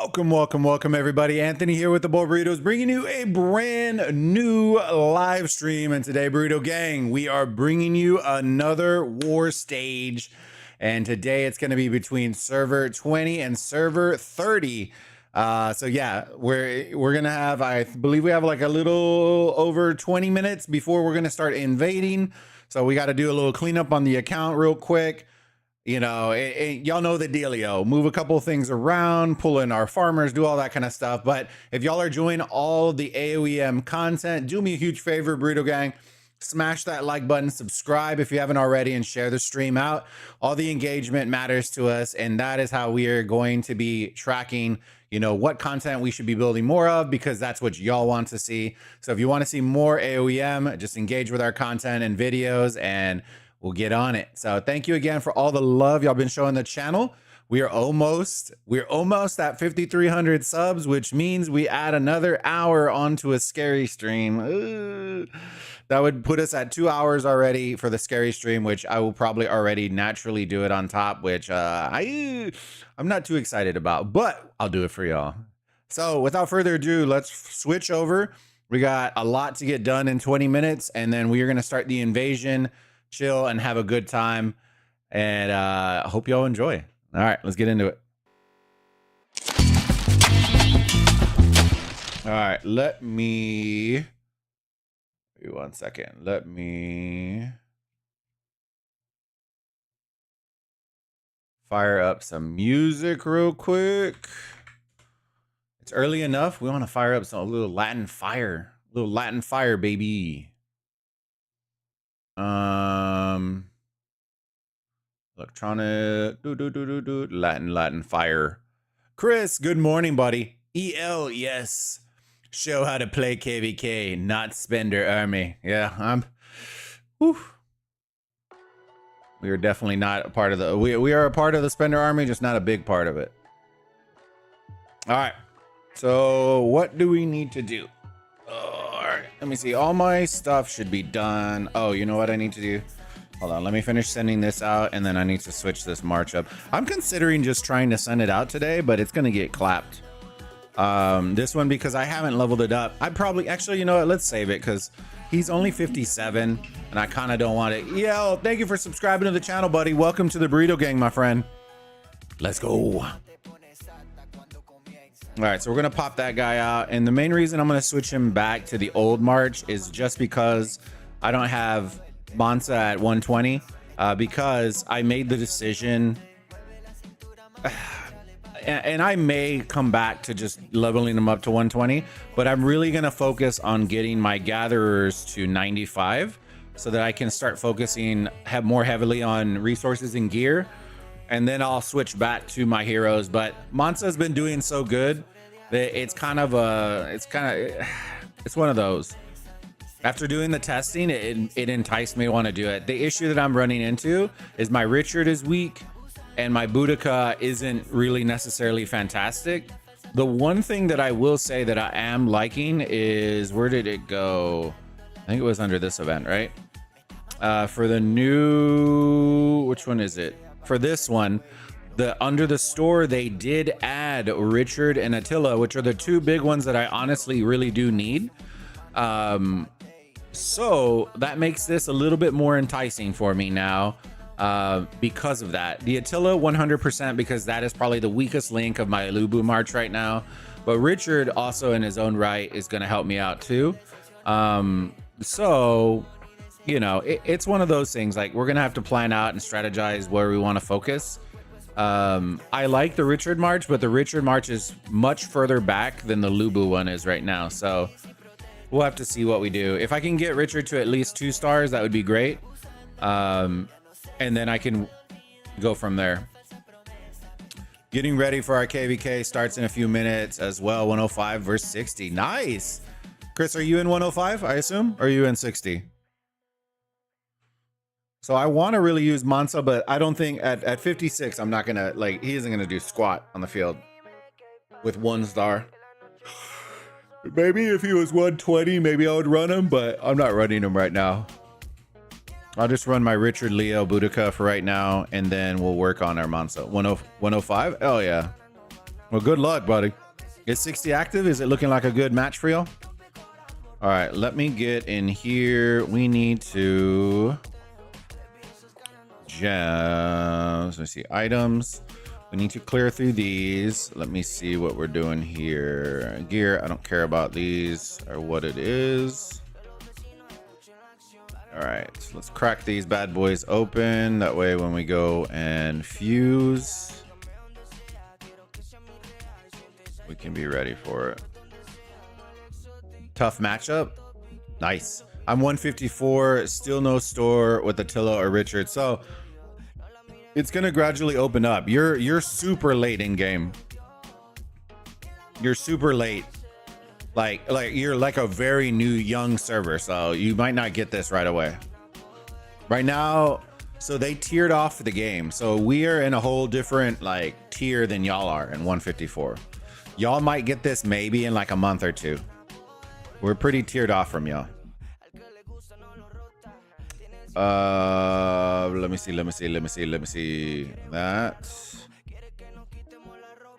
Welcome, everybody. Anthony here with the Bulbaritos, bringing you a brand new live stream. And today, Burrito Gang, we are bringing you another war stage. And today, it's going to be between server 20 and server 30. So yeah, we're gonna have, I believe we have like a little over 20 minutes before we're gonna start invading. So we got to do a little cleanup on the account real quick. You know, y'all know the dealio. Move a couple of things around, pull in our farmers, do all that kind of stuff. But if y'all are enjoying all the AOEM content, do me a huge favor, Burrito Gang. Smash that like button, subscribe if you haven't already, and share the stream out. All the engagement matters to us, and that is how we are going to be tracking, you know, what content we should be building more of, because that's what y'all want to see. So if you want to see more AOEM, just engage with our content and videos, and we'll get on it. So thank you again for all the love y'all been showing the channel. We're almost at 5,300 subs, which means we add another hour onto a scary stream. Ooh. That would put us at 2 hours already for the scary stream, which I will probably already naturally do it on top, which I'm not too excited about, but I'll do it for y'all. So without further ado, let's switch over. We got a lot to get done in 20 minutes, and then we are going to start the invasion, chill, and have a good time. And I hope y'all enjoy. All right, let's get into it. All right, let me... Wait 1 second. Let me fire up some music real quick. It's early enough. We want to fire up a little Latin fire. A little Latin fire, baby. Electronic. Latin fire. Chris, good morning, buddy. EL, yes. Show how to play KVK, not Spender Army. Yeah, whew. We are definitely not a part of the, we are a part of the Spender Army, just not a big part of it. All right, so what do we need to do? All right, let me see. All my stuff should be done. Oh, you know what I need to do? Hold on, let me finish sending this out, and then I need to switch this march up. I'm considering just trying to send it out today, but it's gonna get clapped. This one, because I haven't leveled it up. I probably, actually, you know what, let's save it, because he's only 57 and I kind of don't want it. Yo, thank you for subscribing to the channel, buddy. Welcome to the Burrito Gang, my friend. Let's go. All right, so we're gonna pop that guy out, and the main reason I'm gonna switch him back to the old march is just because I don't have Mansa at 120, because I made the decision and I may come back to just leveling them up to 120, but I'm really going to focus on getting my gatherers to 95 so that I can start focusing more heavily on resources and gear, and then I'll switch back to my heroes. But Mansa's been doing so good that it's one of those. After doing the testing, it enticed me to want to do it. The issue that I'm running into is my Richard is weak, and my Boudica isn't really necessarily fantastic. The one thing that I will say that I am liking is, where did it go? I think it was under this event, right? For the new, which one is it? For this one, under the store, they did add Richard and Attila, which are the two big ones that I honestly really do need. So that makes this a little bit more enticing for me now. Because of that. The Attila 100%, because that is probably the weakest link of my Lubu March right now, but Richard also in his own right is going to help me out too. So you know, it's one of those things, like, we're gonna have to plan out and strategize where we want to focus. I like the Richard March, but the Richard March is much further back than the Lubu one is right now, so we'll have to see what we do. If I can get Richard to at least 2 stars, that would be great. And then I can go from there. Getting ready for our KVK starts in a few minutes as well. 105 versus 60. Nice. Chris, are you in 105, I assume? Or are you in 60? So I want to really use Mansa, but I don't think at 56, I'm not going to, like, he isn't going to do squat on the field with 1 star. Maybe if he was 120, maybe I would run him, but I'm not running him right now. I'll just run my Richard Leo Boudica for right now, and then we'll work on our Mansa. 105? Oh, yeah. Well, good luck, buddy. Is 60 active? Is it looking like a good match for y'all? All right, let me get in here. We need to gems. Let me see items. We need to clear through these. Let me see what we're doing here. Gear, I don't care about these or what it is. All right, so let's crack these bad boys open. That way when we go and fuse, we can be ready for it. Tough matchup. Nice. I'm 154, still no store with Attila or Richard. So it's gonna gradually open up. You're super late in game. You're super late. Like you're like a very new young server, so you might not get this right away. Right now, so they tiered off the game. So we are in a whole different like tier than y'all are in 154. Y'all might get this maybe in like a month or two. We're pretty tiered off from y'all. Let me see that.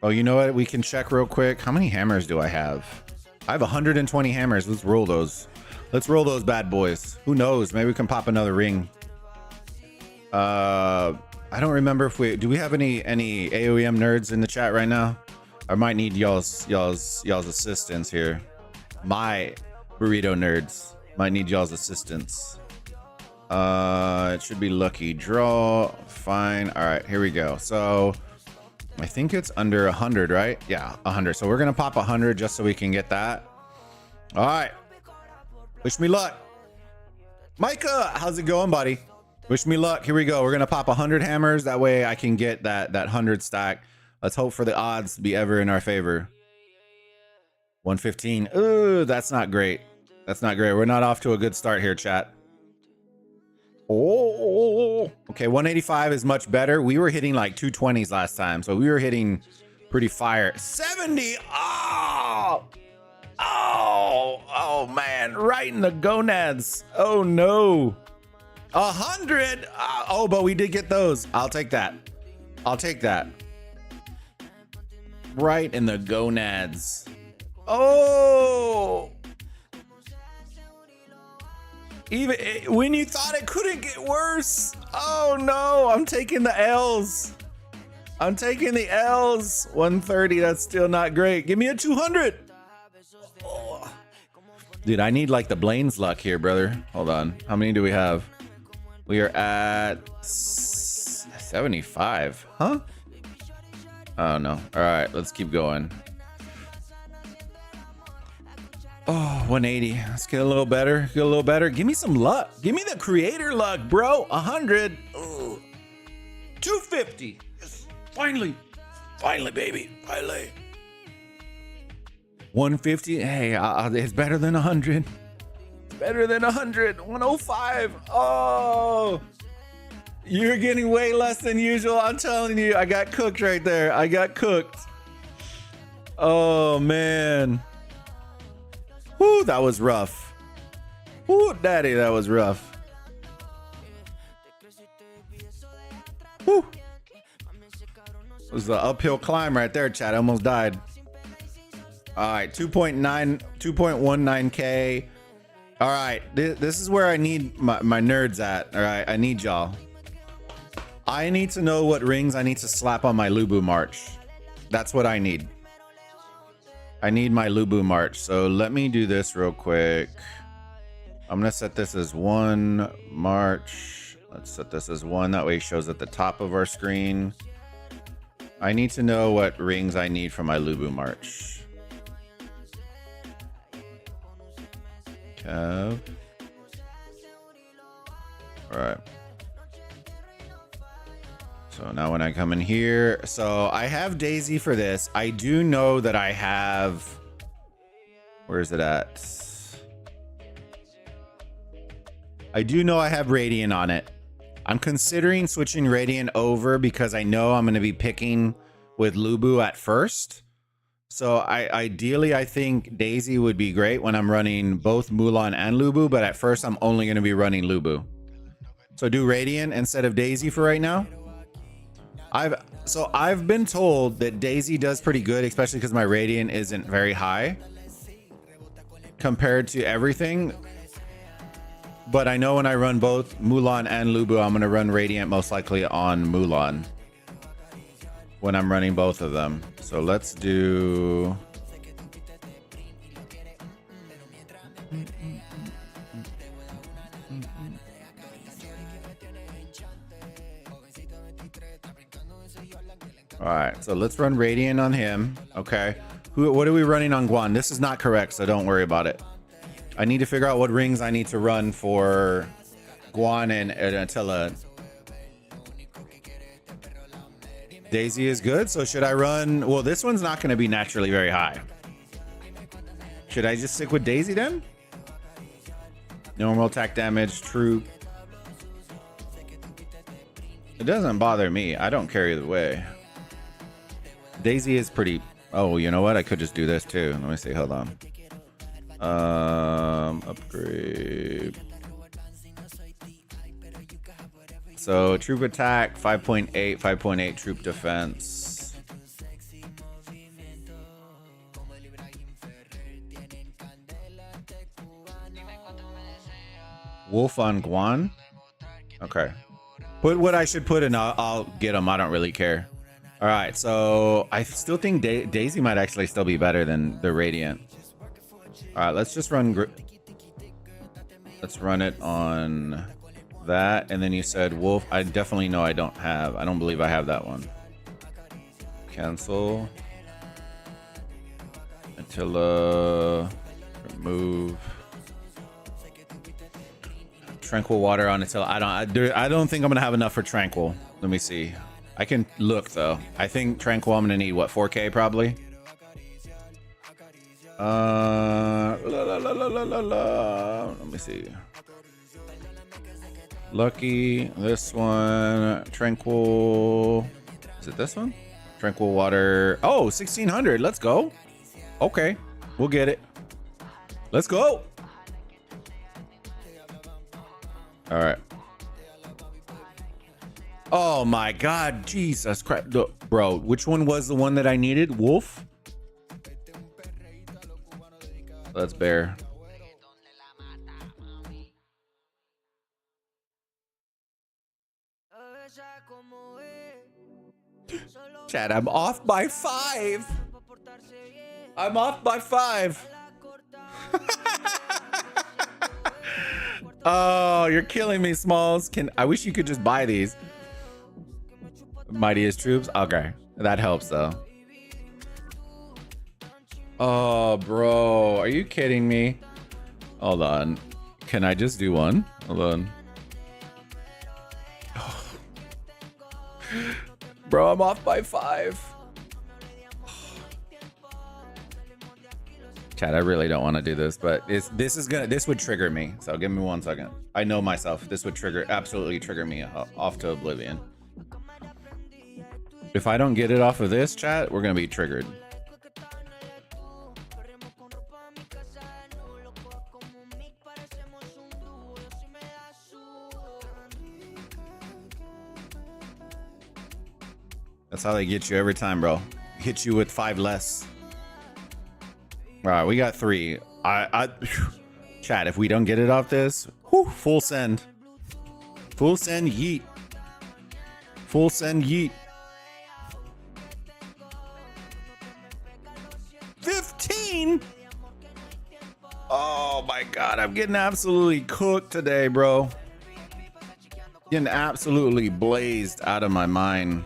Oh, you know what? We can check real quick. How many hammers do I have? I have 120 hammers. Let's roll those. Let's roll those bad boys. Who knows? Maybe we can pop another ring. I don't remember if do we have any AOEM nerds in the chat right now? I might need y'all's assistance here. My burrito nerds might need y'all's assistance. It should be lucky draw. Fine. All right, here we go. So I think it's under 100, right? Yeah, 100. So we're gonna pop 100 just so we can get that. All right. Wish me luck. Micah, how's it going, buddy? Wish me luck. Here we go. We're gonna pop 100 hammers. That way I can get that 100 stack. Let's hope for the odds to be ever in our favor. 115. Ooh, that's not great. That's not great. We're not off to a good start here, chat. Oh, okay. 185 is much better. We were hitting like 220s last time, so we were hitting pretty fire. 70. Oh man, right in the gonads. Oh no. 100. Oh, but we did get those. I'll take that. I'll take that. Right in the gonads. Oh. Even when you thought it couldn't get worse. Oh no, I'm taking the L's. I'm taking the L's. 130, that's still not great. Give me a 200. Oh. Dude, I need like the Blaine's luck here, brother. Hold on. How many do we have? We are at 75. Huh? Oh no. All right, let's keep going. Oh, 180. Let's get a little better. Get a little better. Give me some luck. Give me the creator luck, bro. 100. Ooh. 250. Yes. Finally. Finally, baby. Finally. 150. Hey, it's better than 100. It's better than 100. 105. Oh. You're getting way less than usual. I'm telling you. I got cooked right there. I got cooked. Oh, man. Whoo, that was rough. Whoo, daddy, that was rough. Whoo. It was the uphill climb right there, chat. I almost died. All right, 2.19K. All right, this is where I need my nerds at. All right, I need y'all. I need to know what rings I need to slap on my Lubu March. That's what I need. I need my Lubu March. So let me do this real quick. I'm gonna set this as 1 March. Let's set this as 1. That way it shows at the top of our screen. I need to know what rings I need for my Lubu March. Kev. All right. So now when I come in here, so I have Daisy for this. I do know that I have, where is it at? I do know I have Radiant on it. I'm considering switching Radiant over because I know I'm going to be picking with Lubu at first. So ideally, I think Daisy would be great when I'm running both Mulan and Lubu, but at first I'm only going to be running Lubu. So do Radiant instead of Daisy for right now. I've been told that Daisy does pretty good, especially because my Radiant isn't very high compared to everything. But I know when I run both Mulan and Lubu, I'm gonna run Radiant most likely on Mulan when I'm running both of them. So let's do. All right, so let's run Radiant on him. Okay, what are we running on Guan? This is not correct, so don't worry about it. I need to figure out what rings I need to run for Guan and Attila. Daisy is good, so should I run? Well, this one's not going to be naturally very high. Should I just stick with Daisy then? Normal attack damage, troop. It doesn't bother me. I don't care either way. Daisy is pretty. Oh, you know what? I could just do this too. Let me see. Hold on. Upgrade. So troop attack 5.8, 5.8 troop defense. Wolf on Guan. Okay. Put what I should put in. I'll get them. I don't really care. All right. So I still think Daisy might actually still be better than the Radiant. All right. Let's just run. Let's run it on that. And then you said Wolf. I definitely know I don't believe I have that one. Cancel. Attila. Remove. Tranquil water on Attila. I don't think I'm gonna have enough for Tranquil. Let me see. I can look though. I think Tranquil I'm gonna need what, 4K probably. Let me see. Lucky, this one, Tranquil. Is it this one? Tranquil water. Oh, 1600. Let's go. Okay, we'll get it. Let's go. All right. Oh my God, Jesus Christ, bro. Which one was the one that I needed? Wolf. That's bear. Chad, I'm off by 5. I'm off by 5. Oh, you're killing me, Smalls. I wish you could just buy these. Mightiest troops. Okay, that helps though. Oh, bro, are you kidding me? Hold on. Can I just do one? Hold on. Oh. Bro, I'm off by 5. Chad, I really don't want to do this, but this would trigger me. So give me 1 second. I know myself. This would absolutely trigger me off to oblivion. If I don't get it off of this, chat, we're gonna be triggered. That's how they get you every time, bro. Hit you with 5 less. All right, we got 3. Chat, if we don't get it off this, whew, full send. Full send, yeet. Full send, yeet. 15? Oh my God, I'm getting absolutely cooked today, bro. Getting absolutely blazed out of my mind.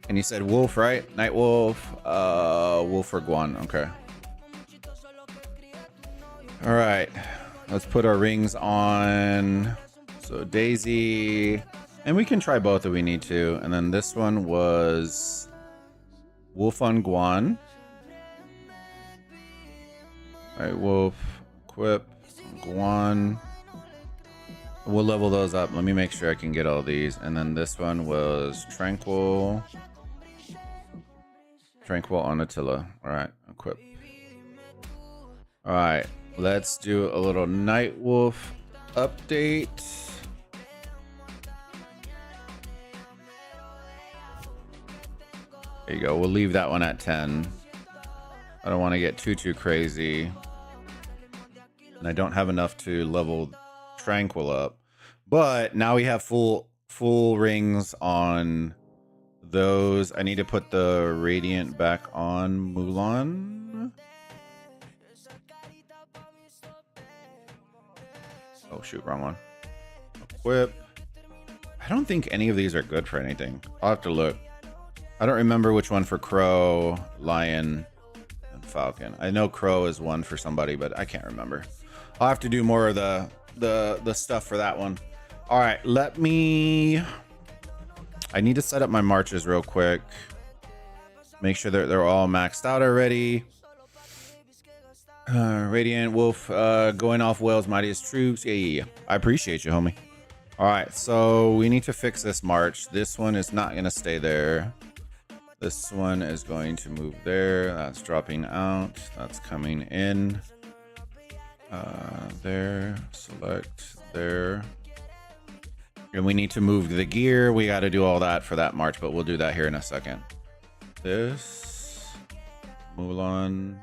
And you said Wolf, right? Night Wolf, Wolf or Guan. Okay. All right. Let's put our rings on. So Daisy, and we can try both if we need to. And then this one was Wolf on Guan. All right, Wolf, equip, Guan. We'll level those up. Let me make sure I can get all these. And then this one was Tranquil. Tranquil on Attila. All right, equip. All right, let's do a little Night Wolf update. There you go. We'll leave that one at 10. I don't want to get too crazy. And I don't have enough to level Tranquil up. But now we have full rings on those. I need to put the Radiant back on Mulan. Oh shoot, wrong one. Equip. I don't think any of these are good for anything. I'll have to look. I don't remember which one for Crow, Lion, and Falcon. I know Crow is one for somebody, but I can't remember. I'll have to do more of the stuff for that one. All right, I need to set up my marches real quick. Make sure that they're all maxed out already. Radiant Wolf going off Wales' mightiest troops. Yeah. I appreciate you, homie. All right, so we need to fix this march. This one is not gonna stay there. This one is going to move there. That's dropping out. That's coming in. There. Select there. And we need to move the gear. We got to do all that for that march, but we'll do that here in a second. This. Mulan.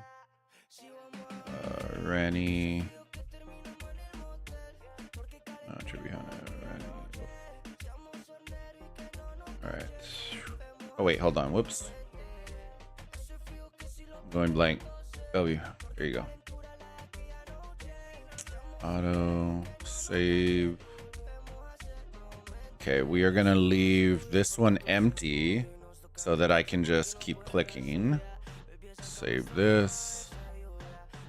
Rani. Alright. Oh wait, hold on. Whoops. I'm going blank. Oh, there you go. Auto save. Okay, we are gonna leave this one empty so that I can just keep clicking. Save this.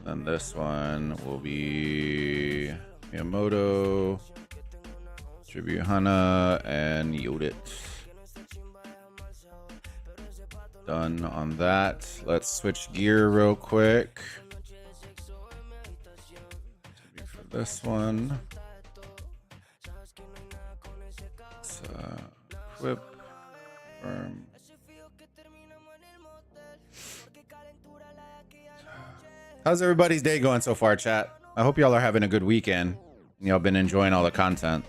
Then this one will be Miyamoto, Tribute Hana, and Yodit. Done on that. Let's switch gear real quick. For this one. Let's equip. Confirm. How's everybody's day going so far, chat? I hope y'all are having a good weekend. Y'all been enjoying all the content.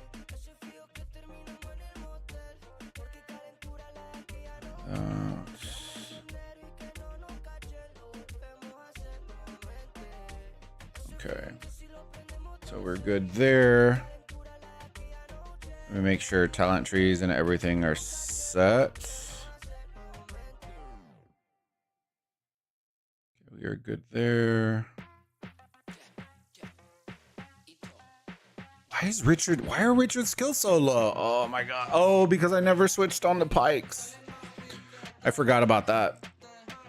Okay. So we're good there. Let me make sure talent trees and everything are set. We are good there. Why are Richard's skills so low? Oh my god. Oh, because I never switched on the pikes. I forgot about that.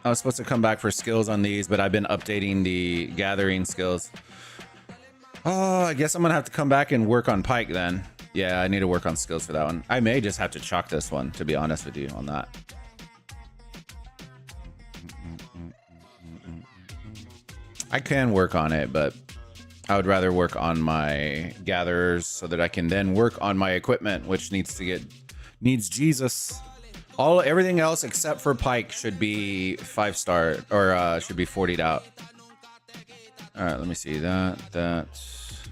I was supposed to come back for skills on these, but I've been updating the gathering skills. Oh, I guess I'm gonna have to come back and work on pike then. Yeah, I need to work on skills for that one. I may just have to chalk this one, to be honest with you on that. I can work on it, but I would rather work on my gatherers so that I can then work on my equipment, which needs Jesus. Everything else except for pike should be 5-star or should be 40'd out. All right, let me see that's.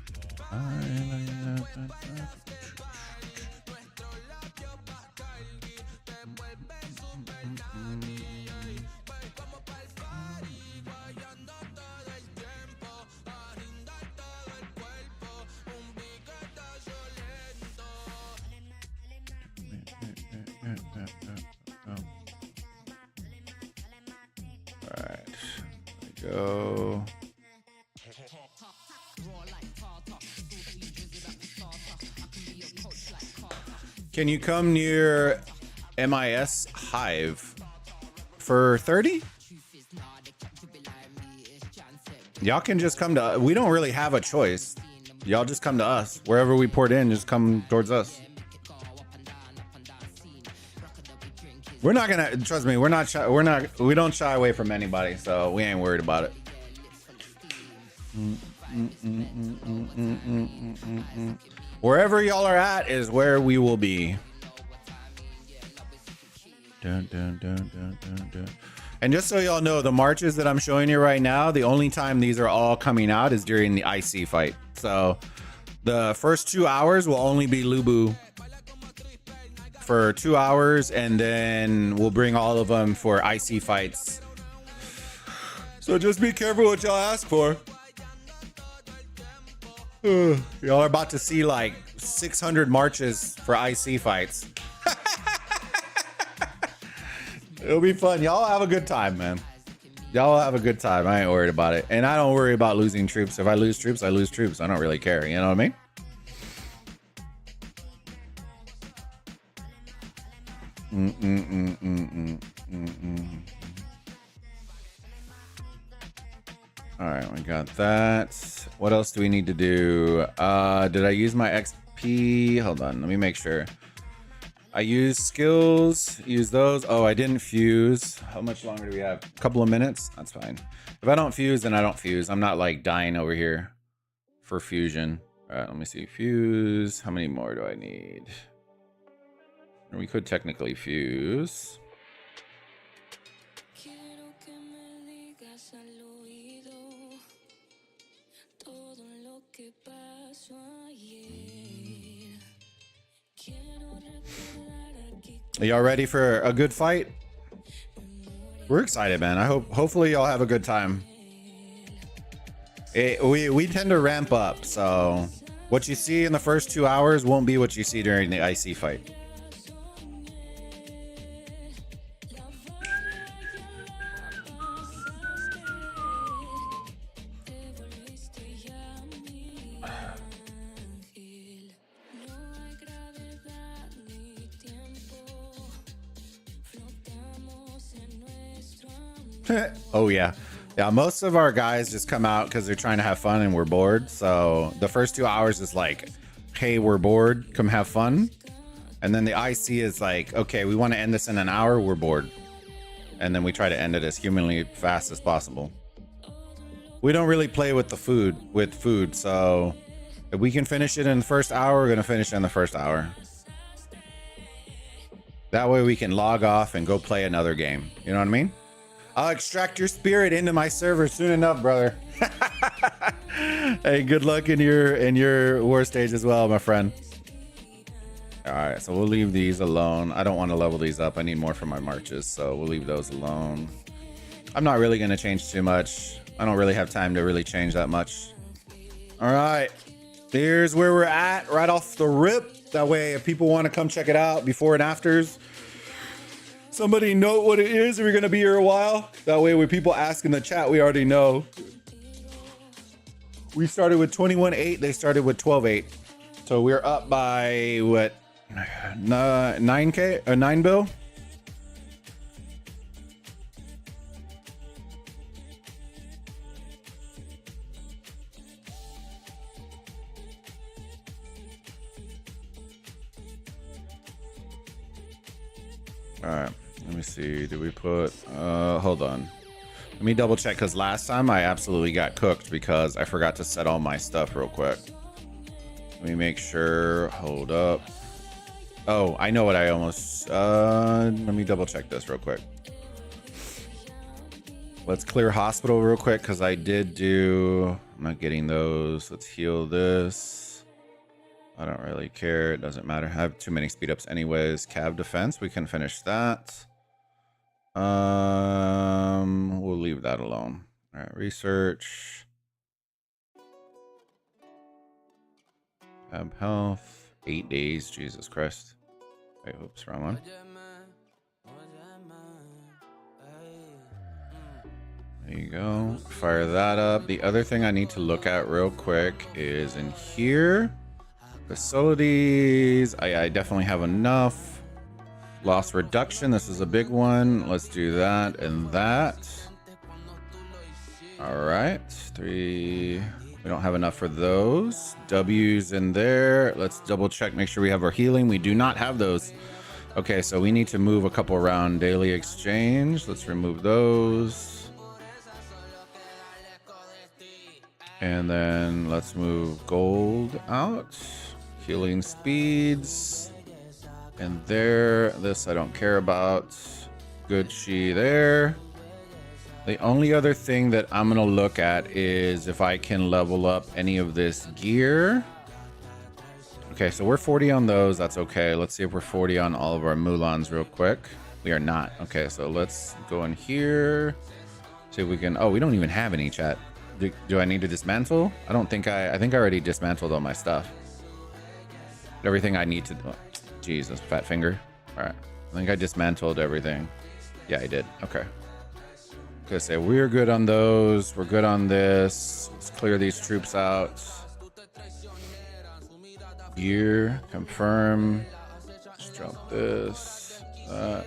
Alright, there we go. Can you come near MIS Hive for 30? Y'all can just come to, we don't really have a choice. Y'all just come to us. Wherever we port in, just come towards us. We're not gonna, trust me, we don't shy away from anybody, so we ain't worried about it. Wherever y'all are at is where we will be. Dun, dun, dun, dun, dun, dun. And just so y'all know, the marches that I'm showing you right now, the only time these are all coming out is during the IC fight. So the first 2 hours will only be Lubu for 2 hours, and then we'll bring all of them for IC fights. So just be careful what y'all ask for. Y'all are about to see like 600 marches for IC fights. It'll be fun. Y'all have a good time, man. Y'all have a good time. I ain't worried about it. And I don't worry about losing troops. If I lose troops, I lose troops. I don't really care. You know what I mean? All right, we got that. What else do we need to do? Did I use my XP? Hold on, let me make sure. I used skills, use those. Oh, I didn't fuse. How much longer do we have? A couple of minutes? That's fine. If I don't fuse, then I don't fuse. I'm not like dying over here for fusion. All right, let me see. Fuse. How many more do I need? We could technically fuse. Are y'all ready for a good fight? We're excited, man. Hopefully y'all have a good time. We tend to ramp up, so what you see in the first 2 hours won't be what you see during the IC fight. Oh yeah, most of our guys just come out because they're trying to have fun and we're bored. So the first 2 hours is like, hey, we're bored, come have fun. And then the IC is like, okay, we want to end this in an hour, we're bored. And then we try to end it as humanly fast as possible. We don't really play with the food, so if we can finish it in the first hour, we're gonna finish it in the first hour. That way we can log off and go play another game. You know what I mean? I'll extract your spirit into my server soon enough, brother. Hey, good luck in your war stage as well, my friend. All right, so we'll leave these alone. I don't want to level these up. I need more for my marches, so we'll leave those alone. I'm not really going to change too much. I don't really have time to really change that much. All right, here's where we're at right off the rip. That way, if people want to come check it out before and afters, somebody note what it is. We're gonna be here a while. That way when people ask in the chat, we already know. We started with 21.8, they started with 12.8. So we're up by what, 9K or 9 bill? All right. Let me see. Did we put hold on. Let me double check, because last time I absolutely got cooked because I forgot to set all my stuff real quick. Let me make sure. Hold up. Oh, I know what I almost let me double check this real quick. Let's clear hospital real quick, because I did do, I'm not getting those. Let's heal this. I don't really care. It doesn't matter. I have too many speed ups anyways. Cav defense, we can finish that. We'll leave that alone. All right, research. Cav health. 8 days. Jesus Christ. Wait, oops, wrong one. There you go. Fire that up. The other thing I need to look at real quick is in here. Facilities. I definitely have enough. Loss reduction. This is a big one. Let's do that and that. All right. 3. We don't have enough for those. W's in there. Let's double check. Make sure we have our healing. We do not have those. Okay, so we need to move a couple around. Daily exchange. Let's remove those. And then let's move gold out. Healing speeds. And there, this I don't care about. Good chi there. The only other thing that I'm gonna look at is if I can level up any of this gear. Okay, so we're 40 on those. That's okay. Let's see if we're 40 on all of our Mulans real quick. We are not. Okay, so let's go in here. See if we can... Oh, we don't even have any, chat. Do I need to dismantle? I don't think I think I already dismantled all my stuff. Everything I need to... Oh, Jesus, fat finger. All right. I think I dismantled everything. Yeah, I did. Okay. Okay, so we're good on those. We're good on this. Let's clear these troops out. Gear, confirm. Let's drop this, that.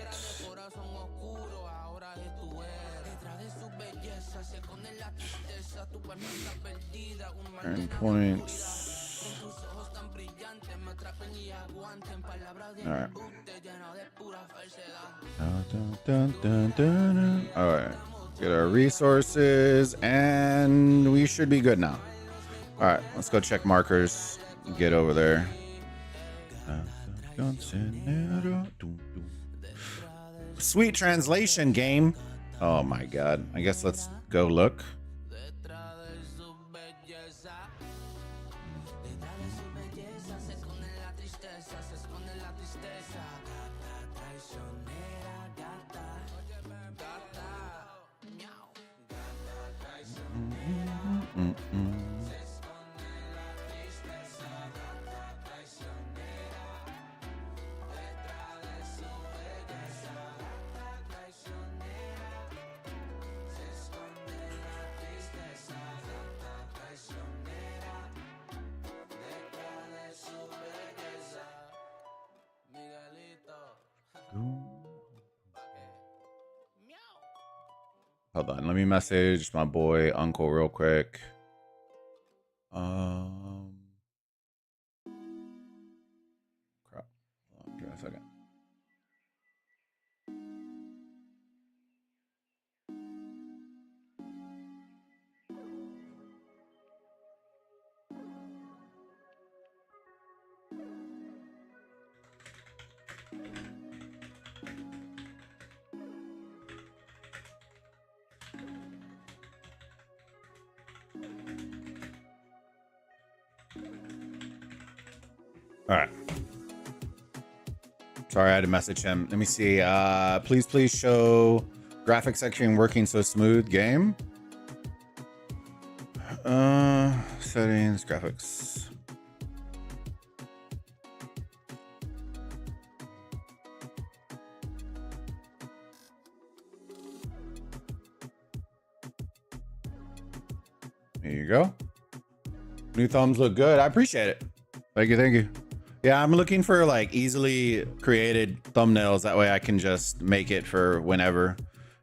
Earn points. All right. All right. Get our resources, and we should be good now. All right, let's go check markers. Get over there. Sweet translation game. Oh my god. I guess let's go look. Hold on, let me message my boy Uncle real quick. Crap. Hold on, give me a second. All right. Sorry, I had to message him. Let me see. Please show graphics section working so smooth. Game. Settings, graphics. Here you go. New thumbs look good. I appreciate it. Thank you, thank you. Yeah, I'm looking for like easily created thumbnails. That way I can just make it for whenever.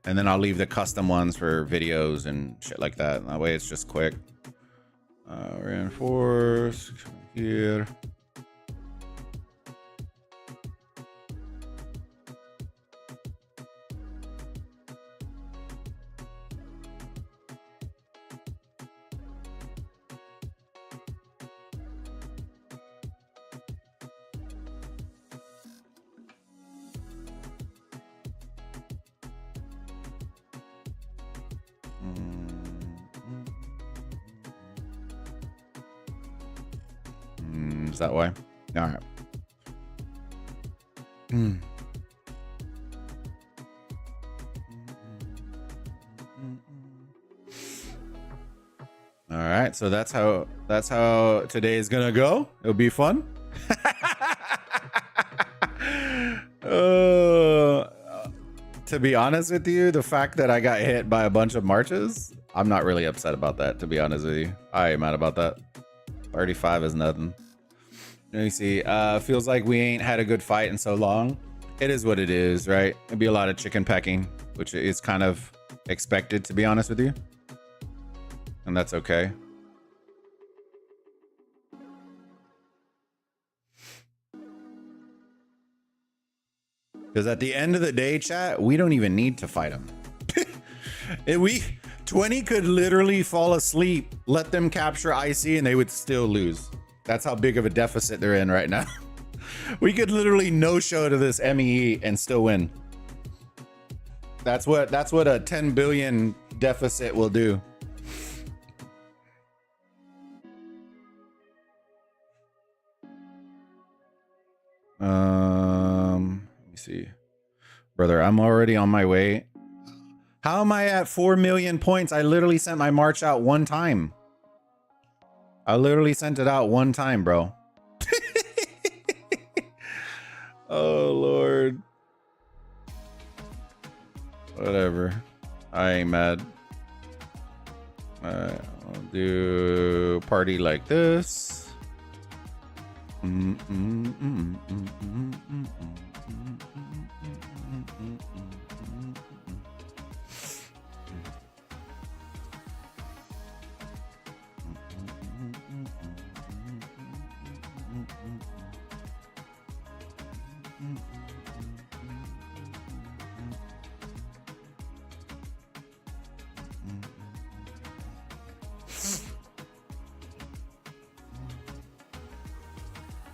And then I'll leave the custom ones for videos and shit like that. That way it's just quick. Reinforce here. Is that why? All right. All right, so that's how today is gonna go. It'll be fun. To be honest with you, the fact that I got hit by a bunch of marches, I'm not really upset about that, to be honest with you. I ain't mad about that. 35 is nothing. Let me see. Feels like we ain't had a good fight in so long. It is what it is, right? It'd be a lot of chicken pecking, which is kind of expected, to be honest with you. And that's okay. Because at the end of the day, chat, we don't even need to fight them. 20 could literally fall asleep, let them capture IC, and they would still lose. That's how big of a deficit they're in right now. We could literally no-show to this MEE and still win. That's what a 10 billion deficit will do. Let me see. Brother, I'm already on my way. How am I at 4 million points? I literally sent my march out one time. I literally sent it out one time, bro. Oh, Lord. Whatever. I ain't mad. I'll do party like this.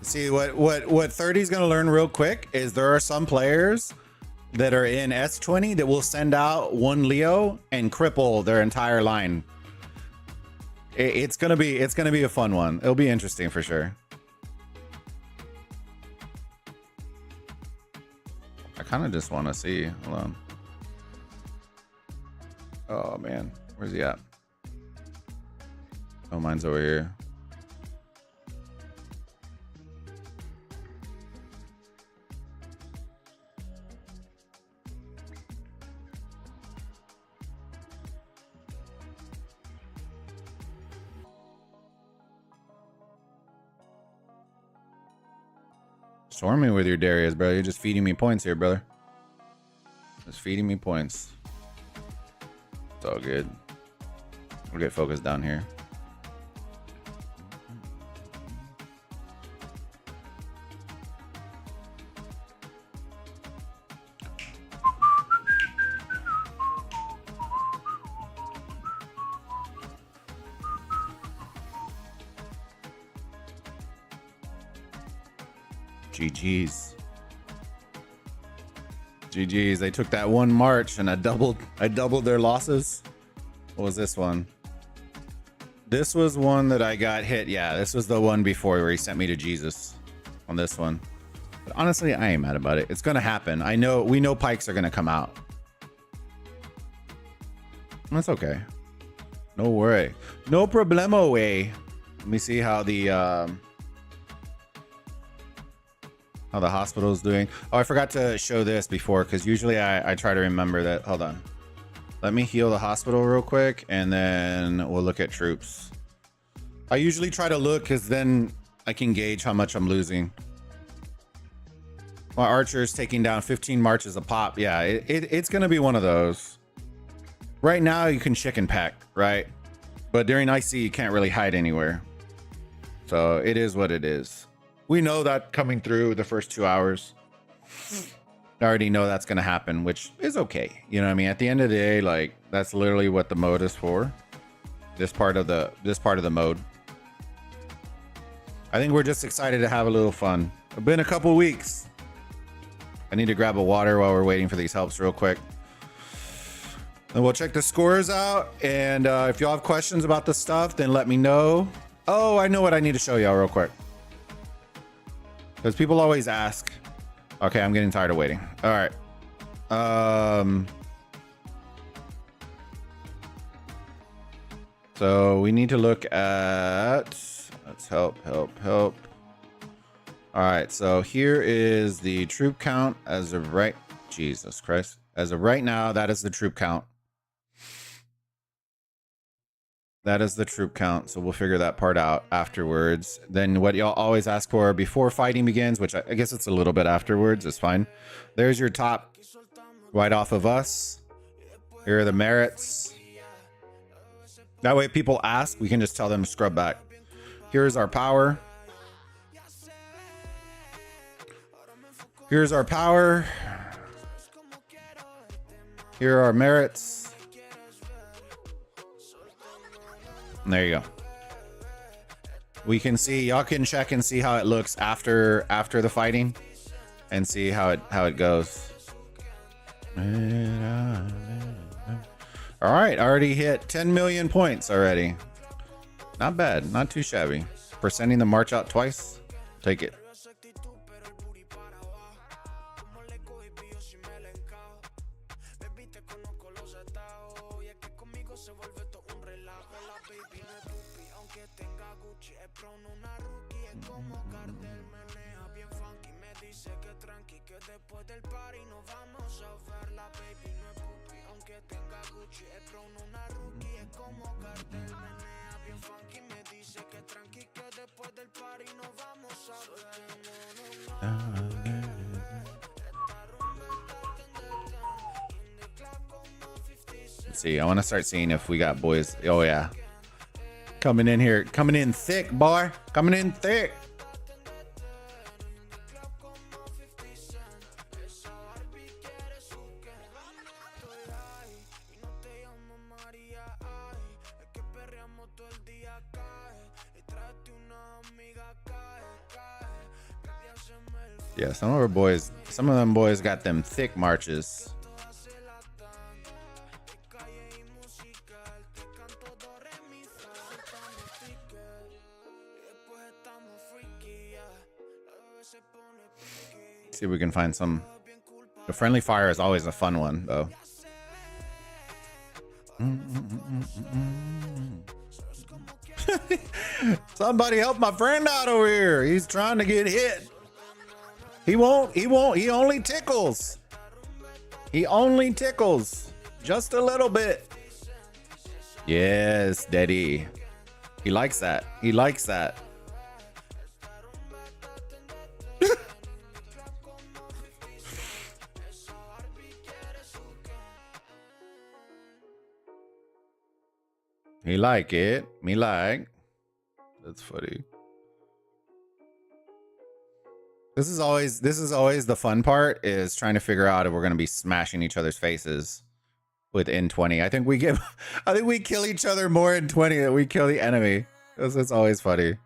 See, what 30 is going to learn real quick is there are some players that are in S20 that will send out one Leo and cripple their entire line. It's gonna be a fun one. It'll be interesting for sure. I kind of just want to see. Hold on. Oh man, where's he at? Oh, mine's over here. Storm me with your Darius, bro. You're just feeding me points here, brother. Just feeding me points. It's all good. We'll get focused down here. GG's. GG's. They took that one march and I doubled their losses. What was this one? This was one that I got hit. Yeah, this was the one before where he sent me to Jesus on this one. But honestly, I ain't mad about it. It's gonna happen. We know pikes are gonna come out. That's okay. No worry. No problemo way. Let me see how the hospital's doing. Oh, I forgot to show this before because usually I try to remember that. Hold on. Let me heal the hospital real quick and then we'll look at troops. I usually try to look because then I can gauge how much I'm losing. My archer's taking down 15 marches a pop. Yeah, it's going to be one of those. Right now you can chicken pack, right? But during IC you can't really hide anywhere. So it is what it is. We know that coming through the first 2 hours. I already know that's going to happen, which is okay. You know what I mean? At the end of the day, like that's literally what the mode is for. This part of the mode. I think we're just excited to have a little fun. It's been a couple weeks. I need to grab a water while we're waiting for these helps real quick. And we'll check the scores out. And if y'all have questions about the stuff, then let me know. Oh, I know what I need to show y'all real quick. Because people always ask. Okay, I'm getting tired of waiting. All right. So we need to look at, let's help. All right, so here is the troop count as of right, Jesus Christ. As of right now, that is the troop count. That is the troop count, so we'll figure that part out afterwards. Then what y'all always ask for before fighting begins, which I guess it's a little bit afterwards, is fine. There's your top right off of us. Here are the merits. That way people ask, we can just tell them to scrub back. Here's our power. Here's our power. Here are our merits. And there you go. We can see, y'all can check and see how it looks after the fighting and see how it goes. All right, already hit 10 million points already. Not bad, not too shabby. For sending the march out twice, take it. Let's see. I want to start seeing if we got boys. Oh yeah, coming in here, coming in thick, boy, coming in thick. Yeah, some of them boys got them thick marches. See if we can find some. The friendly fire is always a fun one, though. Somebody help my friend out over here. He's trying to get hit. He won't. He only tickles. He only tickles. Just a little bit. Yes, Daddy. He likes that. He likes that. Me like it. Me like. That's funny. This is always the fun part, is trying to figure out if we're gonna be smashing each other's faces with N20. I think we kill each other more in 20 than we kill the enemy. It's always funny.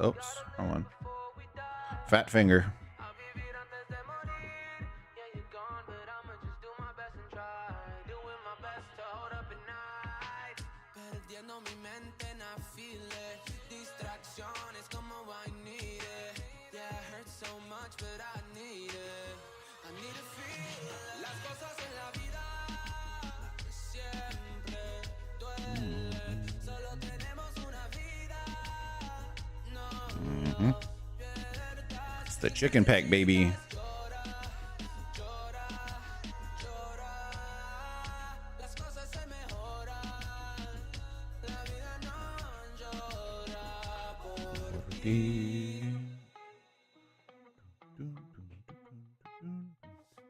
Oops, wrong one. Fat finger. It's the chicken pack, baby.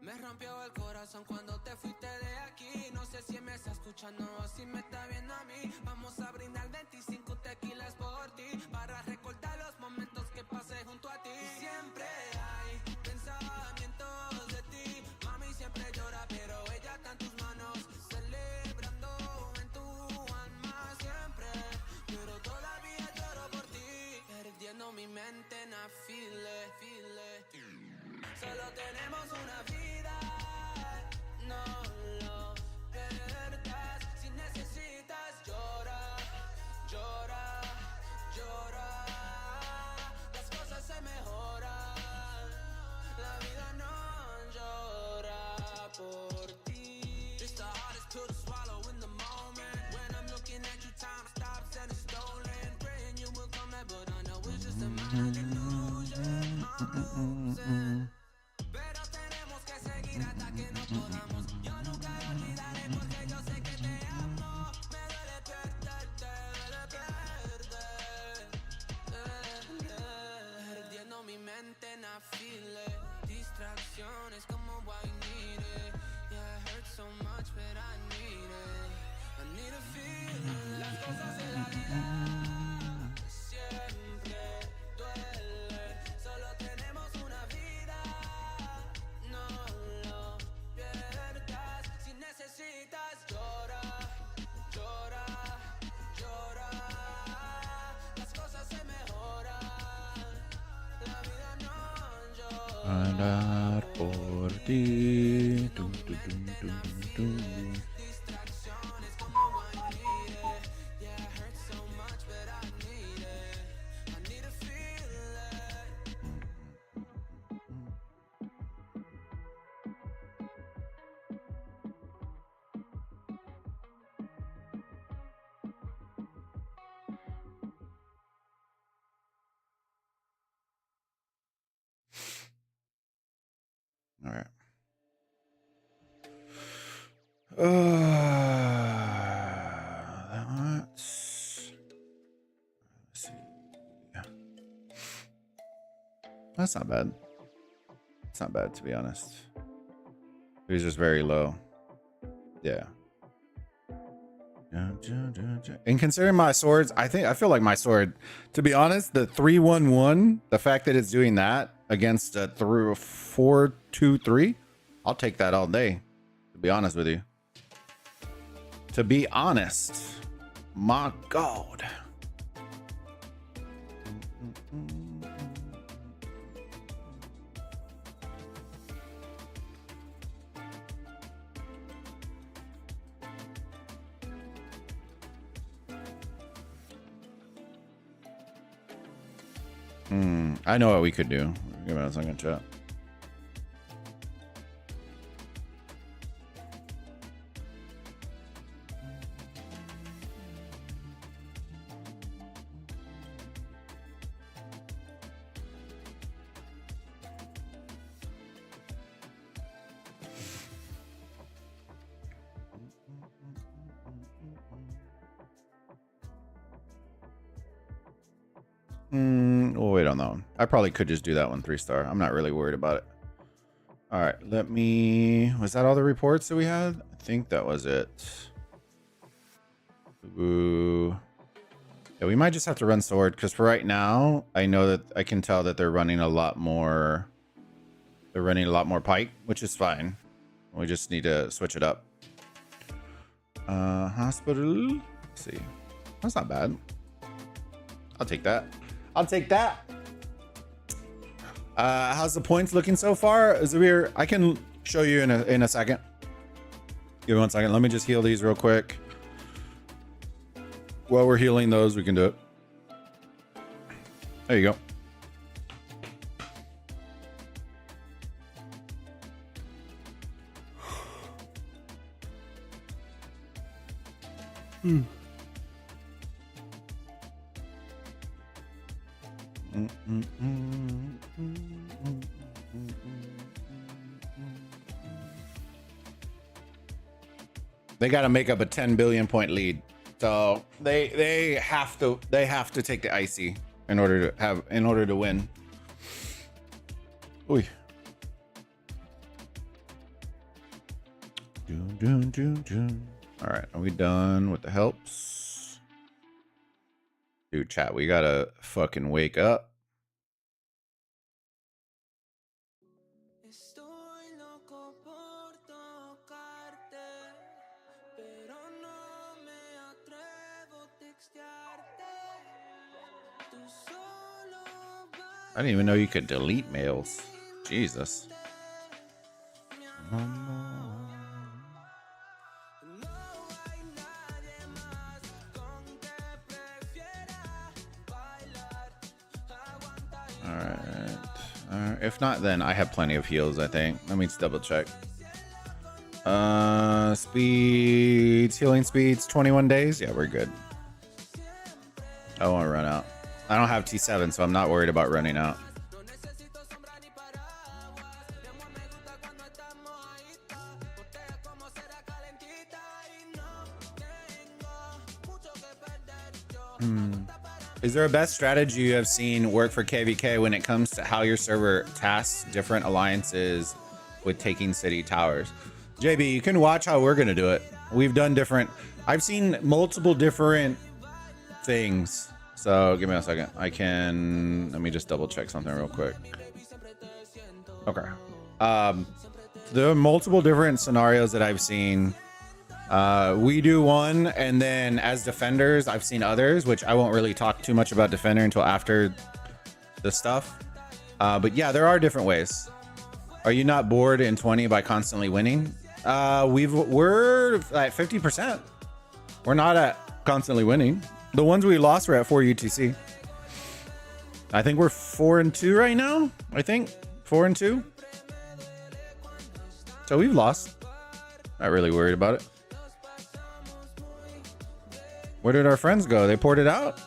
Me rompió el corazón cuando te fuiste de aquí. No sé si me está escuchando o si me está viendo a mí. Vamos a brindar 25 tequilas por ti, para recordar los momentos que pasé junto a ti. Y siempre hay pensamientos de ti. Mami siempre llora, pero ella está en tus manos, celebrando en tu alma siempre. Pero todavía lloro por ti, perdiendo mi mente en a feel it. Solo tenemos una vida, no lo pierdas. Si necesitas, llora, llora, llora. Las cosas se mejoran, la vida no llora por ti. It's the hardest pill to swallow in the moment. When I'm looking at you, time stops and it's stolen. Praying you will come back, but I know it's just a mind illusion. Pero tenemos que seguir hasta que no podamos. Yo nunca lo olvidaré porque yo sé que te amo. Me duele perderte, perdiendo mi mente en a feel it. Distracciones como I need it. Yeah, it hurts so much but I need it. I need a feel. Las cosas en la vida siempre duelen. Solo tenemos una vida, no lo pierdas. Si necesitas, llora, llora, llora. Las cosas se mejoran, la vida no llora. Andar por ti. Distracciones como I need That's not bad. It's not bad, to be honest. He was just very low. Yeah. And considering my swords, I feel like my sword, to be honest, the 3-1-1, the fact that it's doing that against a 4-2-3, I'll take that all day, to be honest with you. To be honest, my God. I know what we could do. Give me a second, chat. We'll wait on that one. I probably could just do that one 3-star. I'm not really worried about it. All right, let me... Was that all the reports that we had? I think that was it. Ooh. Yeah, we might just have to run sword, because for right now, I know that I can tell that they're running a lot more... They're running a lot more pike, which is fine. We just need to switch it up. Hospital. Let's see. That's not bad. I'll take that. I'll take that. How's the points looking so far? Zabir, I can show you in a second. Give me 1 second. Let me just heal these real quick. While we're healing those, we can do it. There you go. They got to make up a 10 billion point lead, so they have to take the icy in order to win. Oy. All right, are we done with the helps? Dude, chat, we gotta fucking wake up. I didn't even know you could delete mails. Jesus. Alright. If not, then I have plenty of heals, I think. Let me double check. Speeds, healing speeds, 21 days. Yeah, we're good. I won't run out. I don't have T7, so I'm not worried about running out. Is there a best strategy you have seen work for KVK when it comes to how your server tasks different alliances with taking city towers? JB, you can watch how we're going to do it. We've done different... I've seen multiple different things. So give me a second. I can... Let me just double check something real quick. Okay. There are multiple different scenarios that I've seen. We do one, and then as defenders, I've seen others, which I won't really talk too much about defender until after the stuff. But yeah, there are different ways. Are you not bored in 20 by constantly winning? We're at 50%. We're not at constantly winning. The ones we lost were at 4 UTC. I think we're 4-2 right now. I think 4-2. So we've lost. Not really worried about it. Where did our friends go? They poured it out?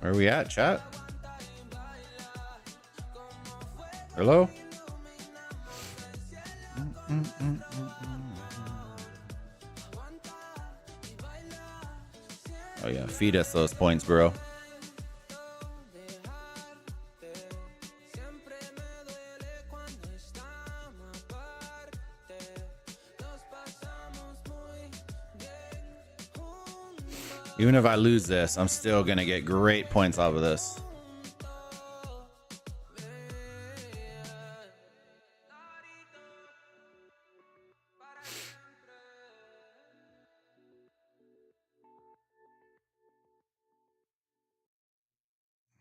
Where are we at, chat? Hello? Oh yeah, feed us those points, bro. Even if I lose this, I'm still gonna get great points off of this.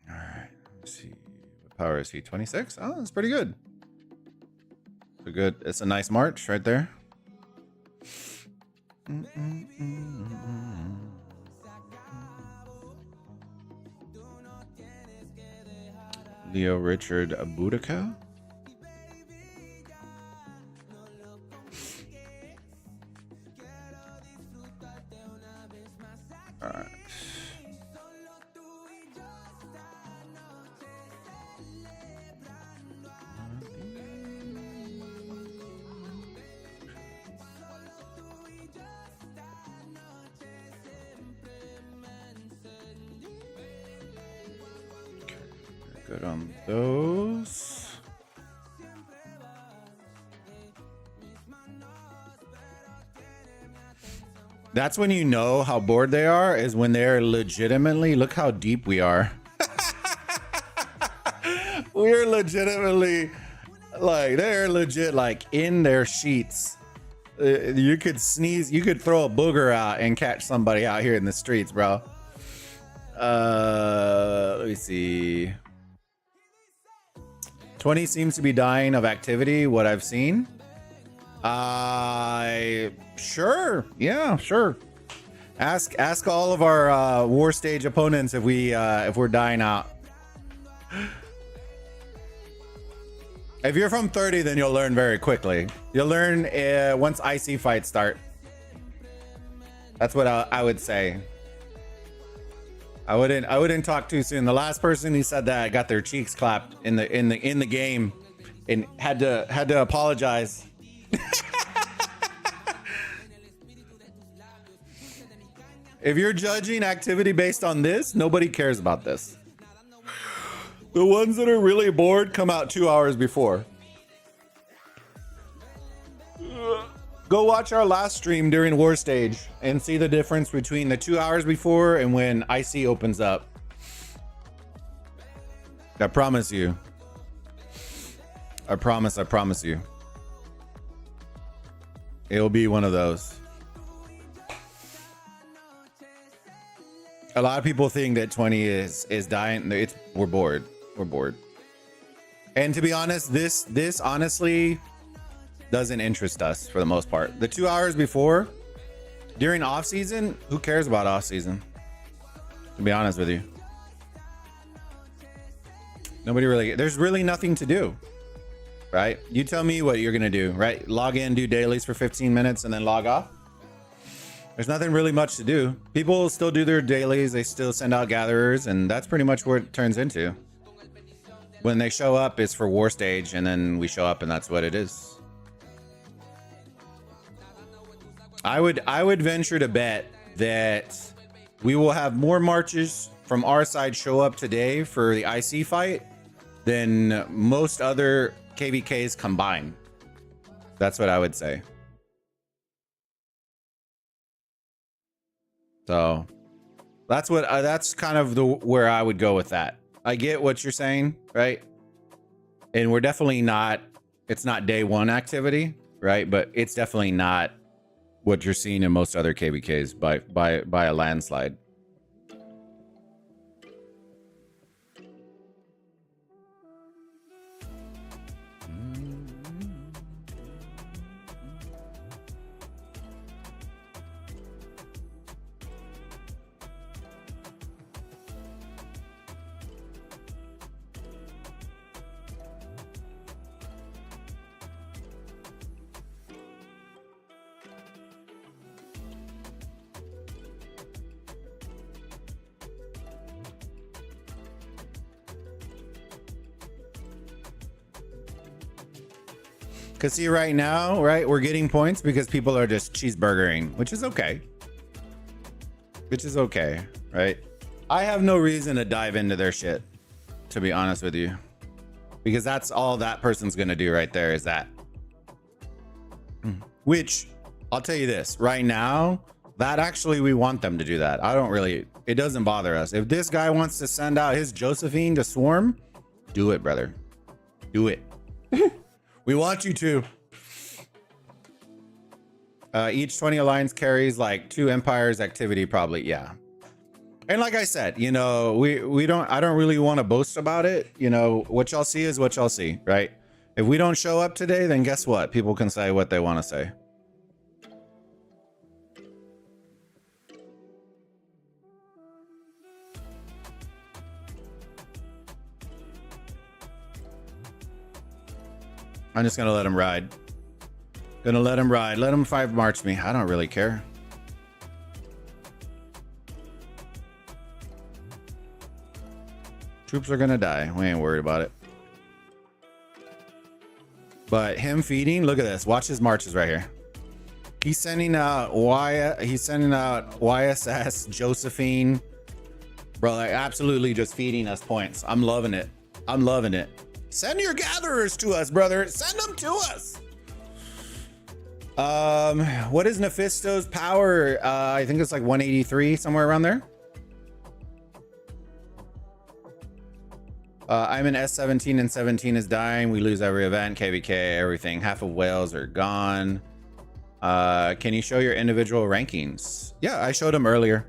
All right, let's see. What power is he? 26? Oh, that's pretty good. So good. It's a nice march right there. Leo Richard Boudica. All right. Good on those. That's when you know how bored they are, is when they're legitimately, look how deep we are. We're legitimately, like, they're legit, like, in their sheets. You could sneeze, you could throw a booger out and catch somebody out here in the streets, bro. Let me see. 20 seems to be dying of activity, what I've seen. Sure. Yeah, sure. Ask all of our war stage opponents if we're dying out. If you're from 30, then you'll learn very quickly. You'll learn once IC fights start. That's what I would say. I wouldn't talk too soon. The last person who said that got their cheeks clapped in the game and had to apologize. If you're judging activity based on this, nobody cares about this. The ones that are really bored come out 2 hours before. Go watch our last stream during War Stage and see the difference between the 2 hours before and when IC opens up. I promise you. I promise you. It'll be one of those. A lot of people think that 20 is dying. We're bored. We're bored. And to be honest, this honestly doesn't interest us for the most part. The 2 hours before, during off season, who cares about off season? To be honest with you, nobody really. There's really nothing to do, right? You tell me what you're gonna do, right? Log in, do dailies for 15 minutes, and then log off. There's nothing really much to do. People still do their dailies. They still send out gatherers, and that's pretty much what it turns into. When they show up, it's for War Stage, and then we show up, and that's what it is. I would venture to bet that we will have more marches from our side show up today for the IC fight than most other KVKs combined. That's what I would say. So that's kind of where I would go with that. I get what you're saying, right? And we're definitely not, it's not day one activity, right? But it's definitely not what you're seeing in most other KVKs by a landslide. Because see, right now, right, we're getting points because people are just cheeseburgering, which is okay. Which is okay, right? I have no reason to dive into their shit, to be honest with you. Because that's all that person's going to do right there is that. Which, I'll tell you this, right now, that actually we want them to do that. I don't really, it doesn't bother us. If this guy wants to send out his Josephine to swarm, do it, brother. Do it. We want you to. Each 20 alliance carries like 2 empires activity, probably. Yeah. And like I said, you know, I don't really want to boast about it. You know, what y'all see is what y'all see, right? If we don't show up today, then guess what? People can say what they want to say. I'm just gonna let him ride. Gonna let him ride. Let him 5 march me. I don't really care. Troops are gonna die. We ain't worried about it. But him feeding, look at this. Watch his marches right here. He's sending out YSS, Josephine. Bro, like absolutely just feeding us points. I'm loving it. I'm loving it. Send your gatherers to us, brother. Send them to us. What is Nephisto's power? I think it's like 183, somewhere around there. I'm in S17 and 17 is dying. We lose every event, KVK, everything. Half of whales are gone. Can you show your individual rankings? Yeah, I showed them earlier.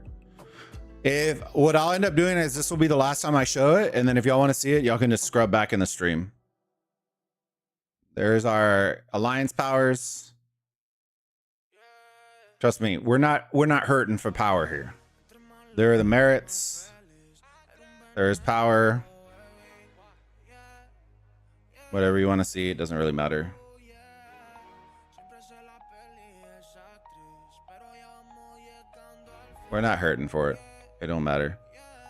If what I'll end up doing is this will be the last time I show it, and then if y'all want to see it, y'all can just scrub back in the stream. There's our alliance powers. Trust me, we're not hurting for power here. There are the merits. There's power. Whatever you want to see, it doesn't really matter. We're not hurting for it. It don't matter.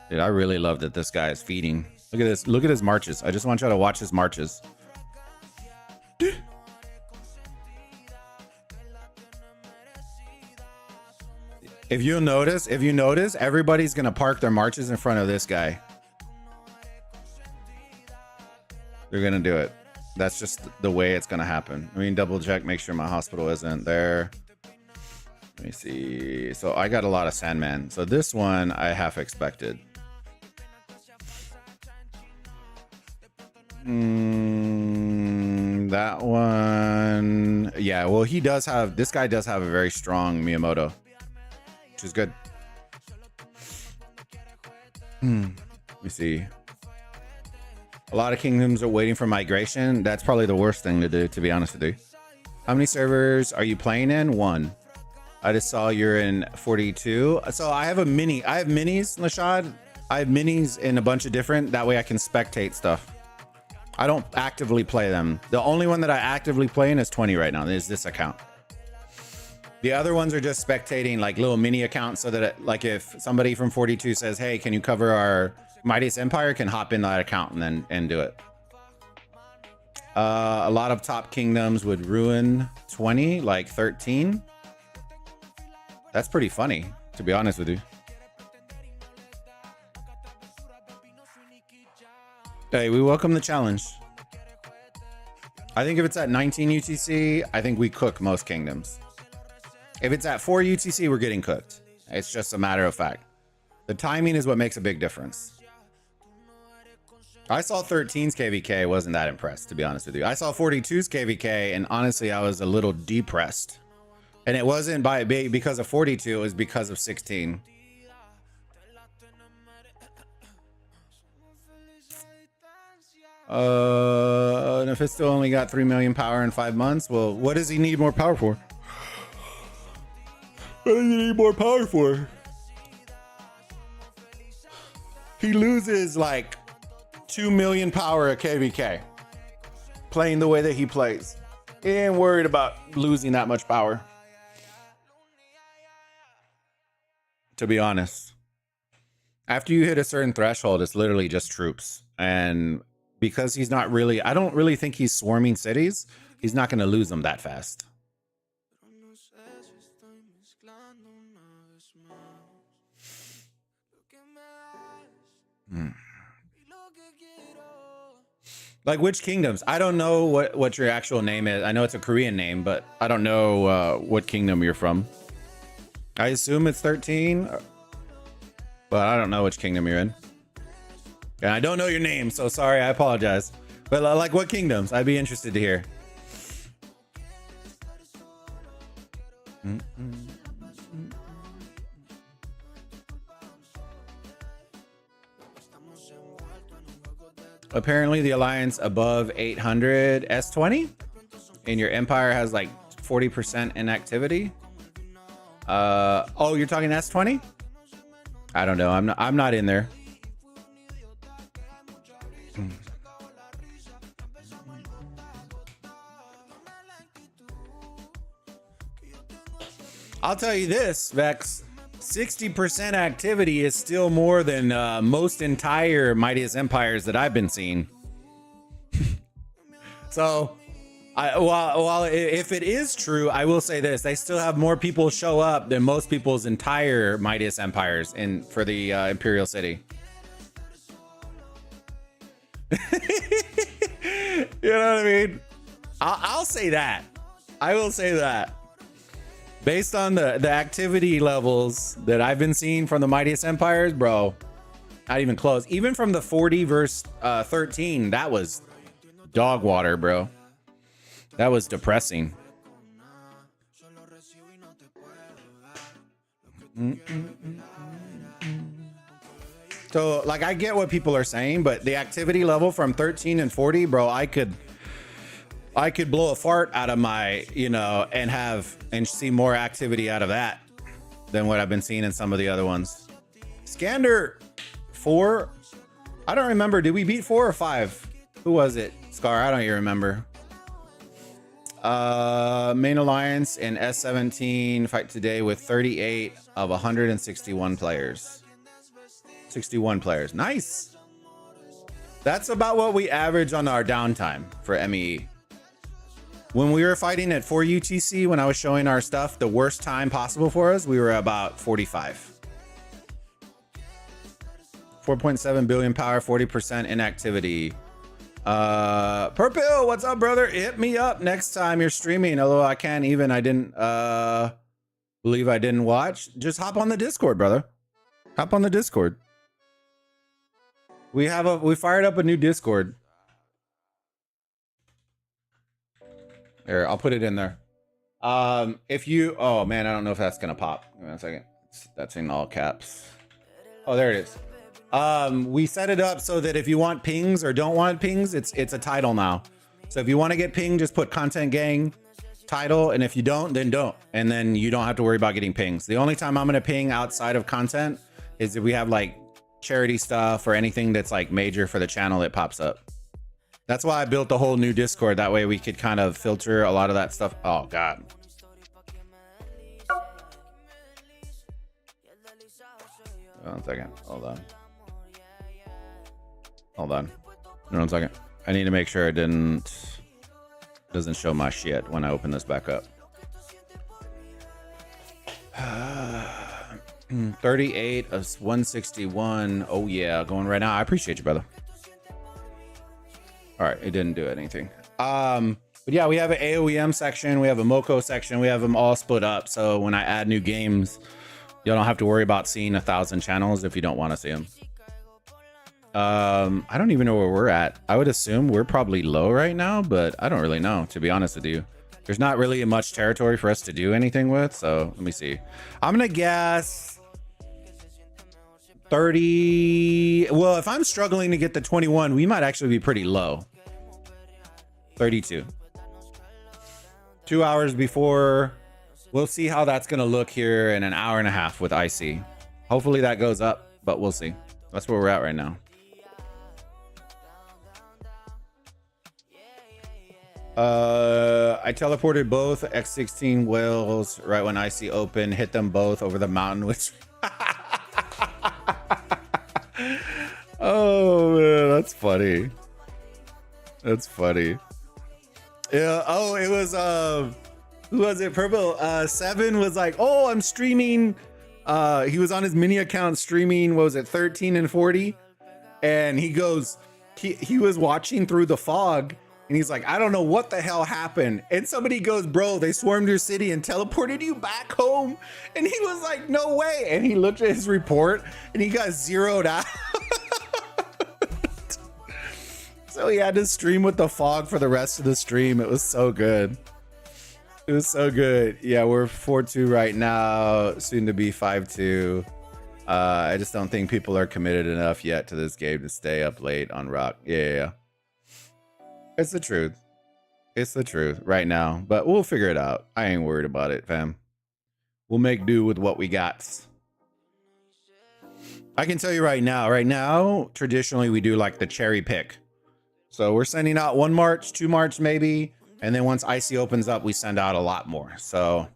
Dude, I really love that this guy is feeding. Look at this. Look at his marches. I just want y'all to watch his marches. If you notice, everybody's gonna park their marches in front of this guy. They're gonna do it. That's just the way it's gonna happen. I mean, double check, make sure my hospital isn't there. Let me see. So I got a lot of Sandman. So this one I half expected. That one. Yeah, well, this guy does have a very strong Miyamoto, which is good. Let me see. A lot of kingdoms are waiting for migration. That's probably the worst thing to do, to be honest with you. How many servers are you playing in? 1. I just saw you're in 42. So I have minis, Lashad. I have minis in a bunch of different. That way I can spectate stuff. I don't actively play them. The only one that I actively play in is 20 right now. Is this account. The other ones are just spectating, like little mini accounts, so that like if somebody from 42 says, "Hey, can you cover our Mightiest Empire?" can hop in that account and do it. A lot of top kingdoms would ruin 20, like 13. That's pretty funny, to be honest with you. Hey, we welcome the challenge. I think if it's at 19 UTC, I think we cook most kingdoms. If it's at 4 UTC, we're getting cooked. It's just a matter of fact. The timing is what makes a big difference. I saw 13's KVK, wasn't that impressed, to be honest with you. I saw 42's KVK, and honestly, I was a little depressed. And it wasn't because of 42, it was because of 16. Nephisto only got 3 million power in 5 months. Well, what does he need more power for? What does he need more power for? He loses like 2 million power at KVK. Playing the way that he plays. He ain't worried about losing that much power. To be honest. After you hit a certain threshold, it's literally just troops. And because he's not really, I don't really think he's swarming cities. He's not going to lose them that fast. Like which kingdoms? I don't know what your actual name is. I know it's a Korean name, but I don't know what kingdom you're from. I assume it's 13, but I don't know which kingdom you're in. And I don't know your name, so sorry, I apologize. But like what kingdoms? I'd be interested to hear. Apparently the alliance above 800 S20 and your empire has like 40% inactivity. Oh, you're talking S20? I don't know. I'm not in there. I'll tell you this, Vex. 60% activity is still more than most entire Mightiest Empires that I've been seeing. So, while if it is true, I will say this: they still have more people show up than most people's entire Mightiest Empires for the Imperial City. You know what I mean? I'll say that. I will say that. Based on the activity levels that I've been seeing from the Mightiest Empires, bro, not even close. Even from the 40 versus 13, that was dog water, bro. That was depressing. So, like, I get what people are saying, but the activity level from 13 and 40, bro, I could blow a fart out of my, and see more activity out of that than what I've been seeing in some of the other ones. Scander 4, I don't remember. Did we beat 4 or 5? Who was it? Scar, I don't even remember. Main Alliance and S17 fight today with 38 of 161 players. 61 players. Nice. That's about what we average on our downtime for MEE. When we were fighting at 4 UTC, when I was showing our stuff, the worst time possible for us, we were about 45. 4.7 billion power, 40% inactivity. Purple, what's up, brother? Hit me up next time you're streaming. Although I didn't believe I didn't watch. Just hop on the Discord, brother. Hop on the Discord. We fired up a new Discord. There, I'll put it in there. Oh man, I don't know if that's gonna pop. Give me 1 second. That's in all caps. Oh, there it is. We set it up so that if you want pings or don't want pings, it's a title now. So if you want to get pinged, just put Content Gang title, and if you don't, then don't. And then you don't have to worry about getting pings. The only time I'm gonna ping outside of content is if we have like charity stuff or anything that's like major for the channel that pops up. That's why I built the whole new Discord. That way we could kind of filter a lot of that stuff. Oh God. One second. Hold on. 1 second. I need to make sure it doesn't show my shit when I open this back up. 38 of 161. Oh yeah, going right now. I appreciate you, brother. All right, it didn't do anything. But yeah, we have an AOEM section, we have a MOCO section, we have them all split up. So when I add new games, you don't have to worry about seeing 1,000 channels if you don't want to see them. I don't even know where we're at. I would assume we're probably low right now, but I don't really know, to be honest with you. There's not really much territory for us to do anything with, so let me see. I'm gonna guess 30. Well, if I'm struggling to get the 21, we might actually be pretty low. 32. 2 hours before. We'll see how that's gonna look here in an hour and a half with IC. Hopefully that goes up, but we'll see. That's where we're at right now. I teleported both X16 whales right when IC opened, hit them both over the mountain, which oh man, that's funny. That's funny. Yeah. Oh, it was who was it? Purple. Seven was like, oh, I'm streaming. He was on his mini account streaming. What was it? 13 and 40. And he goes, he was watching through the fog. And he's like, I don't know what the hell happened. And somebody goes, bro, they swarmed your city and teleported you back home. And he was like, no way. And he looked at his report and he got zeroed out. So he had to stream with the fog for the rest of the stream. It was so good. It was so good. Yeah, we're 4-2 right now, soon to be 5-2. I just don't think people are committed enough yet to this game to stay up late on Rock. Yeah. It's the truth. It's the truth right now, but we'll figure it out. I ain't worried about it, fam. We'll make do with what we got. I can tell you right now, traditionally we do like the cherry pick. So we're sending out 1 March, 2 March maybe, and then once Icy opens up, we send out a lot more. So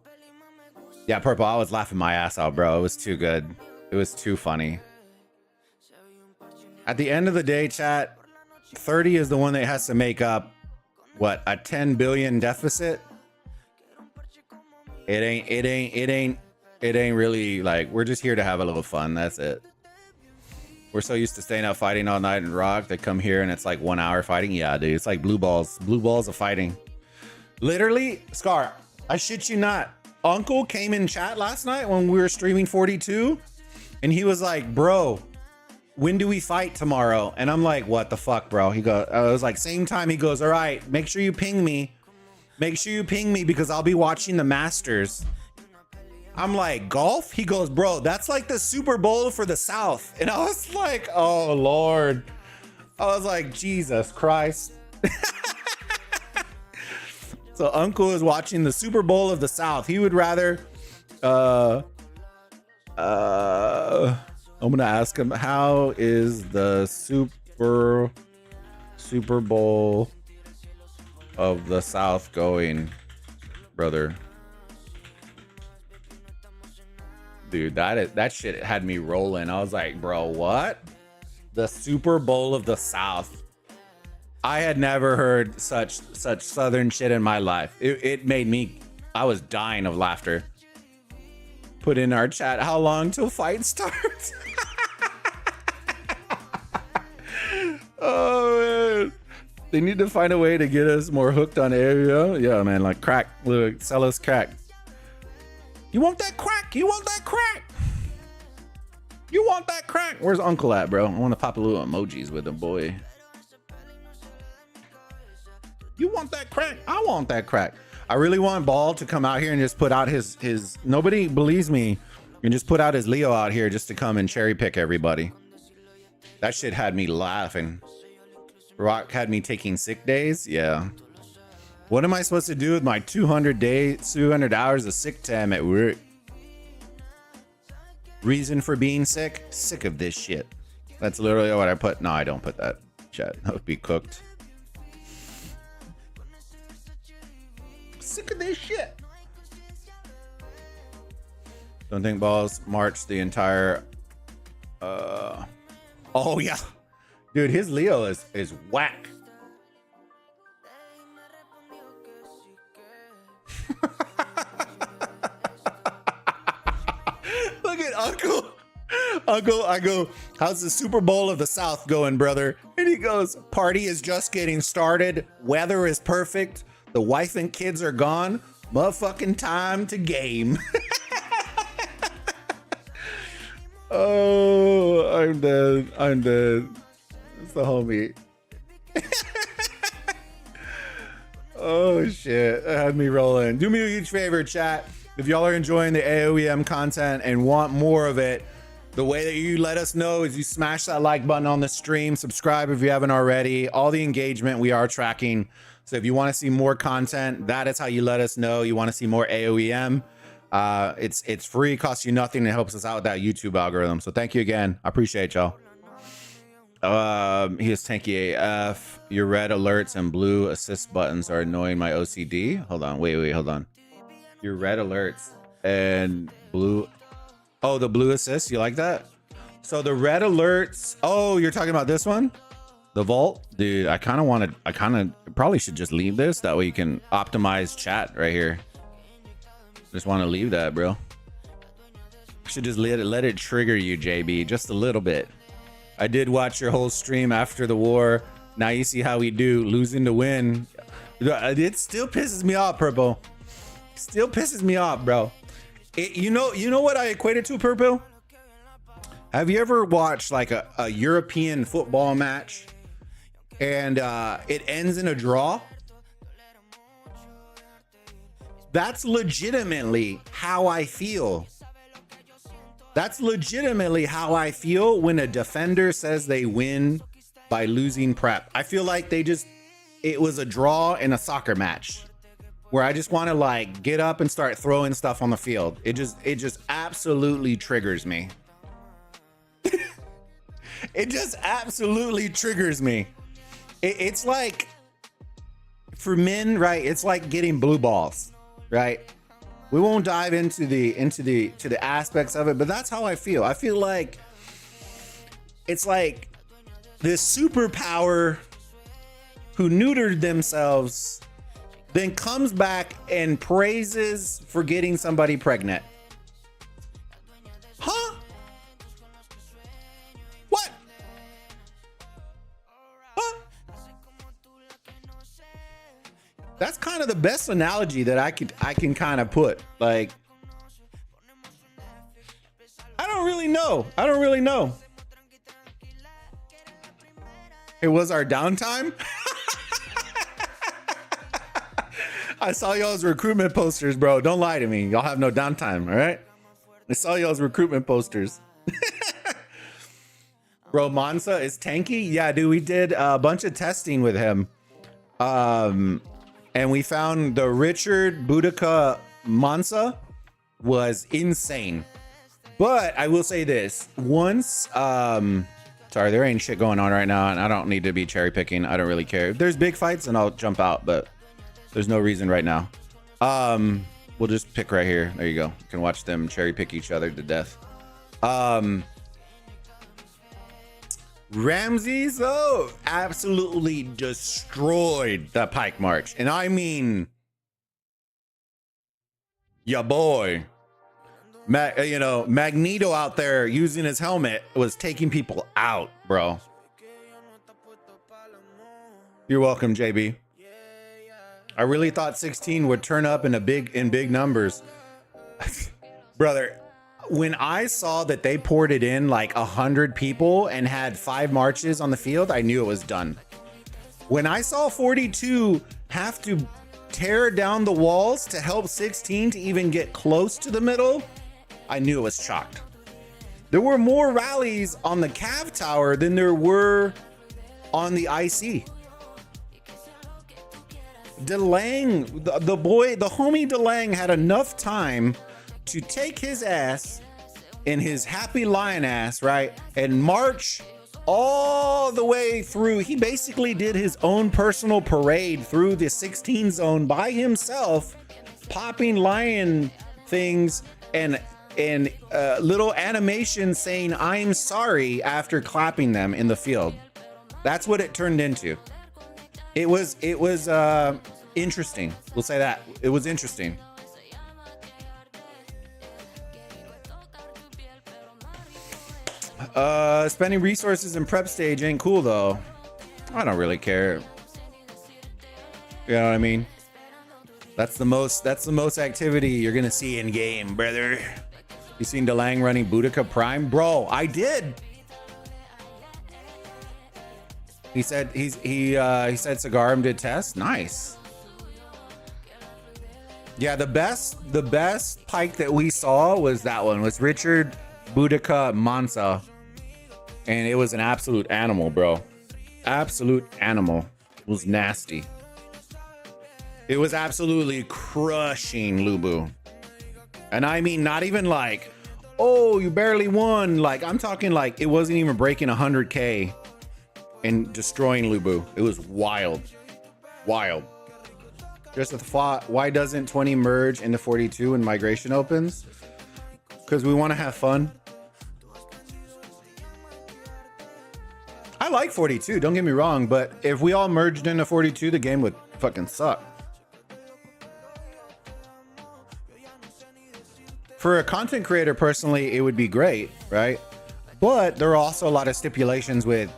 yeah, Purple, I was laughing my ass out, bro. It was too good. It was too funny. At the end of the day, chat, 30 is the one that has to make up what, a 10 billion deficit. It ain't really like, we're just here to have a little fun. That's it. We're so used to staying out fighting all night in Rock. They come here and it's like 1 hour fighting. Yeah, dude, it's like blue balls of fighting. Literally, Scar, I shit you not. Uncle came in chat last night when we were streaming 42 and he was like, bro, when do we fight tomorrow? And I'm like, what the fuck, bro? He goes, I was like, same time. He goes, all right, make sure you ping me. Make sure you ping me because I'll be watching the Masters. I'm like, golf? He goes, bro, that's like the Super Bowl for the South. And I was like, oh, Lord. I was like, Jesus Christ. So Uncle is watching the Super Bowl of the South. He would rather, I'm going to ask him, how is the Super Bowl of the South going, brother? Dude, that shit had me rolling. I was like, bro, what? The Super Bowl of the South. I had never heard such Southern shit in my life. It made me, I was dying of laughter. Put in our chat, how long till fight starts? Oh, man. They need to find a way to get us more hooked on area. Yeah, man, like crack. Look, sell us crack. You want that crack? You want that crack? You want that crack? Where's Uncle at, bro? I want to pop a little emojis with him, boy. You want that crack? I want that crack. I really want Ball to come out here and just put out his nobody believes me, and just put out his Leo out here just to come and cherry pick everybody. That shit had me laughing. Rock had me taking sick days. Yeah. What am I supposed to do with my 200 hours of sick time at work? Reason for being sick? Sick of this shit. That's literally what I put. No, I don't put that. Chat. That would be cooked. Sick of this shit. Don't think Balls marched the entire oh yeah. Dude, his Leo is whack. Look at Uncle. I go, how's the Super Bowl of the South going, brother? And he goes, party is just getting started. Weather is perfect. The wife and kids are gone. Motherfucking time to game. Oh, I'm dead. I'm dead. It's the homie. Oh shit, that had me rolling. Do me a huge favor, chat. If y'all are enjoying the AOEM content and want more of it, the way that you let us know is you smash that like button on the stream, subscribe if you haven't already. All the engagement we are tracking. So if you want to see more content, that is how you let us know. You want to see more AOEM. It's free, costs you nothing. It helps us out with that YouTube algorithm. So thank you again. I appreciate y'all. He is tanky AF. Your red alerts and blue assist buttons are annoying my OCD. Hold on, wait, hold on. Your red alerts and blue. Oh, the blue assist. You like that? So the red alerts. Oh, you're talking about this one? The vault, dude, I kind of probably should just leave this. That way you can optimize chat right here. Just want to leave that, bro. Should just let it trigger you, JB, just a little bit. I did watch your whole stream after the war. Now you see how we do, losing to win. It still pisses me off, Purple. Still pisses me off, bro. You know what I equate it to, Purple? Have you ever watched like a European football match and it ends in a draw? That's legitimately how I feel. That's legitimately how I feel when a defender says they win by losing prep. I feel like it was a draw in a soccer match where I just want to like get up and start throwing stuff on the field. It just absolutely triggers me. It just absolutely triggers me. It's like, for men, right? It's like getting blue balls, right? We won't dive into the aspects of it, but that's how I feel. I feel like it's like this superpower who neutered themselves, then comes back and praises for getting somebody pregnant. Huh? What? Huh? That's kind of the best analogy that I can kind of put. Like, I don't really know. It was our downtime. I saw y'all's recruitment posters, bro. Don't lie to me. Y'all have no downtime, all right? I saw y'all's recruitment posters. Bro, Mansa is tanky? Yeah, dude, we did a bunch of testing with him. And we found the Richard Boudica Mansa was insane. But I will say this. Once, sorry, there ain't shit going on right now, and I don't need to be cherry picking. I don't really care. If there's big fights, and I'll jump out, but there's no reason right now. We'll just pick right here. There you go. You can watch them cherry pick each other to death. Ramses, though, absolutely destroyed the Pike March. And I mean, ya boy. Magneto out there using his helmet was taking people out, bro. You're welcome, JB. I really thought 16 would turn up in big numbers. Brother, when I saw that they poured it in like 100 people and had 5 marches on the field, I knew it was done. When I saw 42 have to tear down the walls to help 16 to even get close to the middle, I knew it was chalked. There were more rallies on the Cav Tower than there were on the IC. DeLang, the homie DeLang had enough time to take his ass in his happy lion ass, right? And march all the way through. He basically did his own personal parade through the 16 zone by himself, popping lion things and little animations saying "I'm sorry" after clapping them in the field. That's what it turned into. It was interesting. We'll say that. It was interesting. Spending resources in prep stage ain't cool though. I don't really care. You know what I mean? That's the most activity you're gonna see in game, brother. You seen DeLang running Boudica Prime? Bro, I did. He said he said Cigarum did test. Nice. Yeah, the best pike that we saw was that one. Was Richard Boudica Mansa. And it was an absolute animal, bro. Absolute animal. It was nasty. It was absolutely crushing Lubu. And I mean, not even like, oh, you barely won. Like, I'm talking like it wasn't even breaking 100K and destroying Lubu. It was wild. Wild. Just a thought, why doesn't 20 merge into 42 when migration opens? Because we want to have fun. I like 42, don't get me wrong, but if we all merged into 42, the game would fucking suck. For a content creator, personally, it would be great, right? But there are also a lot of stipulations with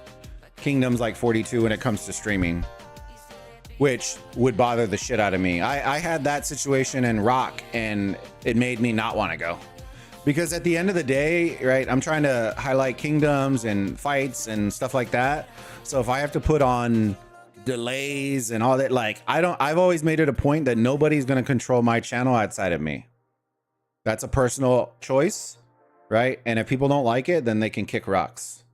kingdoms like 42 when it comes to streaming, which would bother the shit out of me. I had that situation in Rock, and it made me not want to go. Because at the end of the day, right, I'm trying to highlight kingdoms and fights and stuff like that. So if I have to put on delays and all that, like, I've always made it a point that nobody's going to control my channel outside of me. That's a personal choice, right? And if people don't like it, then they can kick rocks.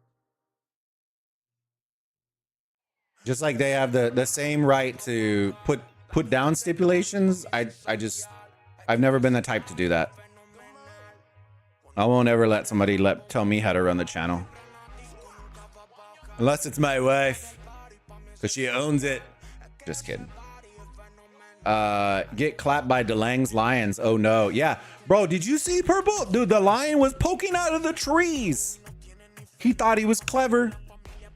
Just like they have the same right to put down stipulations. I've never been the type to do that. I won't ever let somebody tell me how to run the channel. Unless it's my wife, because she owns it. Just kidding. Get clapped by DeLang's lions. Oh no. Yeah. Bro, did you see Purple? Dude, the lion was poking out of the trees. He thought he was clever.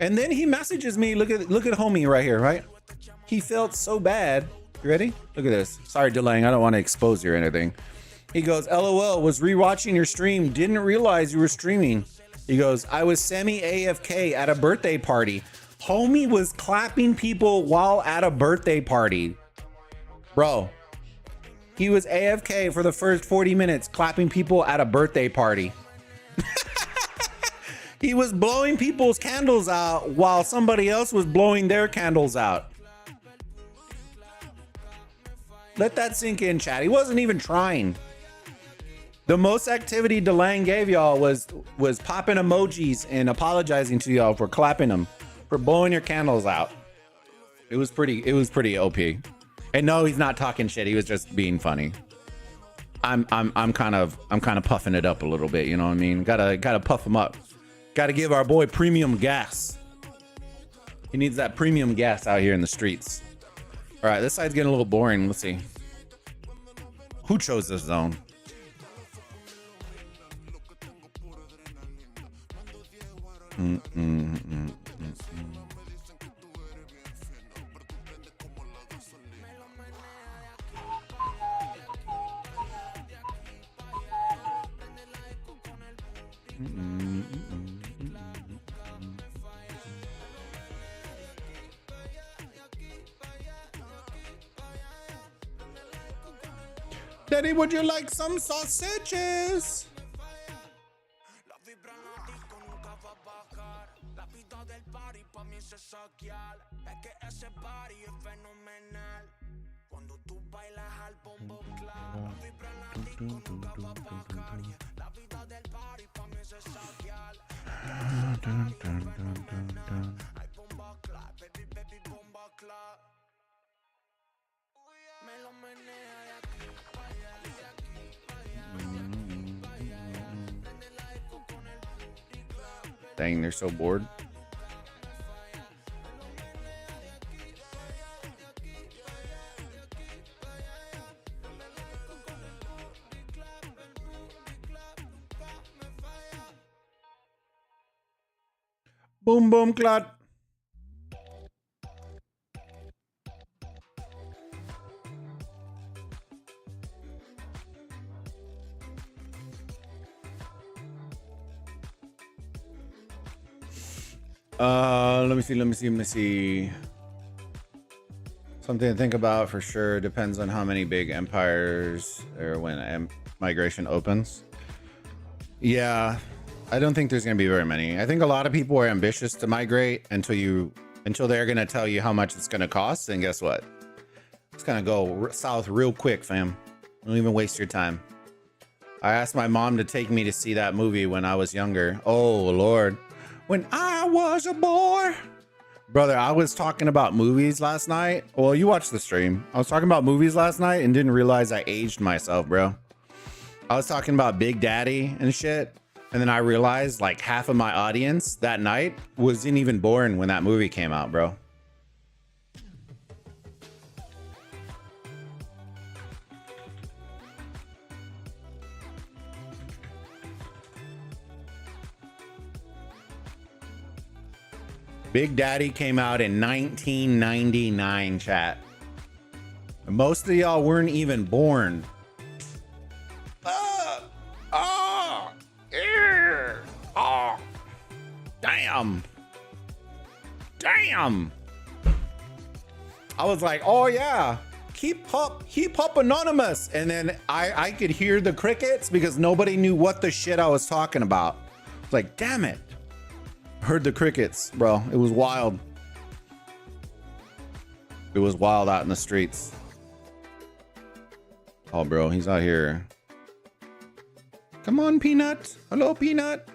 And then he messages me. Look at homie right here, right? He felt so bad. You ready? Look at this. Sorry, DeLang, I don't want to expose you or anything. He goes, LOL, was rewatching your stream. Didn't realize you were streaming. He goes, I was semi-AFK at a birthday party. Homie was clapping people while at a birthday party. Bro, he was AFK for the first 40 minutes clapping people at a birthday party. He was blowing people's candles out while somebody else was blowing their candles out. Let that sink in, chat. He wasn't even trying. The most activity DeLang gave y'all was popping emojis and apologizing to y'all for clapping them, for blowing your candles out. It was pretty OP. And no, he's not talking shit. He was just being funny. I'm kind of puffing it up a little bit. You know what I mean? Gotta puff him up. Gotta give our boy premium gas. He needs that premium gas out here in the streets. All right, this side's getting a little boring. Let's see. Who chose this zone? Daddy, would you like some sausages? Dang, they're so bored. Boom, boom, clot. Let me see. Something to think about for sure. Depends on how many big empires or when migration opens. Yeah, I don't think there's going to be very many. I think a lot of people are ambitious to migrate until they're going to tell you how much it's going to cost. And guess what? It's going to go south real quick, fam. Don't even waste your time. I asked my mom to take me to see that movie when I was younger. Oh, Lord. When I was a boy. Brother, I was talking about movies last night. Well, you watched the stream. I was talking about movies last night and didn't realize I aged myself, bro. I was talking about Big Daddy and shit. And then I realized like half of my audience that night wasn't even born when that movie came out, bro. Big Daddy came out in 1999, chat. Most of y'all weren't even born. Damn. Damn. I was like, oh yeah, Keep Hop Anonymous. And then I could hear the crickets because nobody knew what the shit I was talking about. I was like, damn it. Heard the crickets, bro. It was wild. It was wild out in the streets. Oh, bro, he's out here. Come on, Peanut. Hello, Peanut.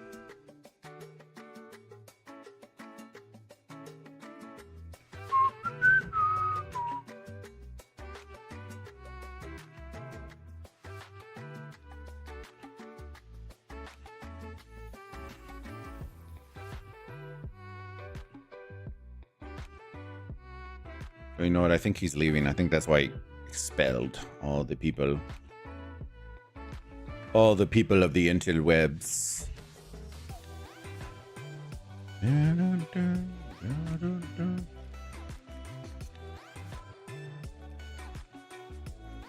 You know what? I think he's leaving. I think that's why he expelled all the people. All the people of the interwebs.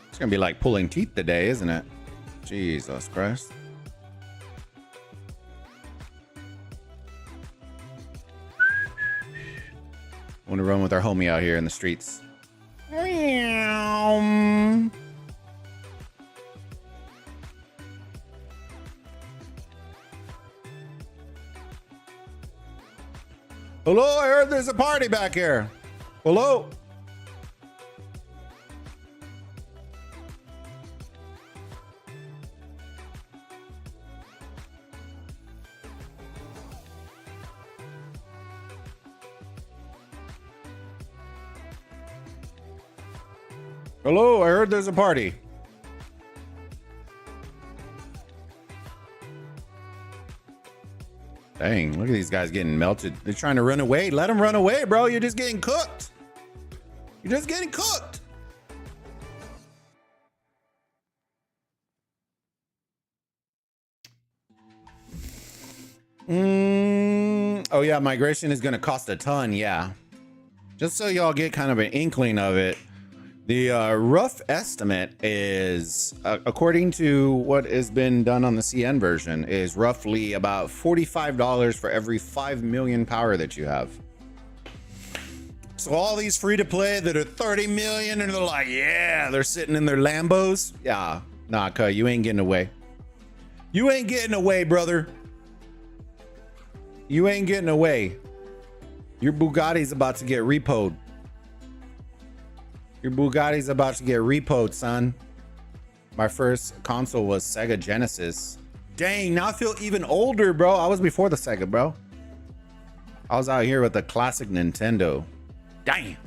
It's gonna be like pulling teeth today, isn't it? Jesus Christ. I want to run with our homie out here in the streets. Hello, I heard there's a party back here. Hello. Hello, I heard there's a party. Dang, look at these guys getting melted. They're trying to run away. Let them run away, bro. You're just getting cooked. You're just getting cooked. Oh yeah, migration is gonna cost a ton, yeah. Just so y'all get kind of an inkling of it. The rough estimate is, according to what has been done on the CN version, is roughly about $45 for every 5 million power that you have. So all these free to play that are 30 million and they're like, yeah, they're sitting in their Lambos. Yeah, nah, cuz you ain't getting away. You ain't getting away, brother. You ain't getting away. Your Bugatti's about to get repoed. Your Bugatti's about to get repoed, son. My first console was Sega Genesis. Dang, now I feel even older, bro. I was before the Sega, bro. I was out here with the classic Nintendo. Dang.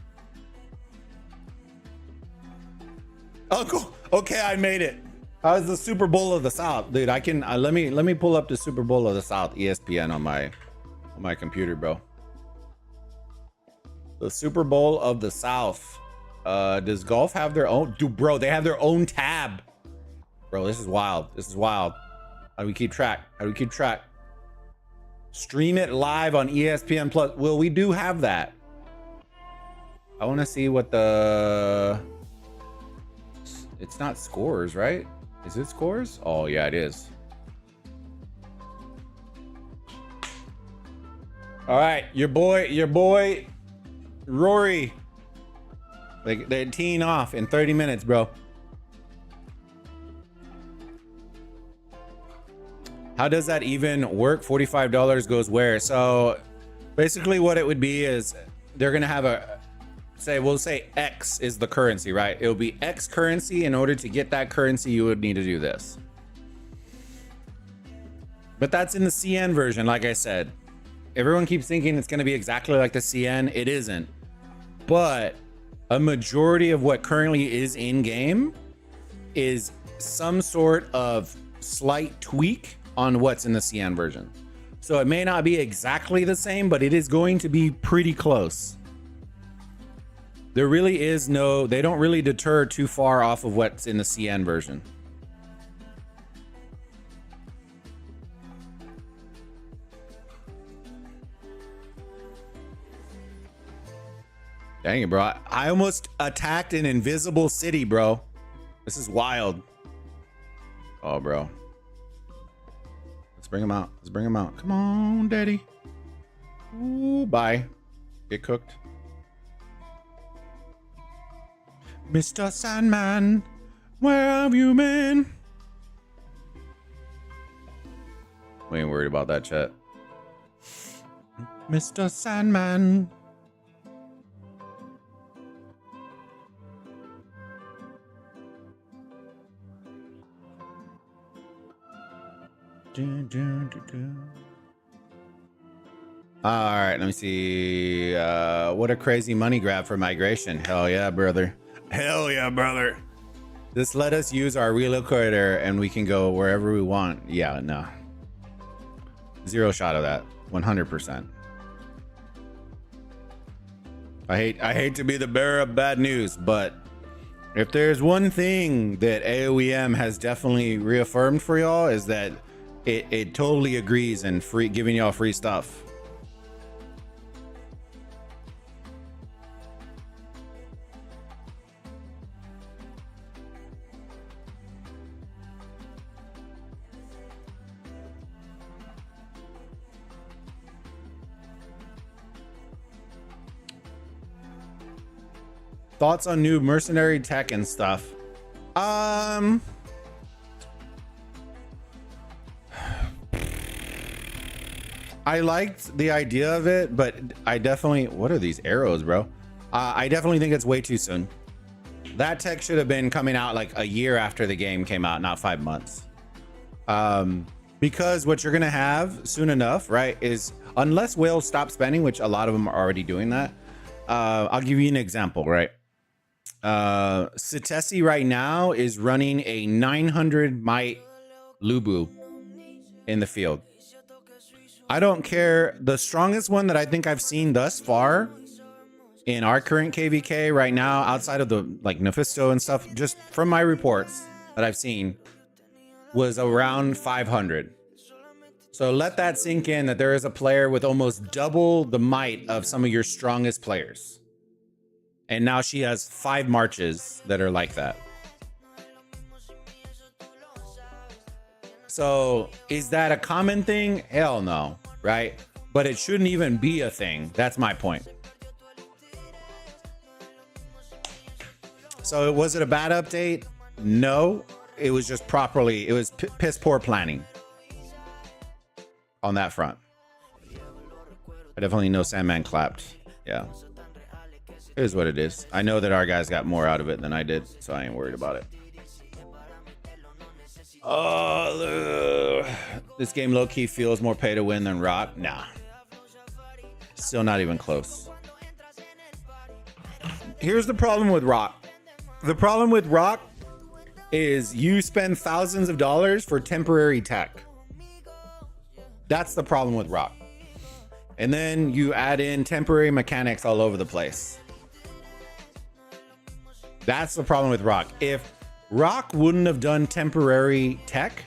Uncle, okay, I made it. I was the Super Bowl of the South, dude. I can let me pull up the Super Bowl of the South ESPN on my computer, bro. The Super Bowl of the South. Does golf have their own? Dude, bro, they have their own tab. Bro, this is wild. This is wild. How do we keep track? How do we keep track? Stream it live on ESPN Plus. Well, we do have that. I want to see what the... It's not scores, right? Is it scores? Oh, yeah, it is. All right, your boy, Rory. They're teeing off in 30 minutes, bro. How does that even work? $45 goes where? So basically what it would be is they're going to have a, we'll say X is the currency, right? It'll be X currency. In order to get that currency, you would need to do this. But that's in the CN version, like I said. Everyone keeps thinking it's going to be exactly like the CN. It isn't. But a majority of what currently is in game is some sort of slight tweak on what's in the CN version. So it may not be exactly the same, but it is going to be pretty close. There really is no, they don't really deter too far off of what's in the CN version. Dang it, bro. I almost attacked an invisible city, bro. This is wild. Oh, bro. Let's bring him out. Let's bring him out. Come on, daddy. Ooh, bye. Get cooked. Mr. Sandman, where have you been? We ain't worried about that, chat. Mr. Sandman. All right, let me see. What a crazy money grab for migration. Hell yeah, brother. Hell yeah, brother. Just let us use our relocator and we can go wherever we want. Yeah, no. Zero shot of that. 100%. I hate to be the bearer of bad news, but if there's one thing that AOEM has definitely reaffirmed for y'all is that it totally agrees and giving y'all free stuff. Thoughts on new mercenary tech and stuff? I liked the idea of it, but I definitely... What are these arrows, bro? I definitely think it's way too soon. That tech should have been coming out like a year after the game came out, not 5 months. Because what you're going to have soon enough, right, is unless whales stop spending, which a lot of them are already doing that. I'll give you an example, right? Satesi right now is running a 900 mite Lubu in the field. I don't care. The strongest one that I think I've seen thus far in our current KVK right now, outside of the like Nephisto and stuff, just from my reports that I've seen, was around 500. So let that sink in that there is a player with almost double the might of some of your strongest players. And now she has 5 marches that are like that. So is that a common thing? Hell no, right? But it shouldn't even be a thing. That's my point. So was it a bad update? No, it was just properly, it was piss poor planning on that front. I definitely know Sandman clapped. Yeah. It is what it is. I know that our guys got more out of it than I did, so I ain't worried about it. Oh, this game low-key feels more pay to win than Rock. Nah. Still not even close. Here's the problem with Rock. The problem with Rock is you spend thousands of dollars for temporary tech. That's the problem with Rock. And then you add in temporary mechanics all over the place. That's the problem with Rock. If Rock wouldn't have done temporary tech,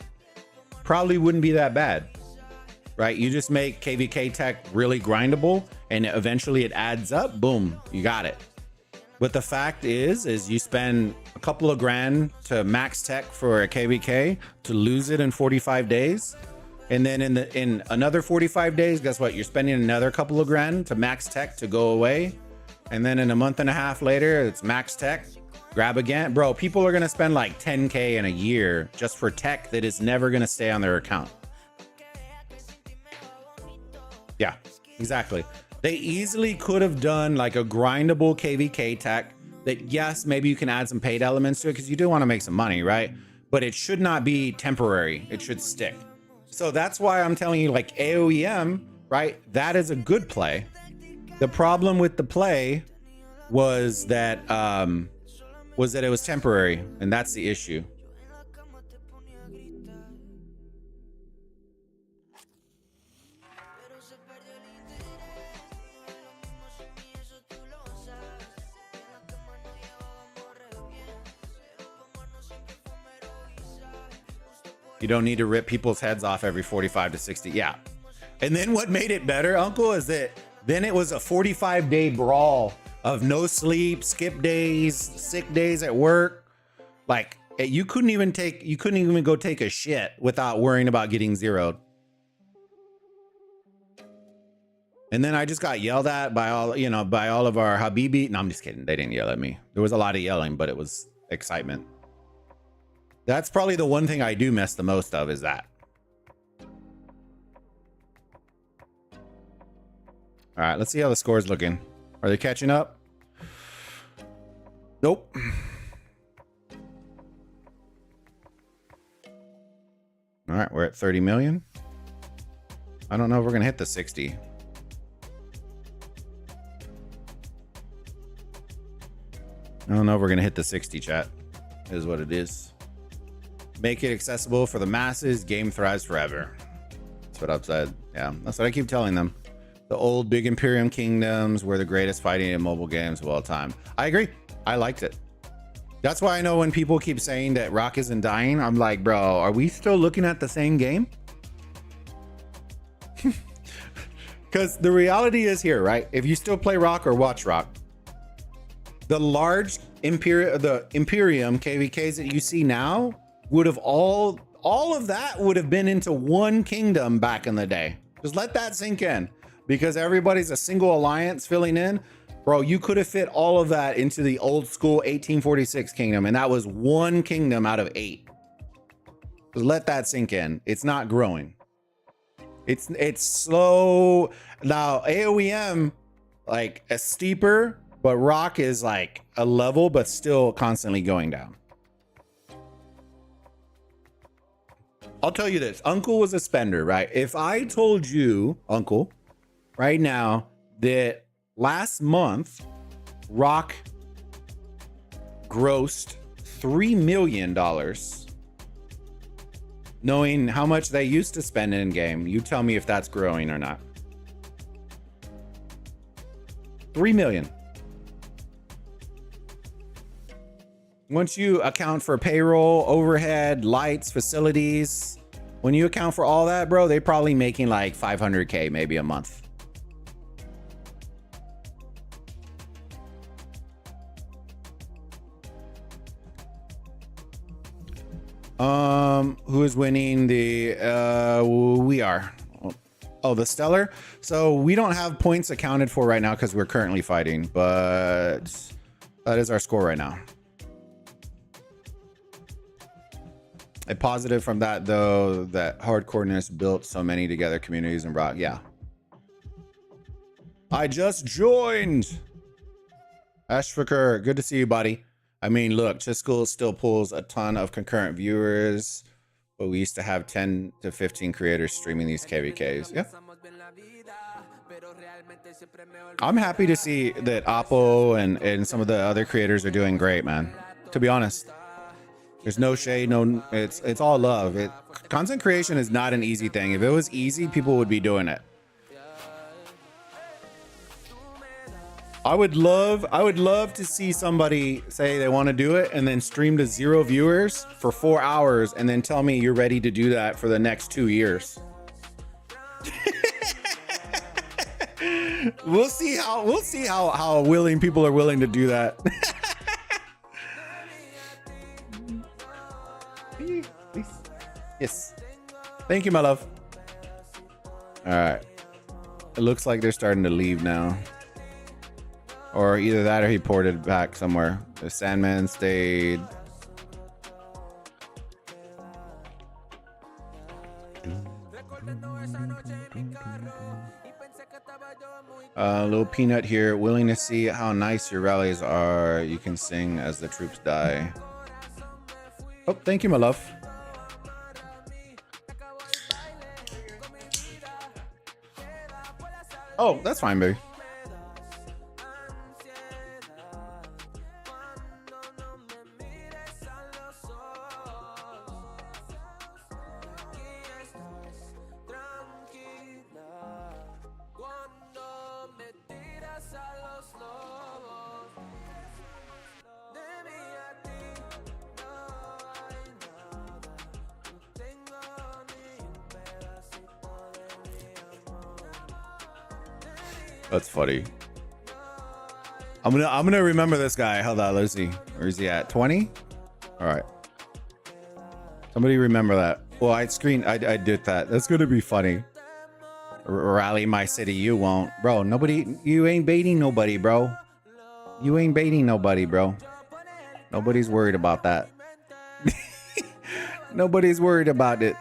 probably wouldn't be that bad, right? You just make KVK tech really grindable and eventually it adds up. Boom, you got it. But the fact is you spend a couple of grand to max tech for a KVK to lose it in 45 days. And then in another 45 days, guess what? You're spending another couple of grand to max tech to go away. And then in a month and a half later, it's max tech. Grab again. Bro, people are going to spend like 10K in a year just for tech that is never going to stay on their account. Yeah, exactly. They easily could have done like a grindable KVK tech that, yes, maybe you can add some paid elements to it because you do want to make some money, right? But it should not be temporary. It should stick. So that's why I'm telling you, like AOEM, right? That is a good play. The problem with the play was that it was temporary, and that's the issue. You don't need to rip people's heads off every 45 to 60. Yeah. And then what made it better, Uncle, is that then it was a 45-day brawl of no sleep, skip days, sick days at work. Like you couldn't even go take a shit without worrying about getting zeroed. And then I just got yelled at by all of our Habibi. No, I'm just kidding. They didn't yell at me. There was a lot of yelling, but it was excitement. That's probably the one thing I do miss the most of is that. All right, let's see how the score's looking. Are they catching up? Nope. All right, we're at 30 million. I don't know if we're gonna hit the 60. I don't know if we're gonna hit the 60, chat. Is what it is. Make it accessible for the masses. Game thrives forever. That's what I've said. Yeah, that's what I keep telling them. The old big Imperium kingdoms were the greatest fighting in mobile games of all time. I agree. I liked it. That's why I know when people keep saying that Rock isn't dying, I'm like, bro, are we still looking at the same game? Because the reality is here, right? If you still play Rock or watch Rock, the large Imperium KVKs that you see now would have all of that would have been into one kingdom back in the day. Just let that sink in. Because everybody's a single alliance filling in, bro, you could have fit all of that into the old school 1846 kingdom, and that was one kingdom out of 8. Just let that sink in. It's not growing. It's slow. Now AOEM like a steeper, but Rock is like a level, but still constantly going down. I'll tell you this, Uncle was a spender, right? If I told you, Uncle, right now that last month Rock grossed $3 million, knowing how much they used to spend in game, you tell me if that's growing or not. 3 million. Once you account for payroll, overhead, lights, facilities, when you account for all that, bro, they're probably making like 500K maybe a month. Who is winning the we are. Oh, the Stellar. So we don't have points accounted for right now because we're currently fighting, but that is our score right now. A positive from that though, that hardcoreness built so many together communities and brought, yeah. I just joined. Ashfaker, good to see you, buddy. I mean, look, Chisco still pulls a ton of concurrent viewers, but we used to have 10 to 15 creators streaming these KVKs. Yeah. I'm happy to see that Oppo and some of the other creators are doing great, man. To be honest, there's no shade, no, it's all love. Content creation is not an easy thing. If it was easy, people would be doing it. I would love to see somebody say they want to do it and then stream to 0 viewers for 4 hours and then tell me you're ready to do that for the next 2 years. We'll see how willing people are willing to do that. Yes. Thank you, my love. All right. It looks like they're starting to leave now. Or either that or he ported back somewhere. The Sandman stayed. Little Peanut here. Willing to see how nice your rallies are. You can sing as the troops die. Oh, thank you, my love. Oh, that's fine, baby. That's funny. I'm gonna remember this guy. Hold on, let's see. Where is he at? 20? All right. Somebody remember that. Well, I did that. That's gonna be funny. Rally my city, you won't. Bro, you ain't baiting nobody, bro. You ain't baiting nobody, bro. Nobody's worried about that. Nobody's worried about it.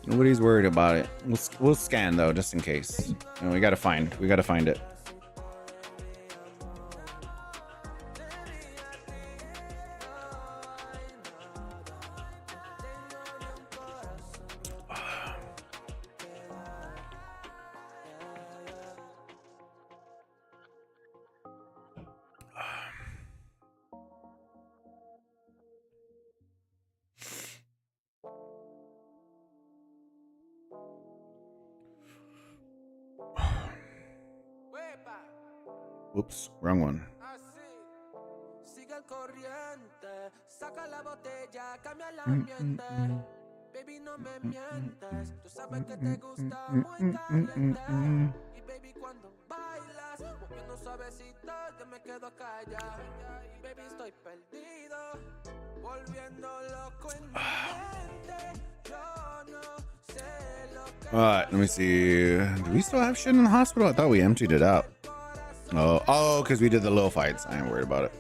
Nobody's worried about it. We'll scan though, just in case. And we gotta find it. Oops, wrong one. Sigue el corriente, saca la botella, cambia el ambiente. Baby, no me mientes, tú sabes que te gusta muy caliente. Y baby, cuando bailas, moviendo suavecito, yo me quedo callado. Y baby, estoy perdido, volviendo loco en mi mente. Yo no sé lo que. Let me see. Do we still have shit in the hospital? I thought we emptied it out. Oh, because we did the little fights. I ain't worried about it.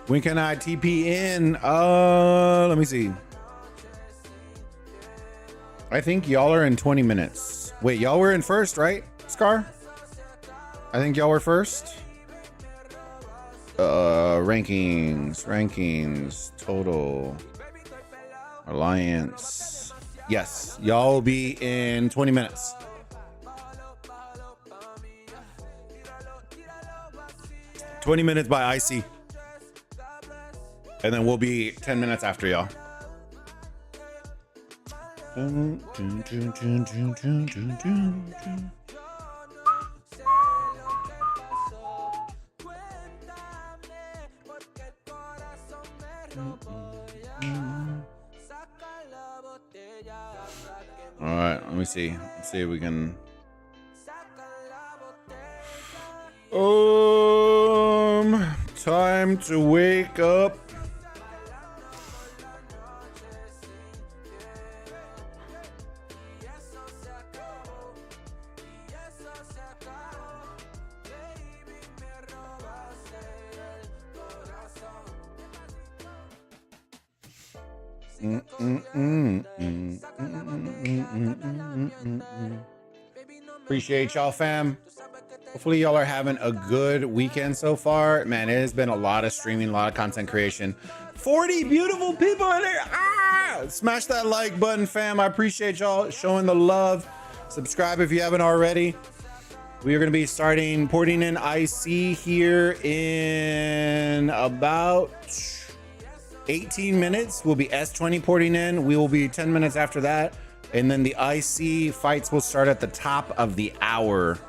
When can I TP in? Let me see. I think y'all are in 20 minutes. Wait, y'all were in first, right, Scar? I think y'all were first. Rankings, total, alliance. Yes, y'all will be in 20 minutes. $20 minutes by IC. And then we'll be 10 minutes after y'all. All right, let me see. Let's see if we can. Time to wake up. Appreciate y'all, fam. Hopefully y'all are having a good weekend so far. Man, it has been a lot of streaming, a lot of content creation. 40 beautiful people in there. Smash that like button, fam. I appreciate y'all showing the love. Subscribe if you haven't already. We are going to be starting porting in IC here in about 18 minutes. We'll be S20 porting in. We will be 10 minutes after that. And then the IC fights will start at the top of the hour.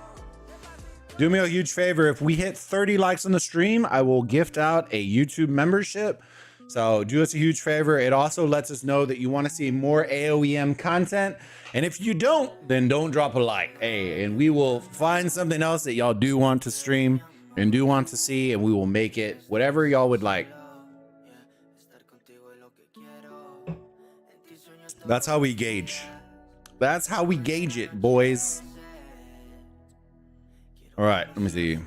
Do me a huge favor. If we hit 30 likes on the stream, I will gift out a YouTube membership. So do us a huge favor. It also lets us know that you want to see more AOEM content. And if you don't, then don't drop a like. Hey, and we will find something else that y'all do want to stream and do want to see, and we will make it whatever y'all would like. That's how we gauge. That's how we gauge it, boys. All right, let me see.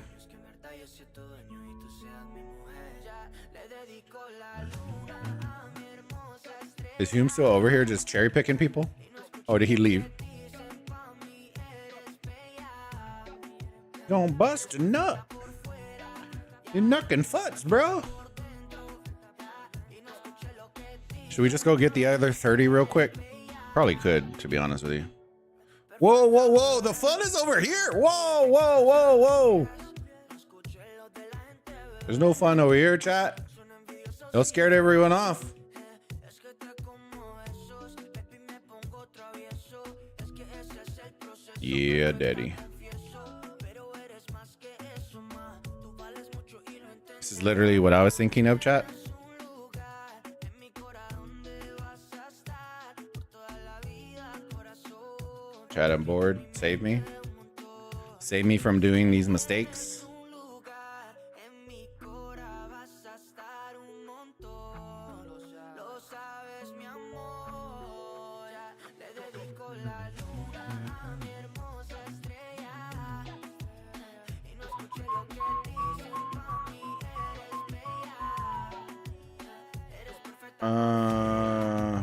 Is Hume still over here just cherry picking people? Oh, did he leave? Gonna bust a nut. You're knucking futs, bro. Should we just go get the other 30 real quick? Probably could, to be honest with you. Whoa, whoa, whoa. The fun is over here. Whoa, whoa, whoa, whoa. There's no fun over here, chat. Y'all scared everyone off. Yeah, daddy. is literally what I was thinking of, chat. Chat, I'm bored. Save me. Save me from doing these mistakes.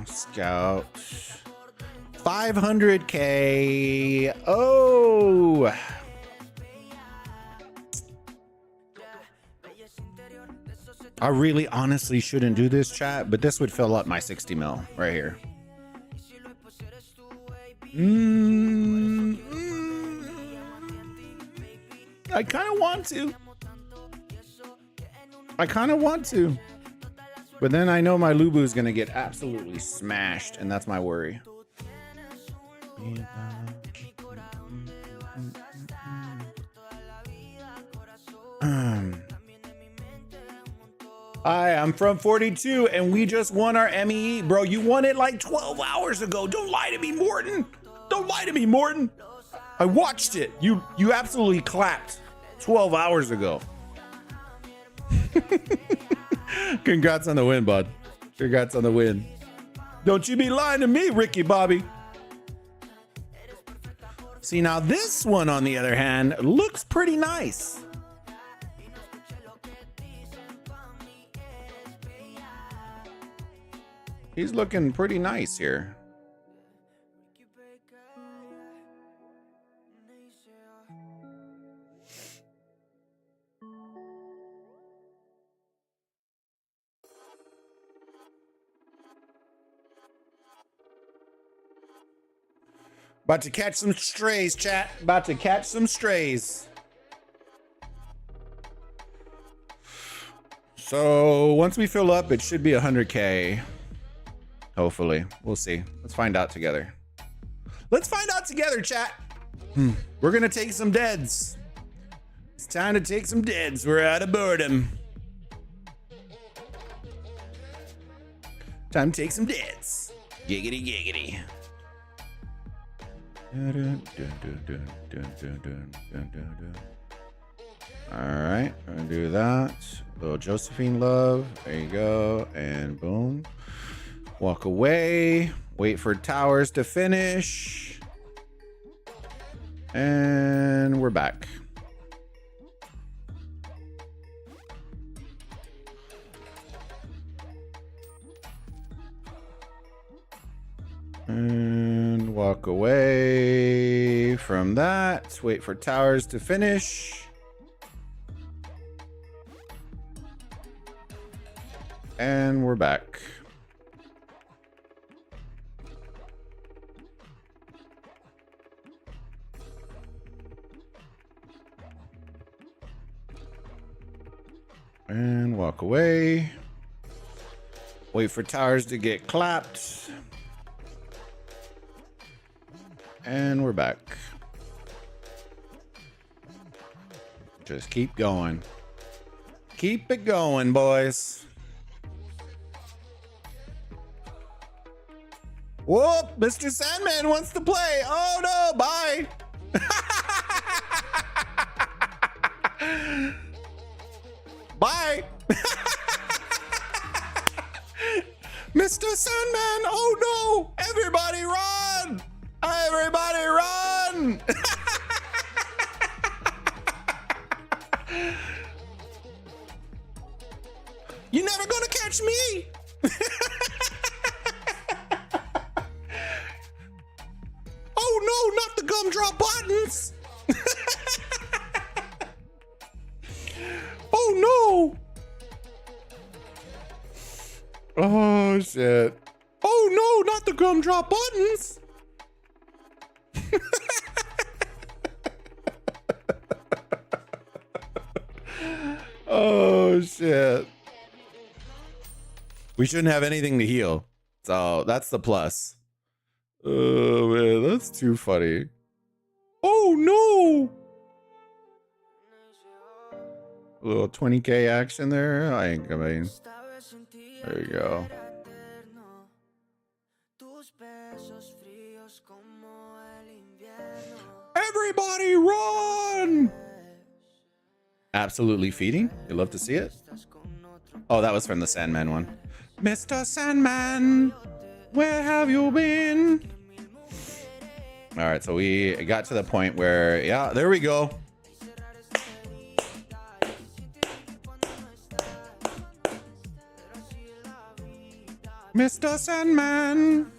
Scout 500K. Oh, I really honestly shouldn't do this, chat, but this would fill up my 60 mil right here. I kind of want to. But then I know my Lubu is going to get absolutely smashed, and that's my worry. Hi, I'm from 42, and we just won our MEE. Bro, you won it like 12 hours ago. Don't lie to me, Morton. Don't lie to me, Morton. I watched it. You absolutely clapped 12 hours ago. Congrats on the win, bud. Congrats on the win. Don't you be lying to me, Ricky Bobby. See, now this one, on the other hand, looks pretty nice. He's looking pretty nice here. About to catch some strays, chat. About to catch some strays. So once we fill up, it should be 100K. Hopefully. We'll see. Let's find out together. Let's find out together, chat. We're going to take some deads. It's time to take some deads. We're out of boredom. Time to take some deads. Giggity, giggity. All right, I'm gonna do that. Little Josephine love. There you go. And boom. Walk away. Wait for towers to finish. And we're back. And walk away from that. Wait for towers to finish. And we're back. And walk away. Wait for towers to get clapped. And we're back. Just keep going. Keep it going, boys. Whoop! Mr. Sandman wants to play. Oh no, bye. Bye. Mr. Sandman, oh no! Everybody run! Everybody run! You're never gonna catch me! Oh no, not the gumdrop buttons! Oh no! Oh shit. Oh no, not the gumdrop buttons! Oh shit. We shouldn't have anything to heal. So that's the plus. Oh man, that's too funny. Oh no! A little 20K action there. I mean, there you go. Everybody run! Absolutely feeding. You love to see it. Oh, that was from the Sandman one. Mr. Sandman, where have you been? All right, so we got to the point where, yeah, there we go. Mr. Sandman.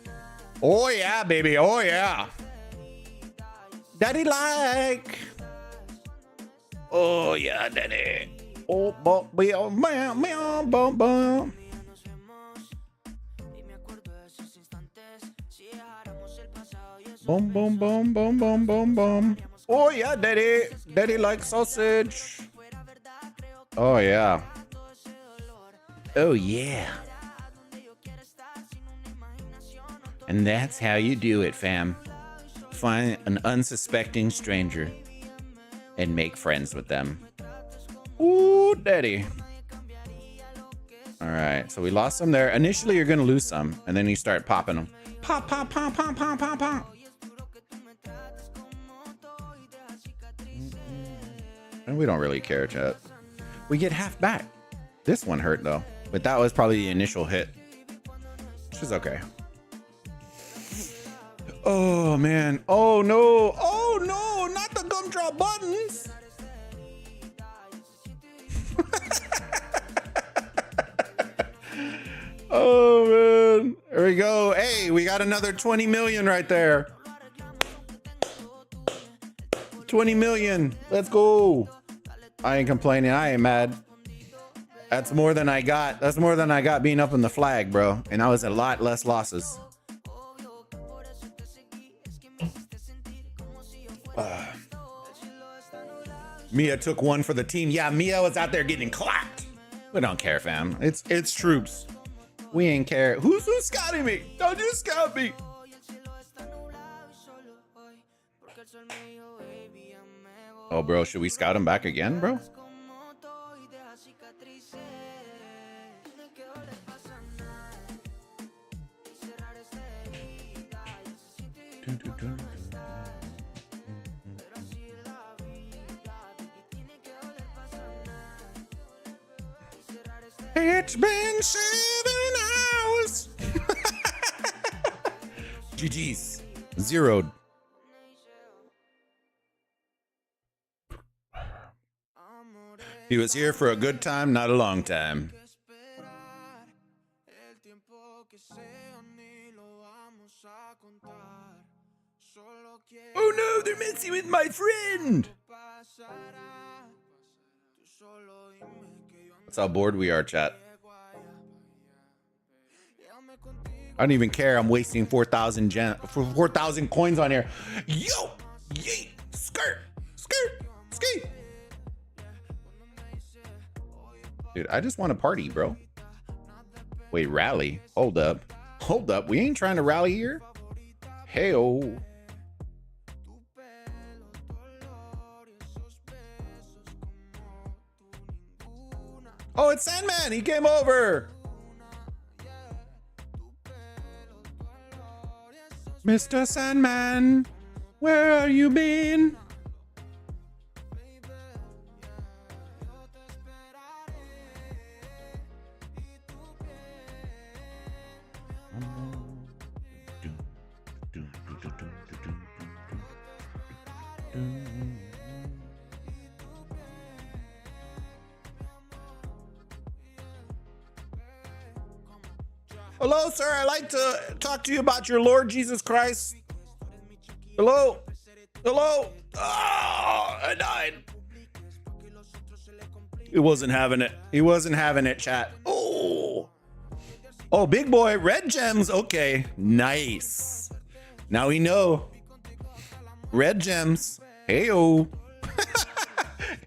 Oh yeah, baby. Oh yeah. Daddy like. Oh yeah, daddy. Oh, bum, bum, bum, bum, bum. Boom, boom, boom, boom, boom, boom, boom. Oh yeah, daddy. Daddy likes sausage. Oh yeah. Oh yeah. And that's how you do it, fam. Find an unsuspecting stranger and make friends with them. Ooh, daddy. All right, so we lost some there. Initially, you're gonna lose some, and then you start popping them. Pop, pop, pop, pop, pop, pop, pop. And we don't really care, chat. We get half back. This one hurt though, but that was probably the initial hit, which is okay. Oh man. Oh no. Oh no, not the gumdrop buttons. Oh man. There we go. Hey, we got another 20 million right there. 20 million. Let's go. I ain't complaining. I ain't mad. That's more than I got. That's more than I got being up in the flag, bro. And I was a lot less losses. Mia took one for the team. Yeah, Mia was out there getting clapped. We don't care, fam. It's troops. We ain't care. Who's scouting me? Don't you scout me. Oh, bro, should we scout him back again, bro? It's been 7 hours. GG's. Zeroed. He was here for a good time, not a long time. Oh no, they're messing with my friend. That's how bored we are, chat. I don't even care. I'm wasting 4,000 coins on here. Yo, yeet, skirt, skirt, ski. Dude, I just want to party, bro. Wait, rally? Hold up. Hold up. We ain't trying to rally here. Hey-oh. Oh, it's Sandman. He came over. Mr. Sandman, where have you been? Hello, sir. I'd like to talk to you about your Lord Jesus Christ. Hello? Hello? Oh, I died. He wasn't having it. He wasn't having it, chat. Oh. Oh, big boy. Red gems. Okay. Nice. Now we know. Red gems. Hey-oh.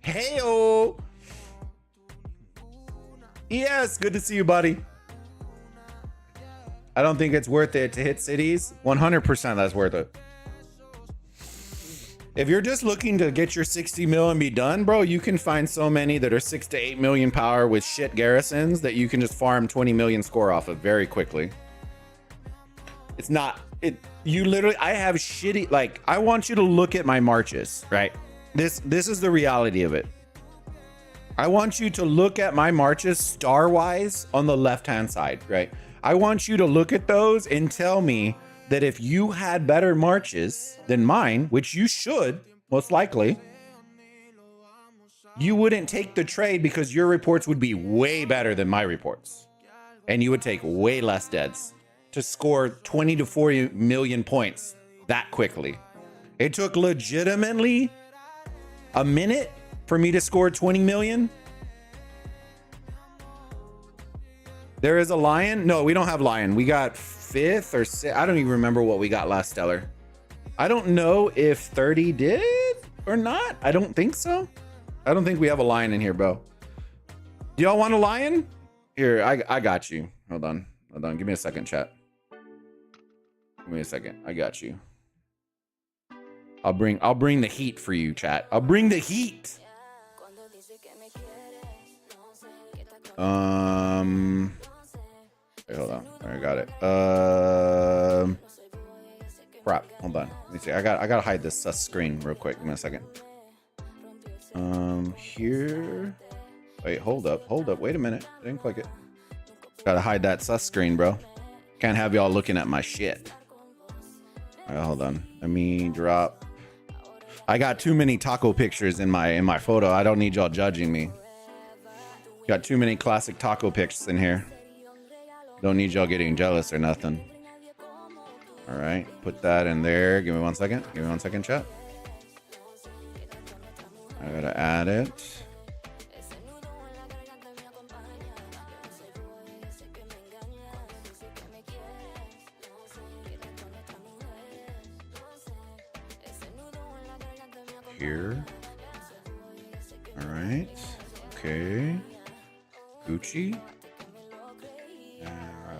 Hey-oh. Yes, good to see you, buddy. I don't think it's worth it to hit cities. 100% that's worth it. If you're just looking to get your 60 mil and be done, bro, you can find so many that are 6 to 8 million power with shit garrisons that you can just farm 20 million score off of very quickly. It's not, you literally, I have shitty, like, I want you to look at my marches, right? This is the reality of it. I want you to look at my marches star-wise on the left-hand side, right? I want you to look at those and tell me that if you had better marches than mine, which you should, most likely, you wouldn't take the trade because your reports would be way better than my reports. And you would take way less deads to score 20 to 40 million points that quickly. It took legitimately a minute for me to score 20 million. There is a lion. No, we don't have lion. We got 5th or 6th. I don't even remember what we got last stellar. I don't know if 30 did or not. I don't think so. I don't think we have a lion in here, bro. Do y'all want a lion? Here, I got you. Hold on. Give me a second, chat. Give me a second. I got you. I'll bring the heat for you, chat. I'll bring the heat. Wait, hold on. I got it. Crap. Hold on. Let me see. I gotta hide this screen real quick. Give me a second. Here. Wait, hold up. Wait a minute. I didn't click it. Gotta hide that sus screen, bro. Can't have y'all looking at my shit. All right, hold on. Let me drop. I got too many taco pictures in my photo. I don't need y'all judging me. Got too many classic taco pics in here. Don't need y'all getting jealous or nothing. All right, put that in there. Give me 1 second. Give me 1 second, chat. I gotta add it. Here. All right. Okay. Gucci.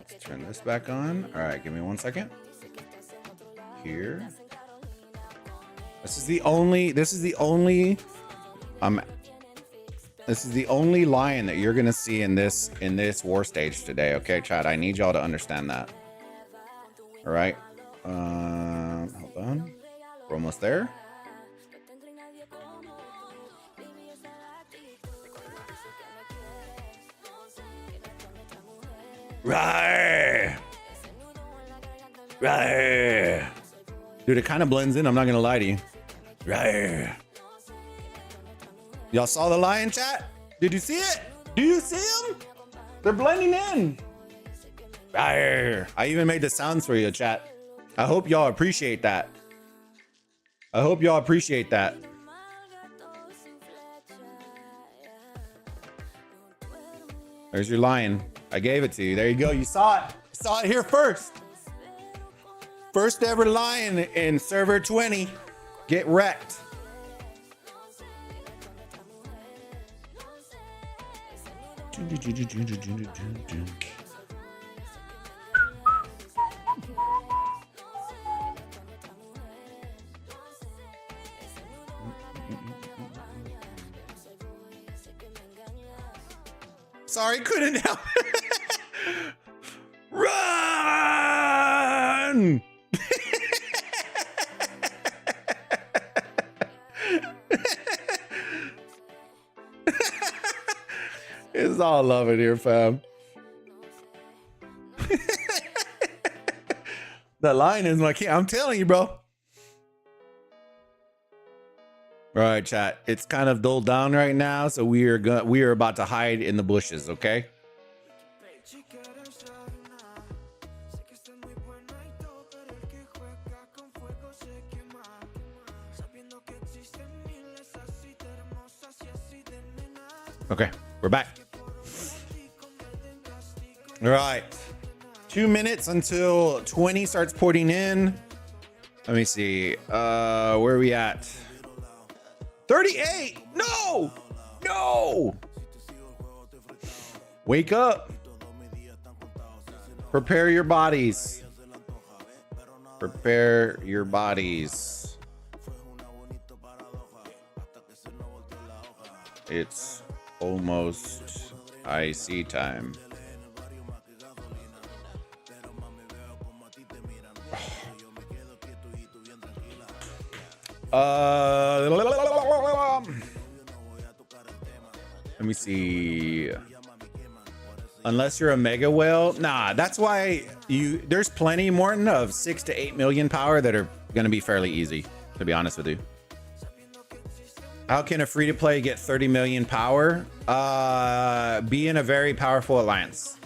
Let's turn this back on. All right, give me 1 second. Here. This is the only lion that you're gonna see in this war stage today. Okay, chat. I need y'all to understand that. All right. Hold on. We're almost there. Right. Dude, it kind of blends in. I'm not gonna lie to you. Right. Y'all saw the lion, chat? Did you see it? Do you see them? They're blending in. Right. I even made the sounds for you, chat. I hope y'all appreciate that. There's your lion. I gave it to you. There you go. You saw it. Saw it here first. First ever lion in server 20. Get wrecked. Sorry, couldn't help. Run! It's all love in here, fam. The lion is my king. I'm telling you, bro. All right, chat. It's kind of dulled down right now, so we are about to hide in the bushes, okay? Okay, we're back. All right. 2 minutes until 20 starts porting in. Let me see. Where are we at? 38. No. Wake up. Prepare your bodies. It's almost IC time. Let me see. Unless you're a mega whale, nah. That's why there's plenty, Morton, of 6 to 8 million power that are gonna be fairly easy. To be honest with you. How can a free-to-play get 30 million power? Be in a very powerful alliance.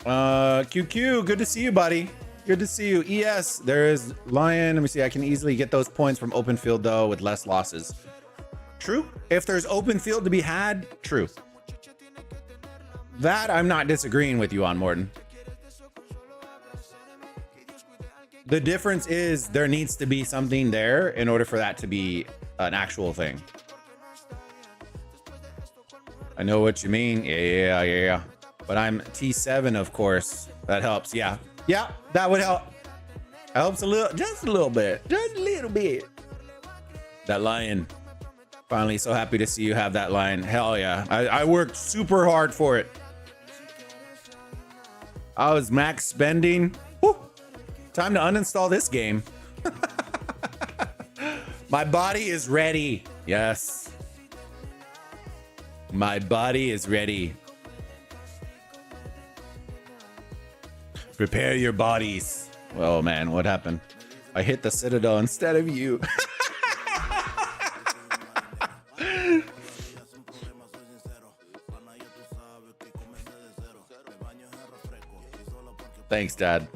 QQ, good to see you, buddy. Good to see you. ES, there is Lion. Let me see. I can easily get those points from open field, though, with less losses. True. If there's open field to be had, true. That I'm not disagreeing with you on, Morton. The difference is there needs to be something there in order for that to be an actual thing. I know what you mean. Yeah. But I'm T7, of course. That helps. Yeah, that would help. Helps a little, just a little bit. That Lion. Finally, so happy to see you have that line. Hell yeah. I worked super hard for it. I was max spending. Woo. Time to uninstall this game. My body is ready. Yes. My body is ready. Prepare your bodies. Oh man, what happened? I hit the Citadel instead of you. Thanks, Dad.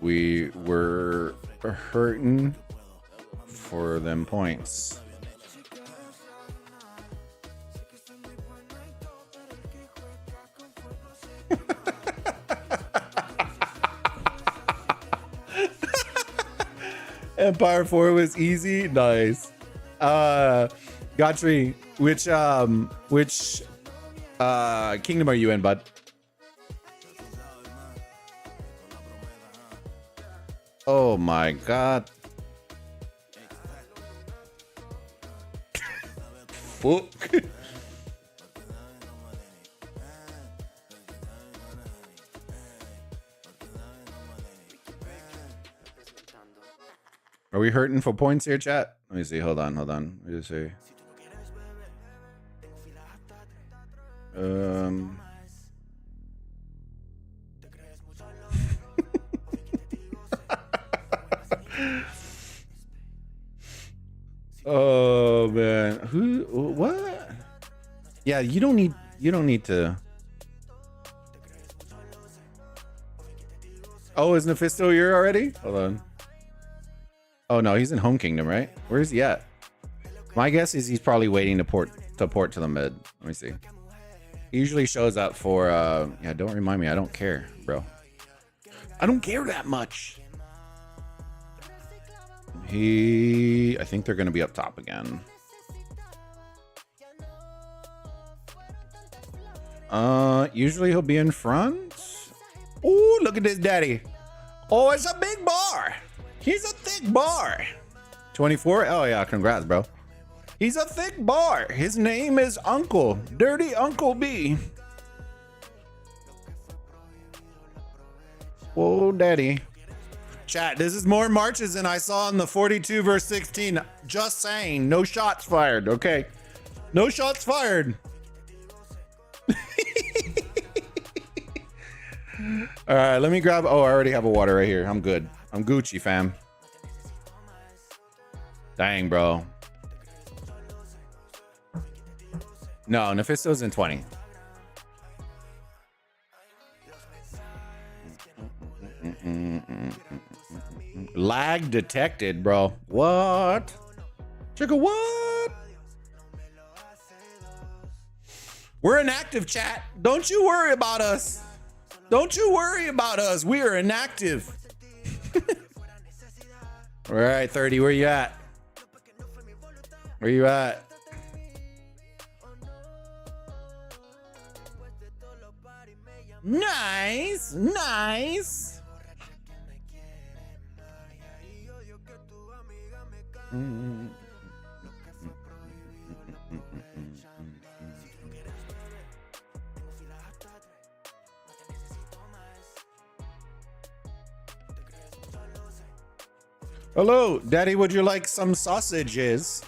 We were hurting for them points. Empire 4 was easy. Nice. Gotri, which kingdom are you in, bud? Oh my god. Fuck. Are we hurting for points here, chat? Let me see. Hold on. Let me see. Oh man. What? Yeah, you don't need to. Oh, is Nephisto here already? Hold on. Oh no, he's in Home Kingdom, right? Where is he at? My guess is he's probably waiting to port to the mid. Let me see. He usually shows up for yeah, don't remind me. I don't care, bro. I don't care that much. I think they're gonna be up top again. Usually he'll be in front. Oh, look at this daddy. Oh, it's a big bar. He's a thick bar. 24? Oh yeah, congrats, bro. He's a thick bar. His name is Uncle. Dirty Uncle B. Whoa, daddy. Chat, this is more marches than I saw in the 42 verse 16. Just saying, no shots fired, okay? No shots fired. All right, let me grab, oh, I already have a water right here. I'm good. I'm Gucci, fam. Dang, bro. No, Nephisto's in 20. Lag detected, bro. What? Chicka, what? We're inactive, chat. Don't you worry about us. Don't you worry about us. We are inactive. All right, 30, where you at? Where you at? Nice, nice. Hello, Daddy, would you like some sausages?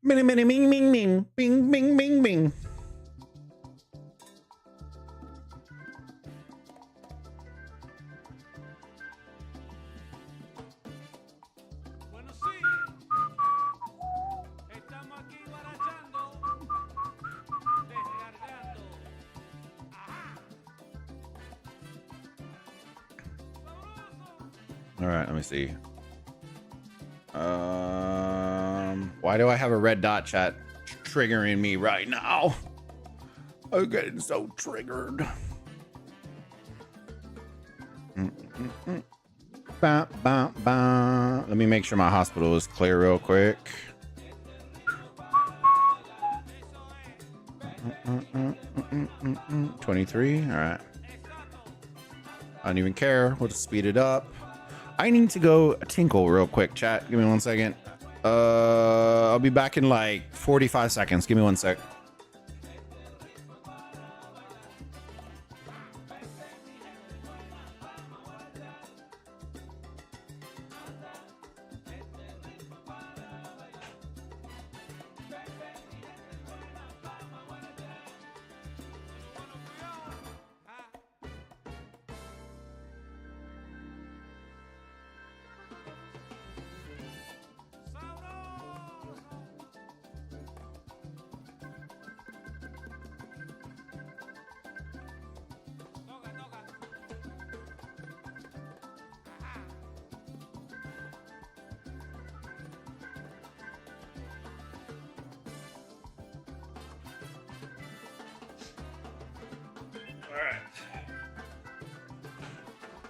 Ming, ming, ming, ming, ming, bing, bing, bing, bing. Bueno, sí, estamos aquí barachando, descargando. Ajá. All right, let me see. Why do I have a red dot, chat, triggering me right now? I'm getting so triggered. Bah, bah, bah. Let me make sure my hospital is clear real quick. 23. All right. I don't even care. We'll just speed it up. I need to go tinkle real quick, chat. Give me 1 second. I'll be back in like 45 seconds. Give me 1 sec.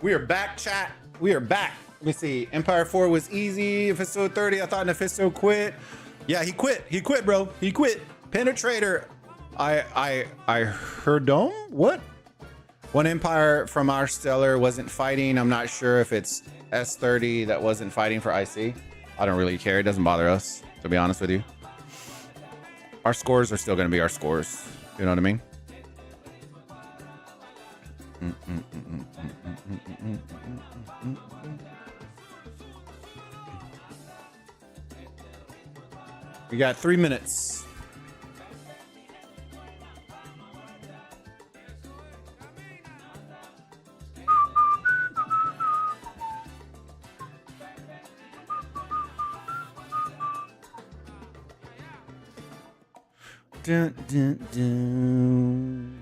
We are back, chat. We are back. Let me see. Empire 4 was easy. Episode 30, I thought Nefisto quit. Yeah, he quit. He quit, bro. He quit. Penetrator. I heard him? What? One Empire from our stellar wasn't fighting. I'm not sure if it's S30 that wasn't fighting for IC. I don't really care. It doesn't bother us, to be honest with you. Our scores are still going to be our scores. You know what I mean? We got 3 minutes. Dun, dun, dun.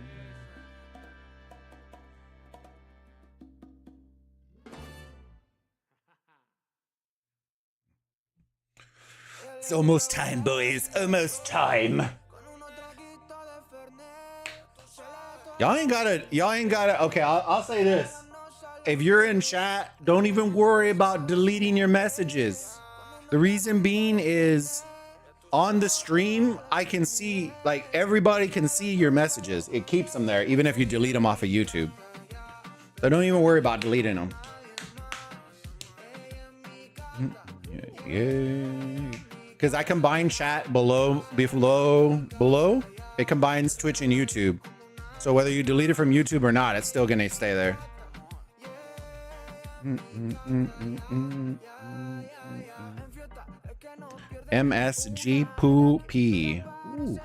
It's almost time, boys. Almost time. Y'all ain't gotta. Okay, I'll say this. If you're in chat, don't even worry about deleting your messages. The reason being is on the stream, I can see, like, everybody can see your messages. It keeps them there, even if you delete them off of YouTube. So don't even worry about deleting them. Yeah. Because I combine chat below. It combines Twitch and YouTube. So whether you delete it from YouTube or not, it's still going to stay there. MSG Poo P. Ooh.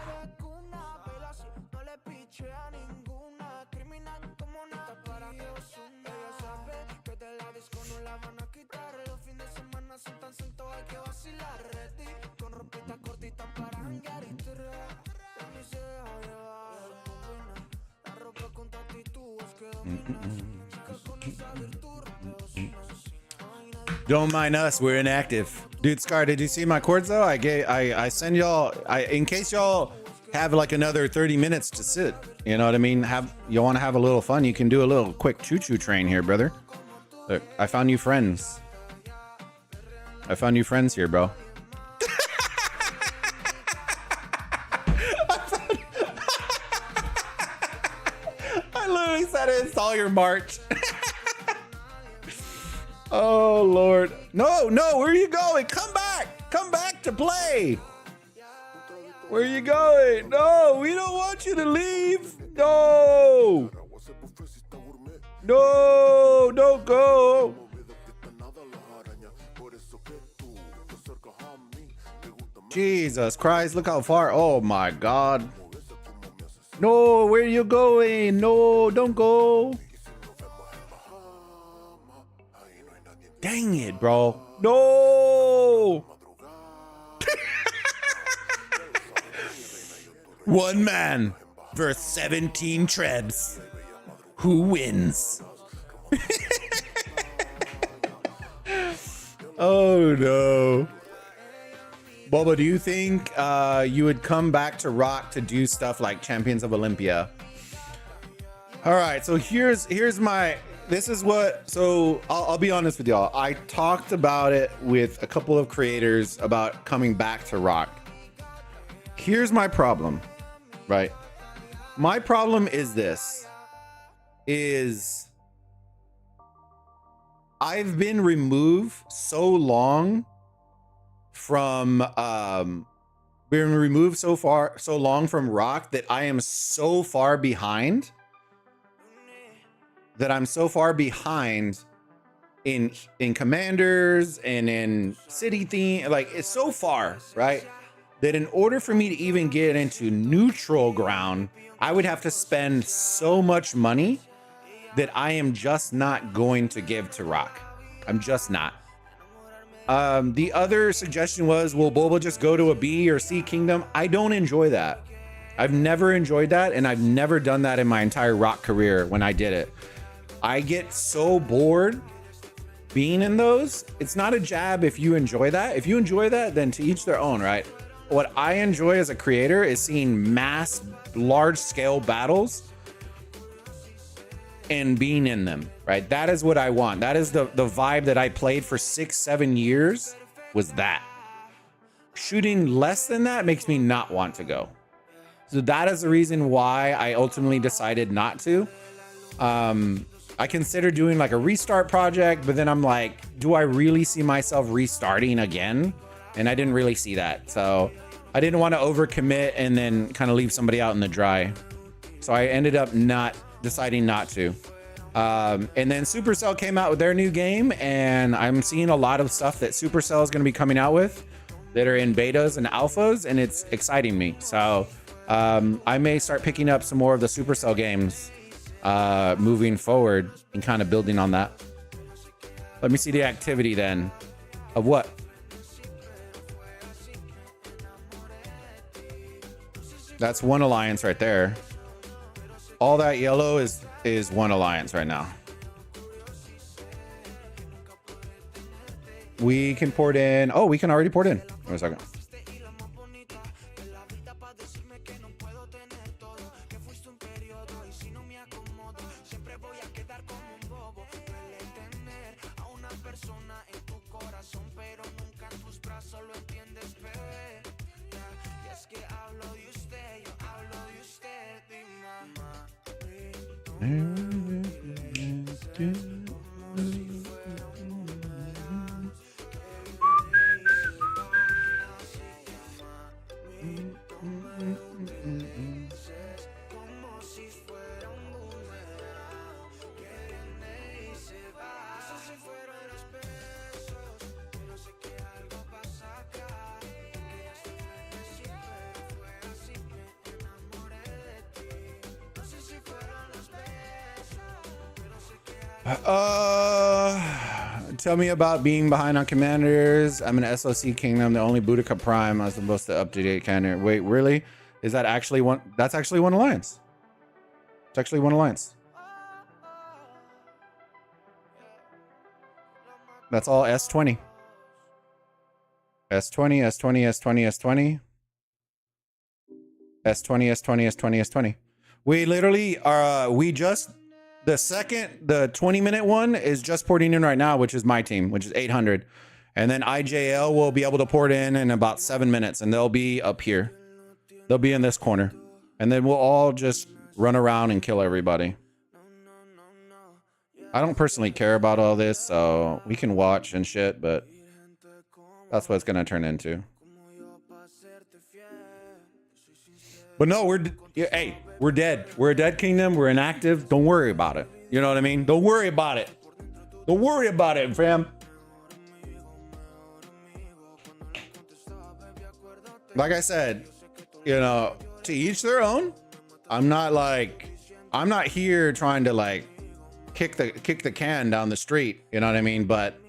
Don't mind us, we're inactive. Dude, Scar, did you see my chords though? I send y'all, in case y'all have like another 30 minutes to sit, you know what I mean? You want to have a little fun, you can do a little quick choo-choo train here, brother. Look, I found you friends. I found you friends here, bro. I literally said install your March. Oh Lord. No, no, where are you going? Come back. Come back to play. Where are you going? No, we don't want you to leave. No. No, don't go. Jesus Christ, look how far. Oh my God. No, where are you going? No, don't go. Dang it, bro. No. One man versus 17 trebs. Who wins? Oh no. Boba, do you think you would come back to Rock to do stuff like Champions of Olympia? All right, so here's my, this is what, so I'll be honest with y'all. I talked about it with a couple of creators about coming back to Rock. Here's my problem, right? My problem is this, is I've been removed so long from been removed so long from Rock that I am so far behind in commanders and in city theme, like it's so far, right, that in order for me to even get into neutral ground, I would have to spend so much money that I am just not going to give to Rock. I'm just not. The other suggestion was, will Boba just go to a B or C kingdom? I don't enjoy that. I've never enjoyed that, and I've never done that in my entire Rock career when I did it. I get so bored being in those. It's not a jab if you enjoy that. If you enjoy that, then to each their own, right? What I enjoy as a creator is seeing mass, large-scale battles and being in them, right? That is what I want. That is the vibe that I played for 6-7 years, was that. Shooting less than that makes me not want to go. So that is the reason why I ultimately decided not to. I considered doing like a restart project, but then I'm like, do I really see myself restarting again? And I didn't really see that. So I didn't want to overcommit and then kind of leave somebody out in the dry. So I ended up deciding not to. And then Supercell came out with their new game, and I'm seeing a lot of stuff that Supercell is going to be coming out with that are in betas and alphas, and it's exciting me. So I may start picking up some more of the Supercell games moving forward and kind of building on that. Let me see the activity then of what? That's one alliance right there. All that yellow is one alliance right now. We can port in. Oh, we can already port in. Wait a second. Tell me about being behind on commanders. I'm an SOC Kingdom, the only Boudica Prime. I was supposed to up-to-date candidate. Wait, really? Is that actually one? That's actually one alliance. It's actually one alliance. That's all S20. S20, S20, S20, S20. S20, S20, S20, S20. We literally are, the 20-minute one is just porting in right now, which is my team, which is 800. And then IJL will be able to port in about 7 minutes, and they'll be up here. They'll be in this corner. And then we'll all just run around and kill everybody. I don't personally care about all this, so we can watch and shit, but that's what it's gonna turn into. But no, hey, we're dead. We're a dead kingdom. We're inactive. Don't worry about it. You know what I mean? Don't worry about it. Don't worry about it, fam. Like I said, you know, to each their own. I'm not here trying to like kick the can down the street. You know what I mean? But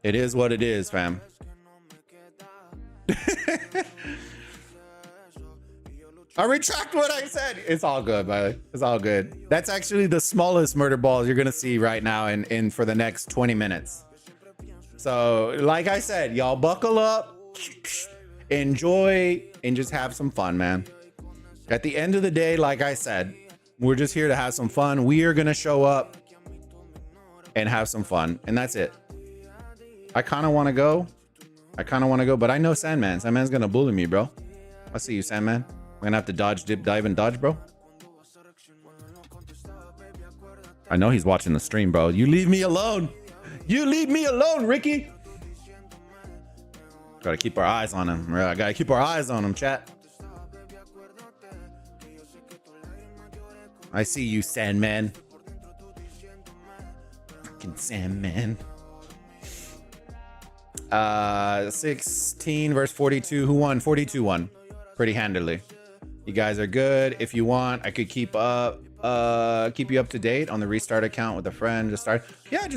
it is what it is, fam. I retract what I said. It's all good, by the way. It's all good. That's actually the smallest murder balls you're gonna see right now in for the next 20 minutes. So, like I said, y'all buckle up, enjoy, and just have some fun, man. At the end of the day, like I said, we're just here to have some fun. We are gonna show up and have some fun, and that's it. I kind of want to go. But I know Sandman. Sandman's gonna bully me, bro. I see you, Sandman. I'm gonna have to dodge, dip, dive, and dodge, bro. I know he's watching the stream, bro. You leave me alone. You leave me alone, Ricky. Gotta keep our eyes on him. I gotta keep our eyes on him, chat. I see you, Sandman. Fucking Sandman. 16 verse 42. Who won? 42 won. Pretty handily. You guys are good. If you want, I could keep you up to date on the restart account with a friend. Just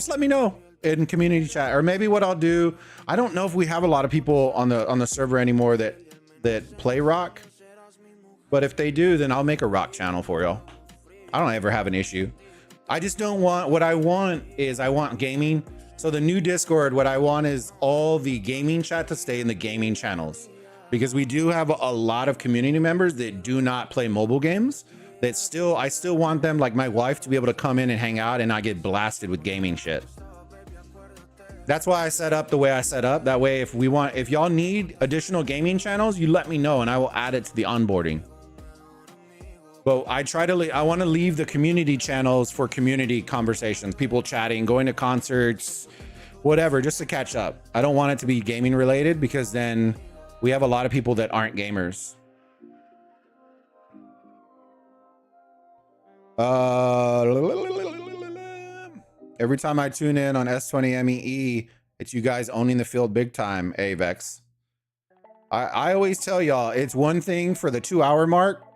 let me know in community chat. Or maybe what I'll do, I don't know if we have a lot of people on the server anymore that play rock. But if they do, then I'll make a rock channel for y'all. I don't ever have an issue. I just don't want, what I want is I want gaming. So the new Discord, what I want is all the gaming chat to stay in the gaming channels. Because we do have a lot of community members that do not play mobile games. I still want them, like my wife, to be able to come in and hang out and not get blasted with gaming shit. That's why I set up the way I set up. That way, if y'all need additional gaming channels, you let me know and I will add it to the onboarding. But I want to leave the community channels for community conversations, people chatting, going to concerts, whatever, just to catch up. I don't want it to be gaming related because then we have a lot of people that aren't gamers. Every time I tune in on S20 MEE, it's you guys owning the field big time, Avex. I always tell y'all, it's one thing for the 2-hour mark.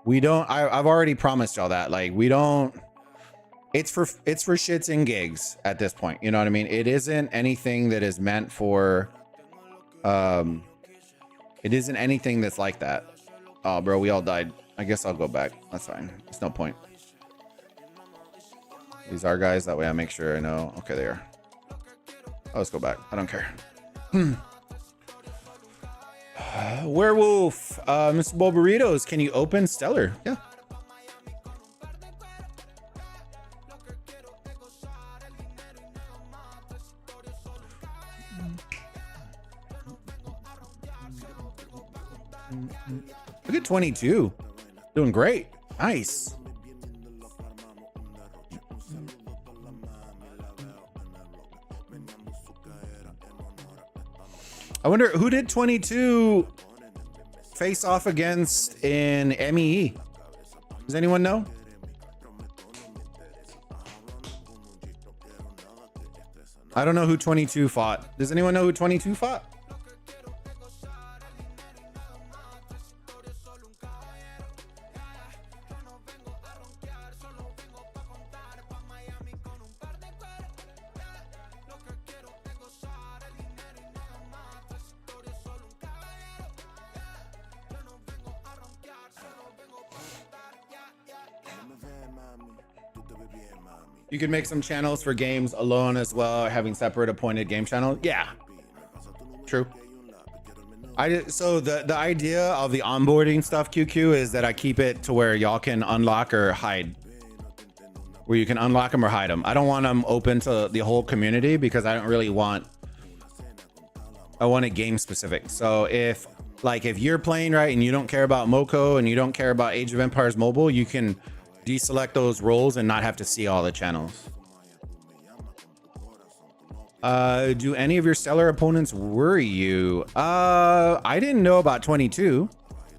I've already promised y'all that. Like, it's for shits and gigs at this point. You know what I mean? It isn't anything that is meant for, it isn't anything that's like that. Oh, bro, we all died. I guess I'll go back. That's fine. It's no point. These are guys. That way I make sure I know. Okay, they are. Oh, let's go back. I don't care. Werewolf. Mr. Bulbaritos, can you open Stellar? Yeah. Look at 22. Doing great. Nice. I wonder who did 22 face off against in MEE? Does anyone know? I don't know who 22 fought. Does anyone know who 22 fought? You can make some channels for games alone as well, having separate appointed game channels. Yeah, true. So the idea of the onboarding stuff, QQ, is that I keep it to where y'all can unlock or hide, where you can unlock them or hide them. I don't want them open to the whole community because I don't really want, I want it game specific. So if you're playing right and you don't care about Moko and you don't care about Age of Empires Mobile, you can deselect those roles and not have to see all the channels. Do any of your stellar opponents worry you? I didn't know about 22,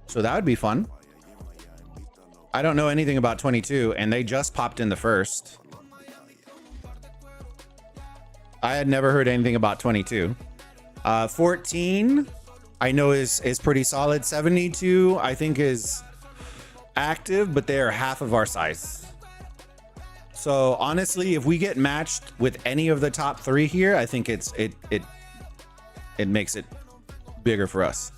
so that would be fun. I don't know anything about 22, and they just popped in the first. I had never heard anything about 22. 14, I know is pretty solid. 72, I think is active, but they are half of our size. So honestly, if we get matched with any of the top 3 here, I think it makes it bigger for us.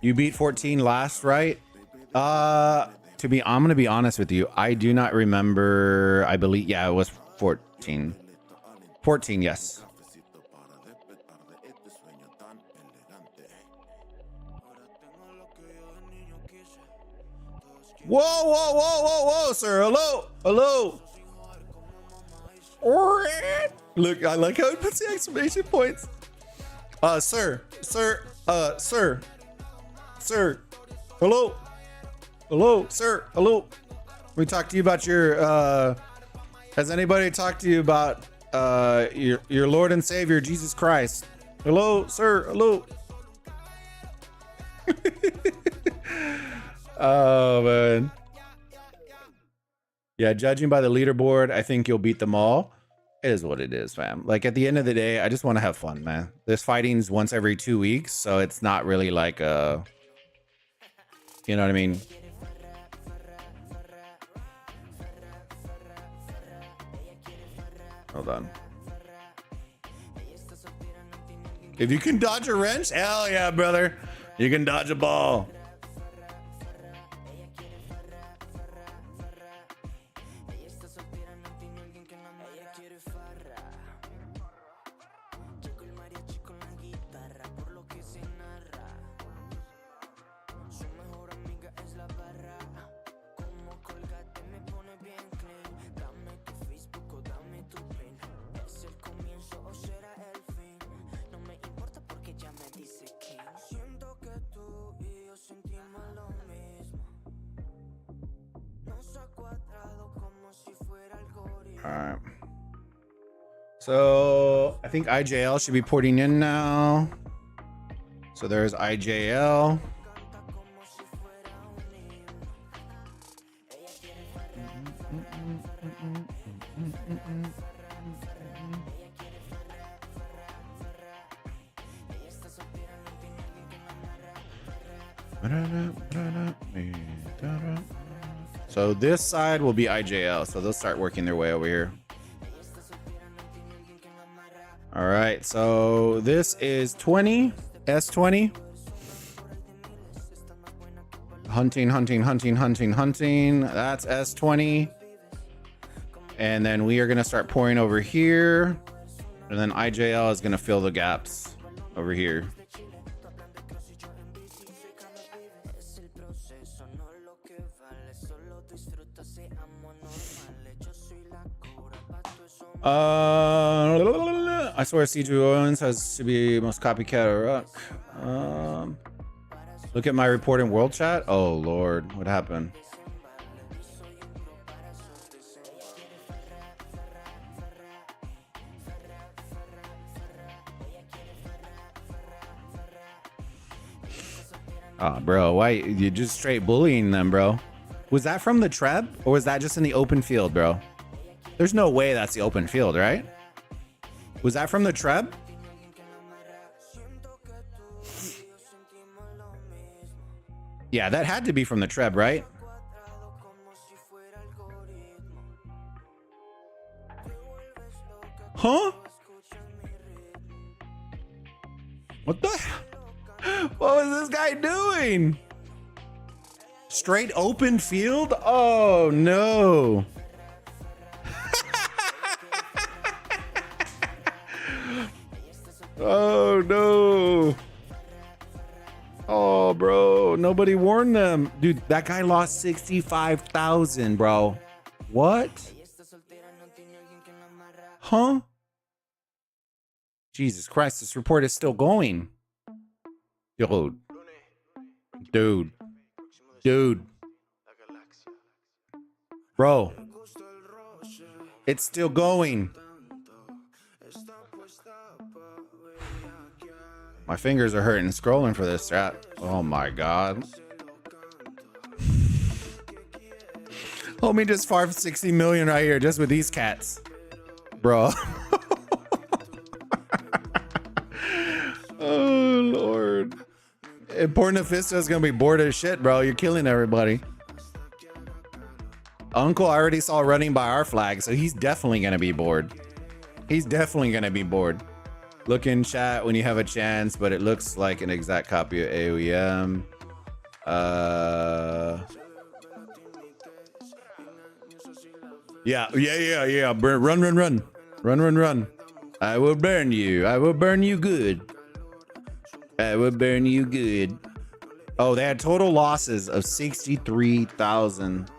You beat 14 last, right? I'm gonna be honest with you. I do not remember. I believe, yeah, it was 14. 14, yes. Whoa, whoa, whoa, whoa, whoa, sir. Hello, hello. Look, I like how it puts the exclamation points. Sir, hello, hello, sir, hello. We talked to you about your, has anybody talked to you about, your Lord and Savior, Jesus Christ? Hello, sir, hello. Oh, man. Yeah, judging by the leaderboard, I think you'll beat them all. It is what it is, fam. Like, at the end of the day, I just want to have fun, man. This fighting's once every 2 weeks, so it's not really like a... You know what I mean? Hold on. If you can dodge a wrench, hell yeah, brother. You can dodge a ball. All right. So I think IJL should be porting in now. So there's IJL. So this side will be IJL, so they'll start working their way over here. All right, so this is 20, S20. Hunting. That's S20. And then we are gonna start pouring over here. And then IJL is gonna fill the gaps over here. I swear CJ Owens has to be most copycat or rock. Look at my report in world chat. Oh Lord, what happened? Oh, bro, why you just straight bullying them, bro? Was that from the Treb or was that just in the open field, bro? There's no way that's the open field, right? Was that from the Treb? Yeah, that had to be from the Treb, right? Huh? What the? What was this guy doing? Straight open field? Oh no. Oh no. Oh, bro. Nobody warned them. Dude, that guy lost 65,000, bro. What? Huh? Jesus Christ, this report is still going. Dude. Dude. Dude. Bro. It's still going. My fingers are hurting scrolling for this chat. Oh my god. Homie just farmed 60 million right here just with these cats. Bro. Oh Lord. Pornofista is gonna be bored as shit, bro. You're killing everybody. Uncle I already saw running by our flag, so he's definitely gonna be bored. He's definitely gonna be bored. Look in chat when you have a chance, but it looks like an exact copy of AOEM. Yeah. Run. I will burn you. I will burn you good. I will burn you good. Oh, they had total losses of 63,000.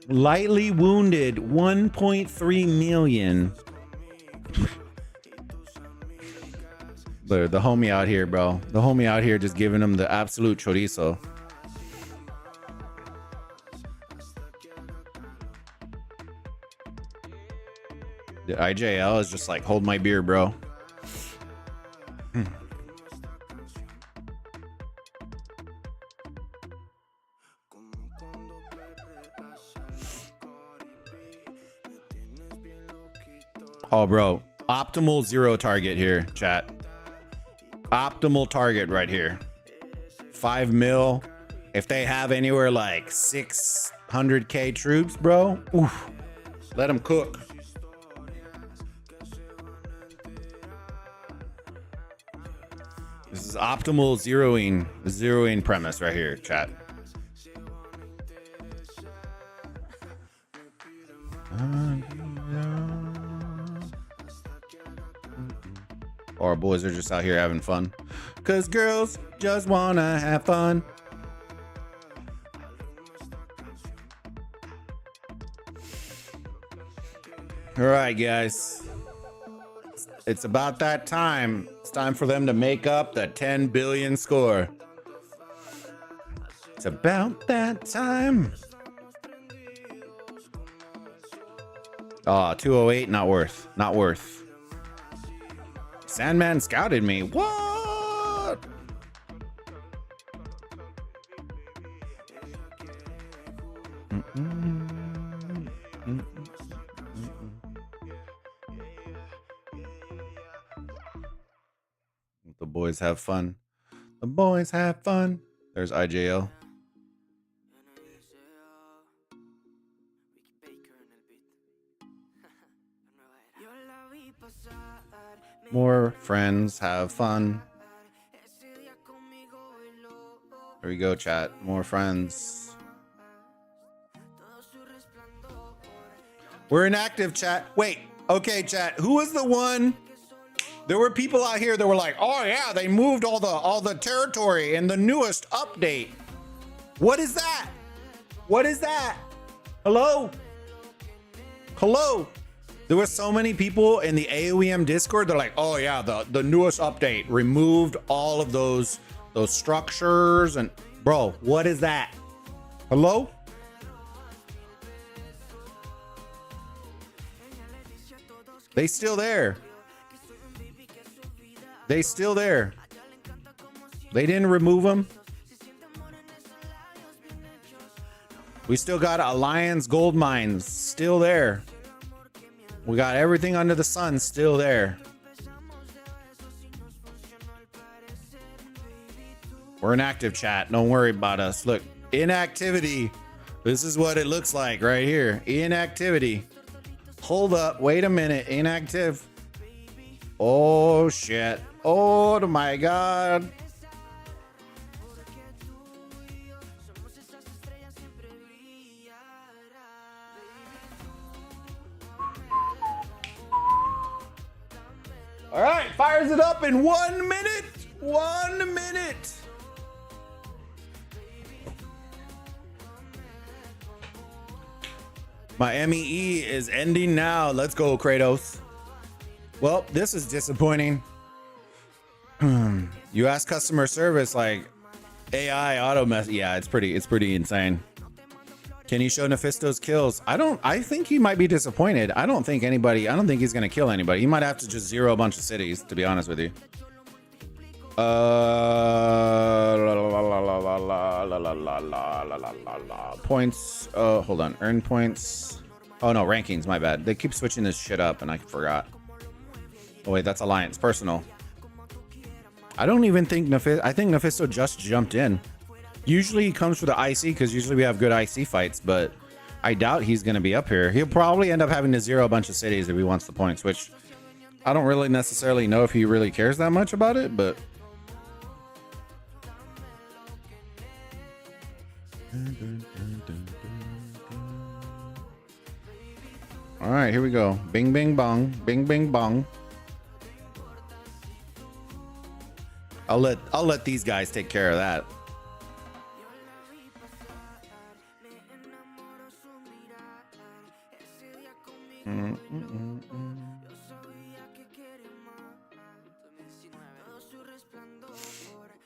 Lightly wounded 1.3 million. But the homie out here, bro. The homie out here just giving them the absolute chorizo. The IJL is just like, hold my beer, bro. Oh, bro. Optimal zero target here, chat. Optimal target right here. 5 mil. If they have anywhere like 600k troops, bro, oof, let them cook. This is optimal zeroing premise right here, chat. Our boys are just out here having fun. Cause girls just wanna have fun. All right, guys. It's about that time. It's time for them to make up the 10 billion score. It's about that time. Oh, 208, not worth. Not worth. Sandman scouted me. What? The boys have fun. The boys have fun. There's IJL. More friends have fun. There we go, chat. More friends. We're inactive, chat. Wait. Okay, chat. Who was the one? There were people out here that were like, "Oh yeah, they moved all the territory in the newest update." What is that? What is that? Hello? Hello? There were so many people in the AOEM Discord. They're like, "Oh yeah, the newest update removed all of those structures." And bro, what is that? Hello? They still there. They still there. They didn't remove them. We still got Alliance gold mines still there. We got everything under the sun still there. We're inactive, chat. Don't worry about us. Look, inactivity. This is what it looks like right here. Inactivity. Hold up. Wait a minute. Inactive. Oh, shit. Oh, my God. Fires it up in 1 minute. 1 minute. My MEE is ending now. Let's go, Kratos. Well, this is disappointing. You ask customer service, like AI auto mess. Yeah, it's pretty insane. Can you show Nephisto's kills? I think he might be disappointed. I don't think he's gonna kill anybody. He might have to just zero a bunch of cities, to be honest with you. Points. Hold on. Earn points. Oh no, rankings. My bad. They keep switching this shit up, and I forgot. Oh wait, that's alliance. Personal. I don't even think I think Nephisto just jumped in. Usually he comes for the IC because usually we have good IC fights, but I doubt he's going to be up here. He'll probably end up having to zero a bunch of cities if he wants the points, which I don't really necessarily know if he really cares that much about it, but. All right, here we go. Bing, bing, bong. Bing, bing, bong. I'll let these guys take care of that.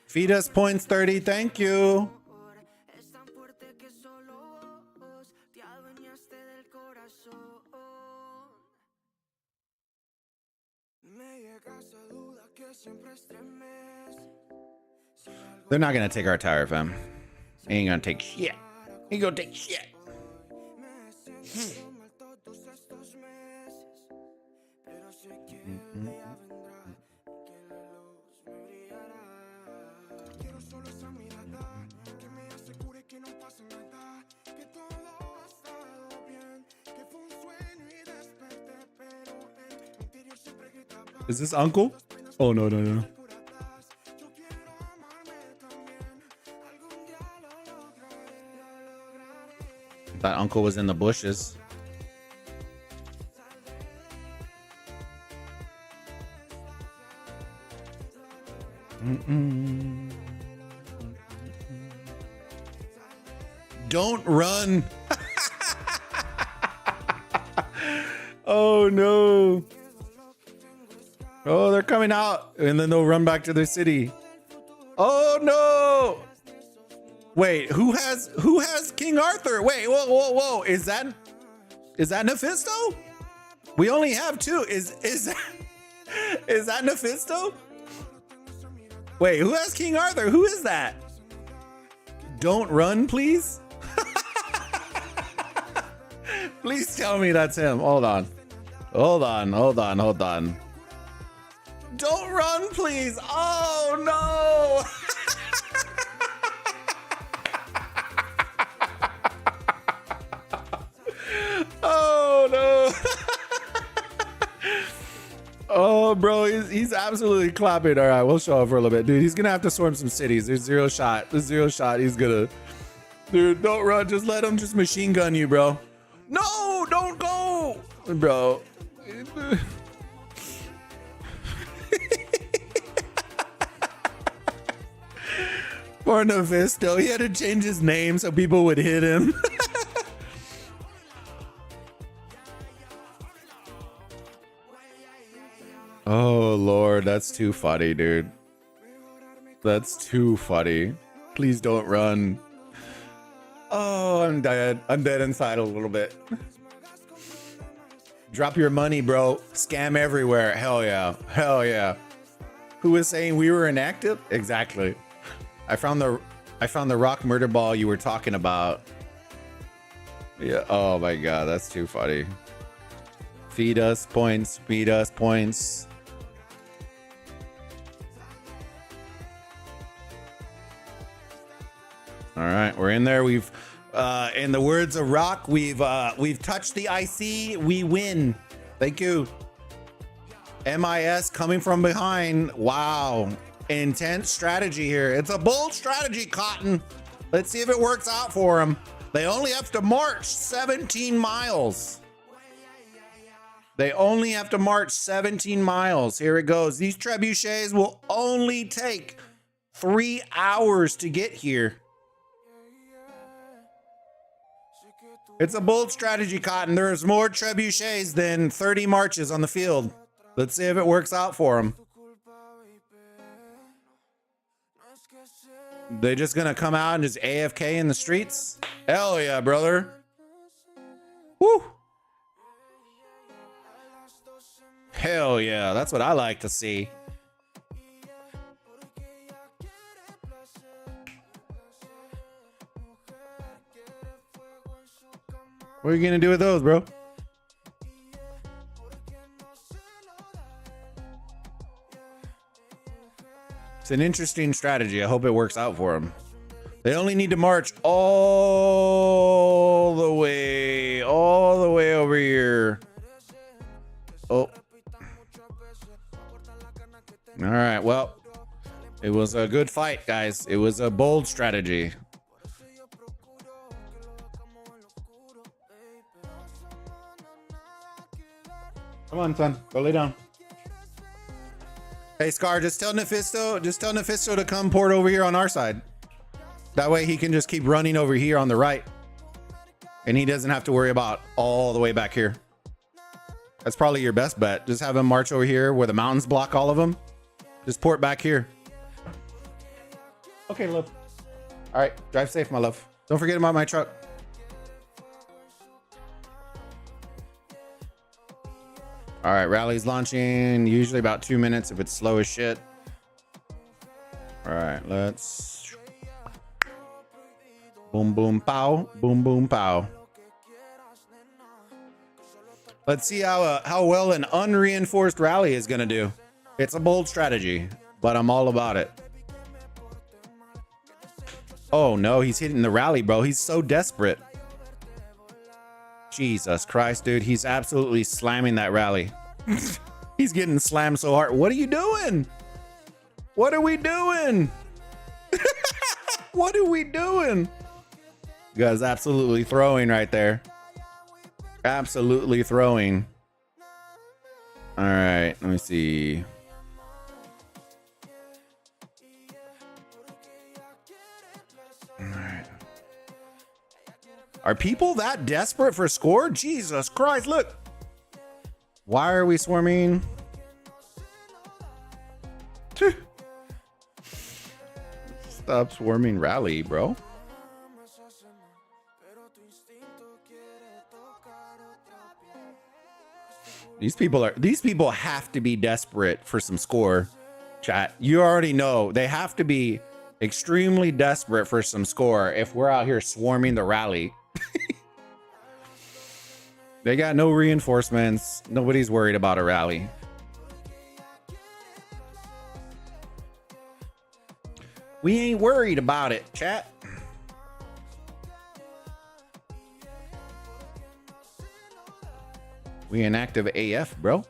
Feed us points 30. Thank you. They're not gonna take our tower, fam. Ain't gonna take shit. Ain't gonna take shit. Is this uncle? Oh no. That uncle was in the bushes. Don't run. Oh no. Oh, they're coming out and then they'll run back to their city. Oh no. Wait, who has King Arthur? Wait, whoa. Is that Mephisto? We only have two. Is that Mephisto? Wait, who has King Arthur? Who is that? Don't run, please. Please tell me that's him. Hold on. Don't run, please. Oh no. Oh no. Oh bro, he's absolutely clapping. All right, we'll show up for a little bit, dude. He's gonna have to storm some cities. There's zero shot. He's gonna, dude, don't run. Just let him just machine gun you, bro. No, don't go, bro. Poor Mephisto. He had to change his name so people would hit him. Oh Lord, that's too funny, dude. That's too funny. Please don't run. Oh, I'm dead. I'm dead inside a little bit. Drop your money, bro. Scam everywhere. Hell yeah. Hell yeah. Who was saying we were inactive? Exactly. I found the rock murder ball you were talking about. Yeah. Oh my god, that's too funny. Feed us points. Feed us points. All right, we're in there. We've, in the words of Rock, we've touched the IC. We win. Thank you. MIS coming from behind. Wow, intense strategy here. It's a bold strategy, Cotton. Let's see if it works out for him. They only have to march 17 miles. They only have to march 17 miles. Here it goes. These trebuchets will only take 3 hours to get here. It's a bold strategy, Cotton. There's more trebuchets than 30 marches on the field. Let's see if it works out for them. They just gonna come out and just AFK in the streets? Hell yeah, brother. Woo! Hell yeah, that's what I like to see. What are you gonna do with those, bro? It's an interesting strategy. I hope it works out for them. They only need to march all the way over here. Oh. All right, well, it was a good fight, guys. It was a bold strategy. Come on, son. Go lay down. Hey, Scar, just tell Nephisto to come port over here on our side. That way he can just keep running over here on the right. And he doesn't have to worry about all the way back here. That's probably your best bet. Just have him march over here where the mountains block all of them. Just port back here. Okay, love. All right, drive safe, my love. Don't forget about my truck. All right, rally's launching. Usually about 2 minutes if it's slow as shit. All right, let's. Boom, boom, pow. Boom, boom, pow. Let's see how well an unreinforced rally is gonna do. It's a bold strategy, but I'm all about it. Oh no, he's hitting the rally, bro. He's so desperate. Jesus Christ, dude. He's absolutely slamming that rally. He's getting slammed so hard. What are you doing? What are we doing? What are we doing? You guys absolutely throwing right there. Absolutely throwing. All right, let me see. All right. Are people that desperate for score? Jesus Christ, look. Why are we swarming? Stop swarming rally, bro. These people have to be desperate for some score, chat. You already know they have to be extremely desperate for some score if we're out here swarming the rally. They got no reinforcements. Nobody's worried about a rally. We ain't worried about it, chat. We inactive AF, bro.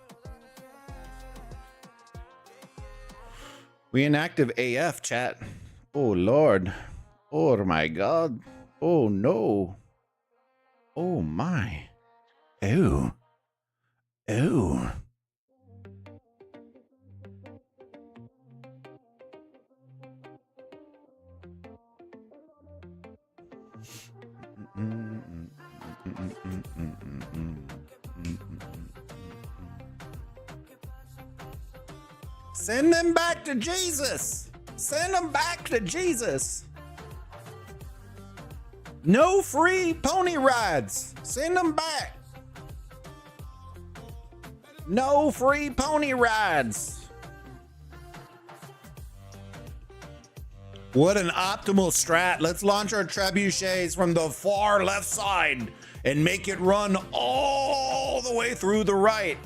We inactive AF, chat. Oh, Lord. Oh, my God. Oh, no. Oh, my. Ew. Ew. Send them back to Jesus. Send them back to Jesus. No free pony rides. Send them back. No free pony rides. What an optimal strat. Let's launch our trebuchets from the far left side and make it run all the way through the right,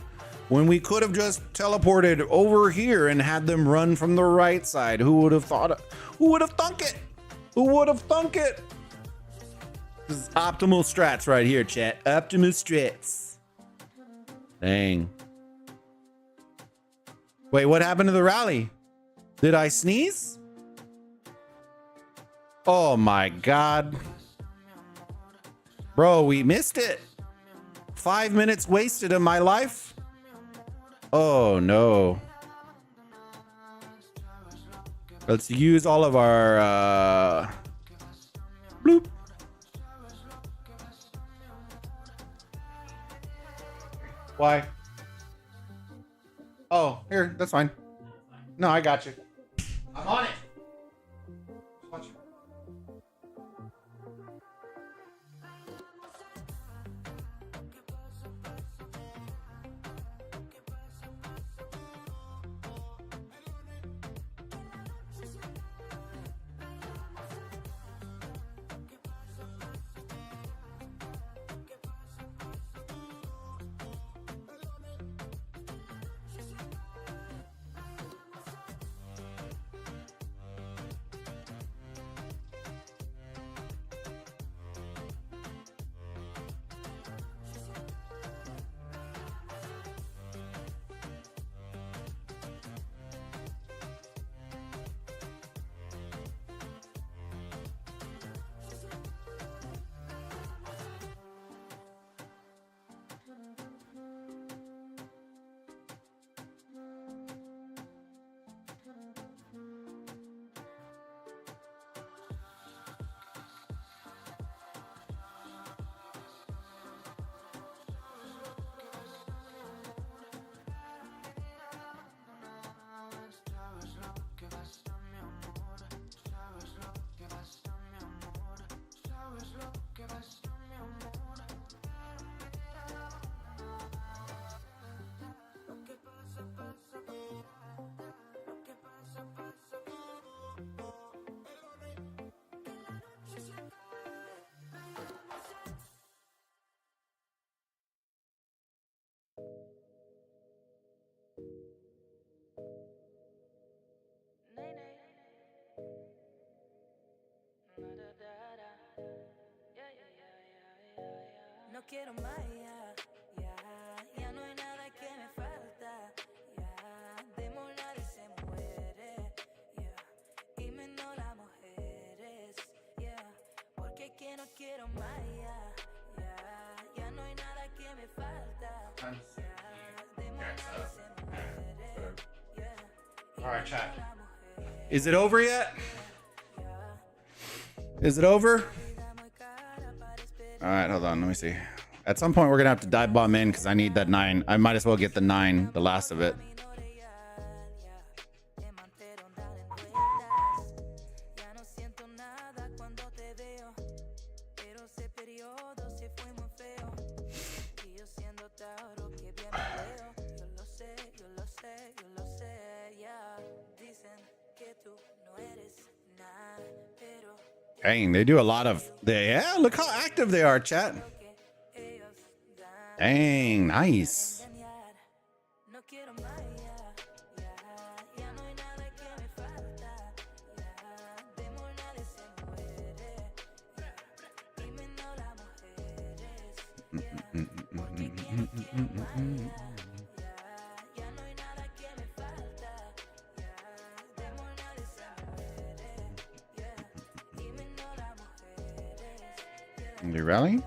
when we could have just teleported over here and had them run from the right side. Who would have thought it? Who would have thunk it? Who would have thunk it? This is optimal strats right here, chat. Optimal strats. Dang. Wait, what happened to the rally? Did I sneeze? Oh my God. Bro, we missed it. 5 minutes wasted of my life. Oh no. Let's use all of our bloop. Why? Oh, here, that's fine. No, I got you. I'm on it. Watch it. No quiero más, ya no hay nada que me falta, demos nadie se muere, y menos las mujeres, porque que no quiero más, ya no hay nada que me falta, demos nadie se muere, All right, chat. Is it over yet? Is it over? All right, hold on. Let me see. At some point, we're going to have to dive bomb in because I need that 9. I might as well get the 9, the last of it. Dang, they do a lot of... Yeah, look how active they are, chat. Dang, nice. You rally?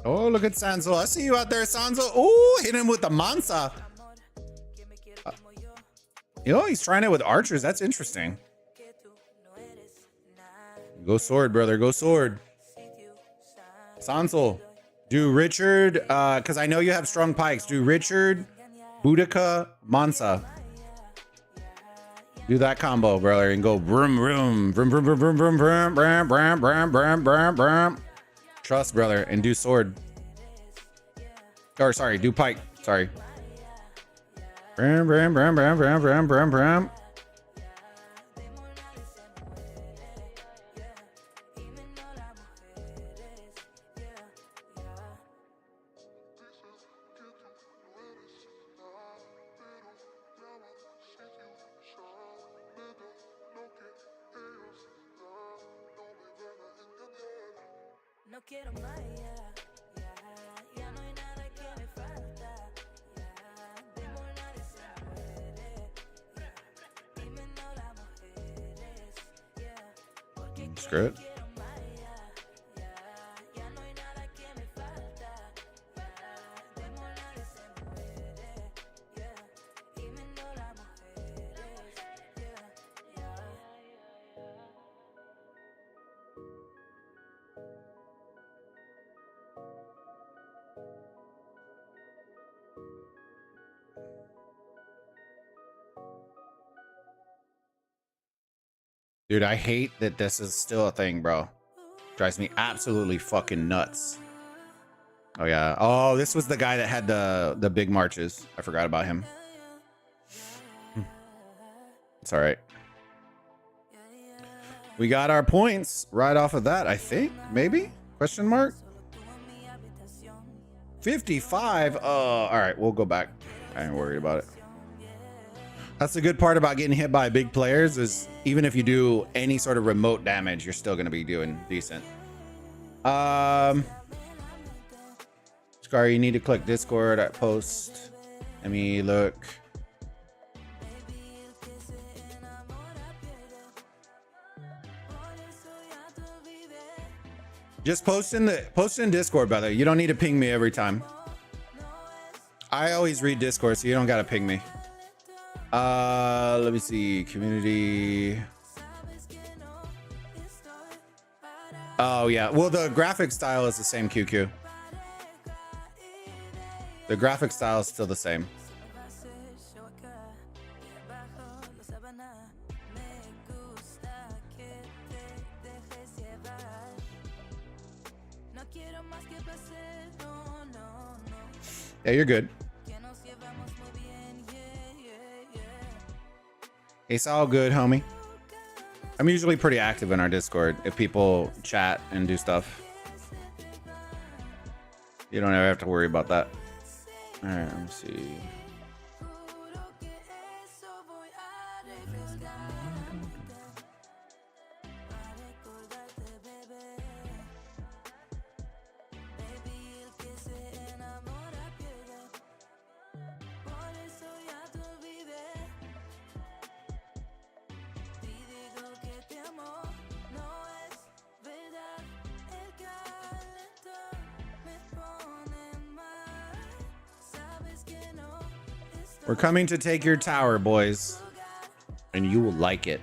Oh, look at Sanzo. I see you out there, Sanzo. Oh, hit him with the Mansa. Yo, he's trying it with archers. That's interesting. Go sword, brother. Go sword. Sansel. Do Richard, because I know you have strong pikes. Do Richard, Boudica, Mansa. Do that combo, brother, and go vroom, vroom, vroom, vroom, vroom, vroom, vroom, vroom, vroom, vroom, vroom, vroom, vroom, vroom. Trust, brother, and do sword. Or, sorry, do pike. Sorry. Vroom, vroom, vroom, vroom, vroom, vroom, vroom, vroom. No quiero más, ya no hay nada Screw it. Dude, I hate that this is still a thing, bro. Drives me absolutely fucking nuts. Oh yeah. Oh, this was the guy that had the big marches. I forgot about him. It's all right. We got our points right off of that, I think. Maybe? Question mark? 55? All right, we'll go back. I ain't worried about it. That's the good part about getting hit by big players is even if you do any sort of remote damage, you're still going to be doing decent. Scar, you need to click Discord at post. Let me look. Just post in Discord, brother. You don't need to ping me every time. I always read Discord, so you don't gotta ping me. Let me see. Community. Oh yeah. Well, the graphic style is the same, QQ. The graphic style is still the same. Yeah, you're good. It's all good, homie. I'm usually pretty active in our Discord if people chat and do stuff. You don't ever have to worry about that. All right, let me see. We're coming to take your tower, boys. And you will like it.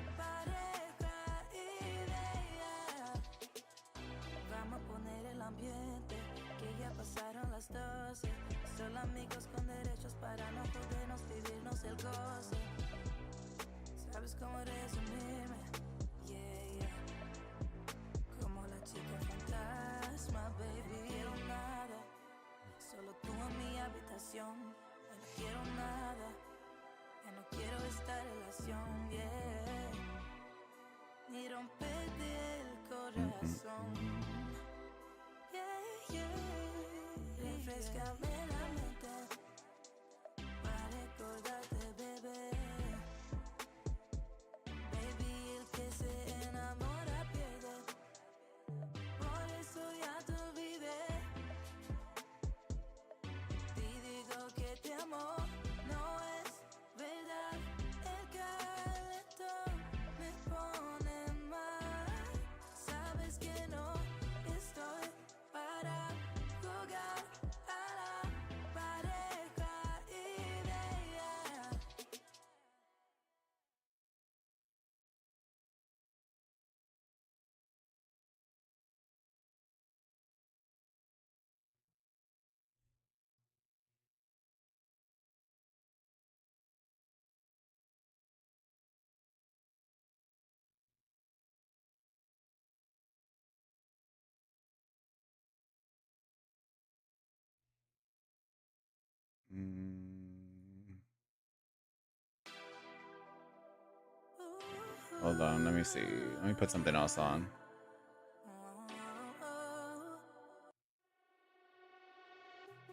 Hold on, let me see. Let me put something else on.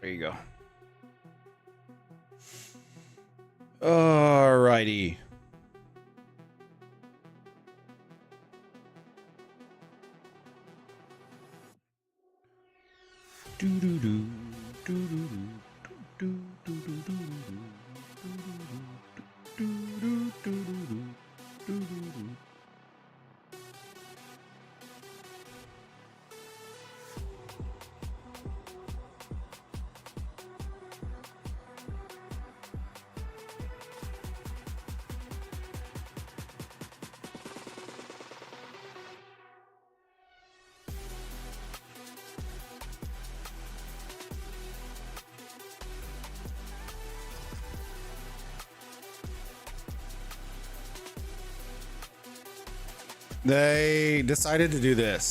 There you go. Alrighty. They decided to do this.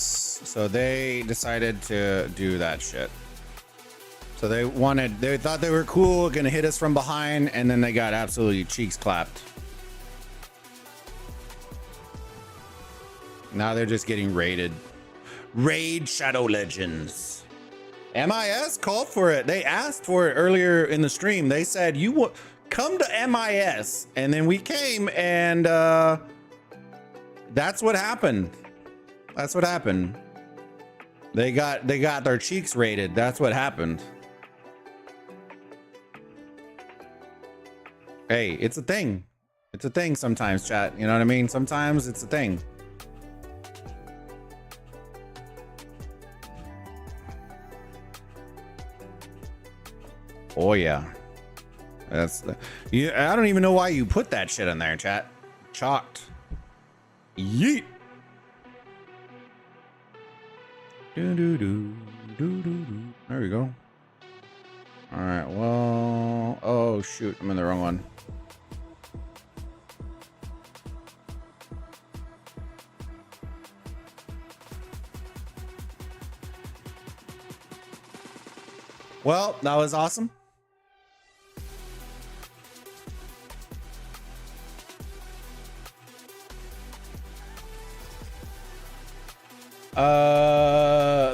So they decided to do that shit. So they thought they were cool, gonna hit us from behind, and then they got absolutely cheeks clapped. Now they're just getting raided. Raid Shadow Legends. MIS called for it. They asked for it earlier in the stream. They said, come to MIS. And then we came, and that's what happened. That's what happened. They got their cheeks raided. That's what happened. Hey, it's a thing. It's a thing sometimes, chat. You know what I mean? Sometimes it's a thing. Oh yeah. That's the, I don't even know why you put that shit in there, chat. Chalked. Yeet. There we go. All right, well, oh shoot, I'm in the wrong one. Well, that was awesome.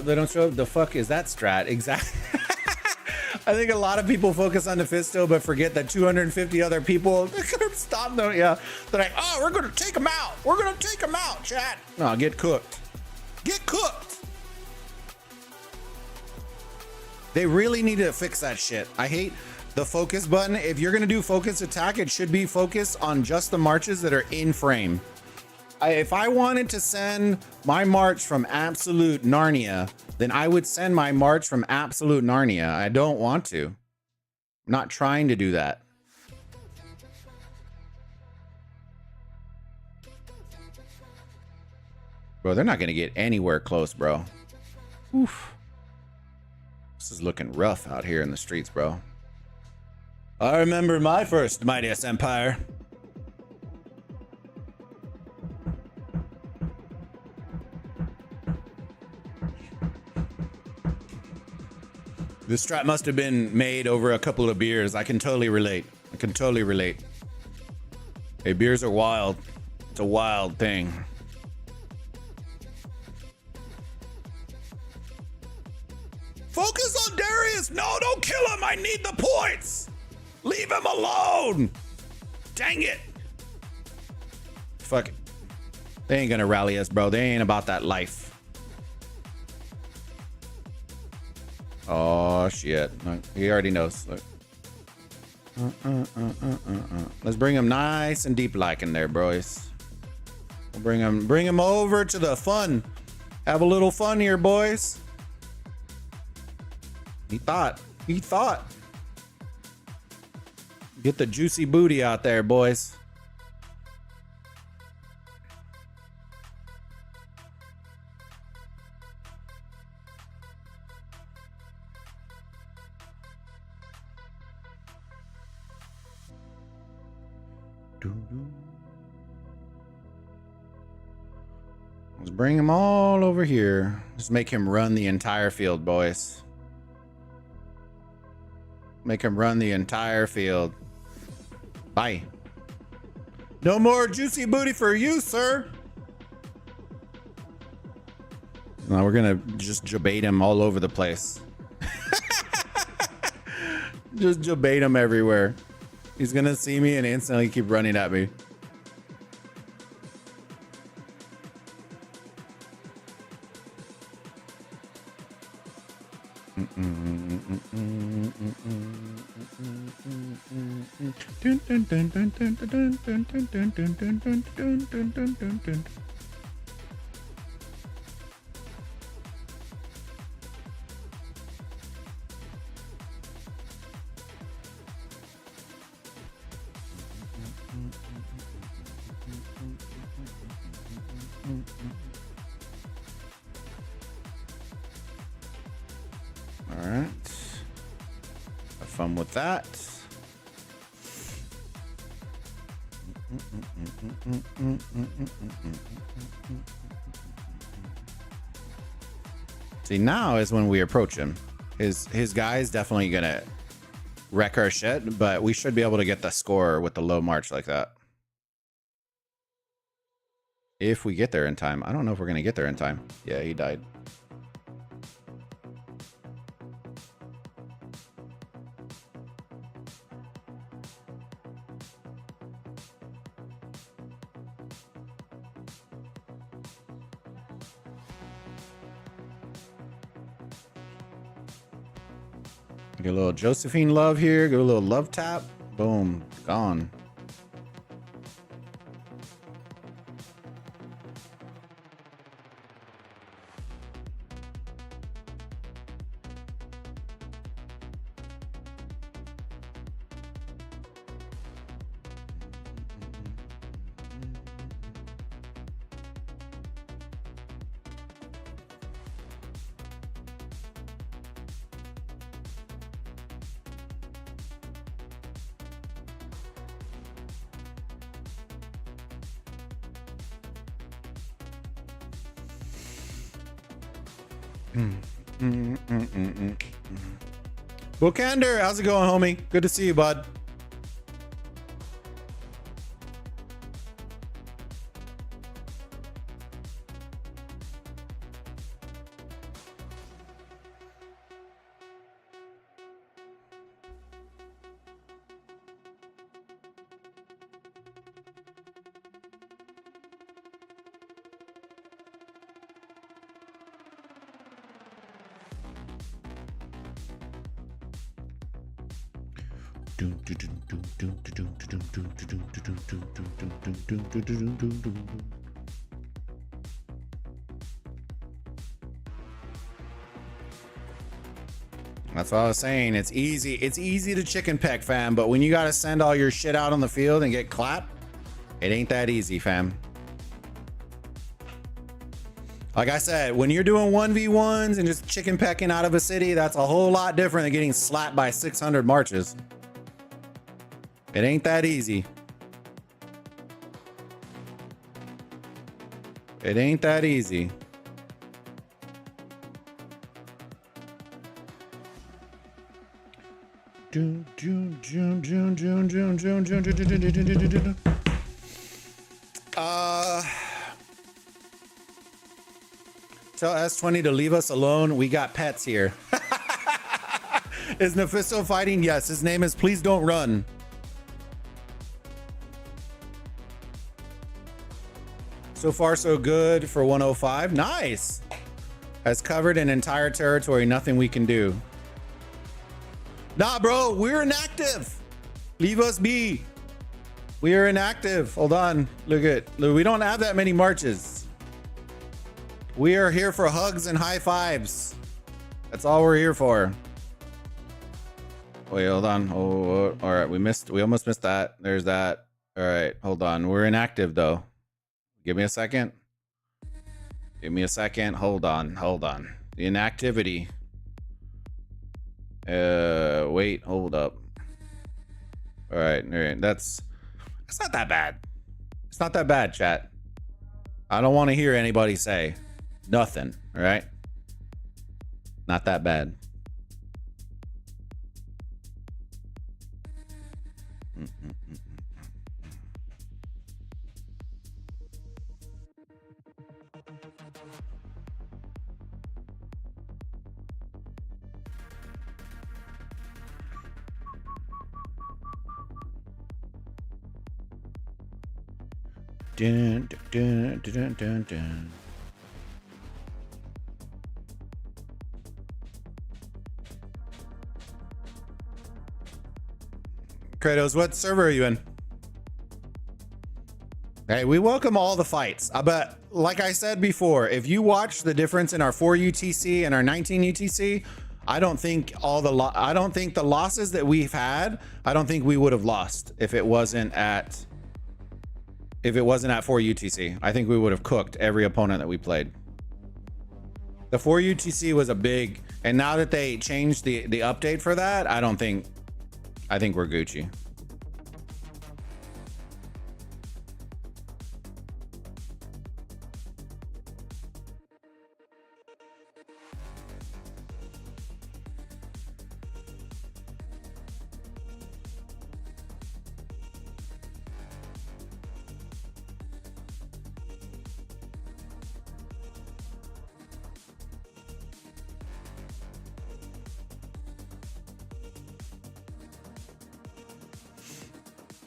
They don't show up. The fuck is that strat? Exactly. I think a lot of people focus on the Fisto, but forget that 250 other people stop them. Yeah, they're like, oh, we're gonna take them out. We're gonna take them out, chat. No, get cooked. Get cooked. They really need to fix that shit. I hate the focus button. If you're gonna do focus attack, it should be focused on just the marches that are in frame. If I wanted to send my march from absolute Narnia, then I would send my march from absolute Narnia. I don't want to. I'm not trying to do that. Bro, they're not going to get anywhere close, bro. Oof. This is looking rough out here in the streets, bro. I remember my first mightiest empire. This strat must have been made over a couple of beers. I can totally relate. I can totally relate. Hey, beers are wild. It's a wild thing. Focus on Darius. No, don't kill him. I need the points. Leave him alone. Dang it. Fuck it. They ain't gonna rally us, bro. They ain't about that life. Oh shit! No, he already knows. Look. Let's bring him nice and deep like in there, boys. We'll bring him over to the fun. Have a little fun here, boys. He thought. Get the juicy booty out there, boys. Let's bring him all over here. Let's make him run the entire field, boys. Make him run the entire field. Bye. No more juicy booty for you, sir. Now we're gonna just jabate him all over the place. Just jabate him everywhere. He's gonna see me and instantly keep running at me. All right. Have fun with that. See, now is when we approach him. His guy is definitely gonna wreck our shit, but we should be able to get the score with the low march like that. If we get there in time. I don't know if we're gonna get there in time. Yeah, he died. Get a little Josephine love here. Get a little love tap. Boom. Gone. Bookander, how's it going, homie? Good to see you, bud. That's what I was saying. It's easy. It's easy to chicken peck, fam. But when you got to send all your shit out on the field and get clapped, it ain't that easy, fam. Like I said, when you're doing 1v1s and just chicken pecking out of a city, that's a whole lot different than getting slapped by 600 marches. It ain't that easy. It ain't that easy. Tell S20 to leave us alone. We got pets here. Is Nephisto fighting? Yes. His name is Please Don't Run. So far, so good for 105. Nice. Has covered an entire territory. Nothing we can do. Nah, bro. We're inactive. Leave us be. We are inactive. Hold on. Look, we don't have that many marches. We are here for hugs and high fives. That's all we're here for. Wait, hold on. Oh, all right. We almost missed that. There's that. All right. Hold on. We're inactive though. Give me a second. Give me a second. Hold on. The inactivity. Wait, hold up. All right. That's not that bad. It's not that bad, chat. I don't want to hear anybody say nothing. All right. Not that bad. Dun, dun, dun, dun, dun, dun. Kratos, what server are you in? Hey, we welcome all the fights. But like I said before, if you watch the difference in our 4 UTC and our 19 UTC, I don't think the losses that we've had, I don't think we would have lost if it wasn't at 4 UTC. I think we would have cooked every opponent that we played. The 4 UTC was a big, and now that they changed the update for that, I think we're Gucci.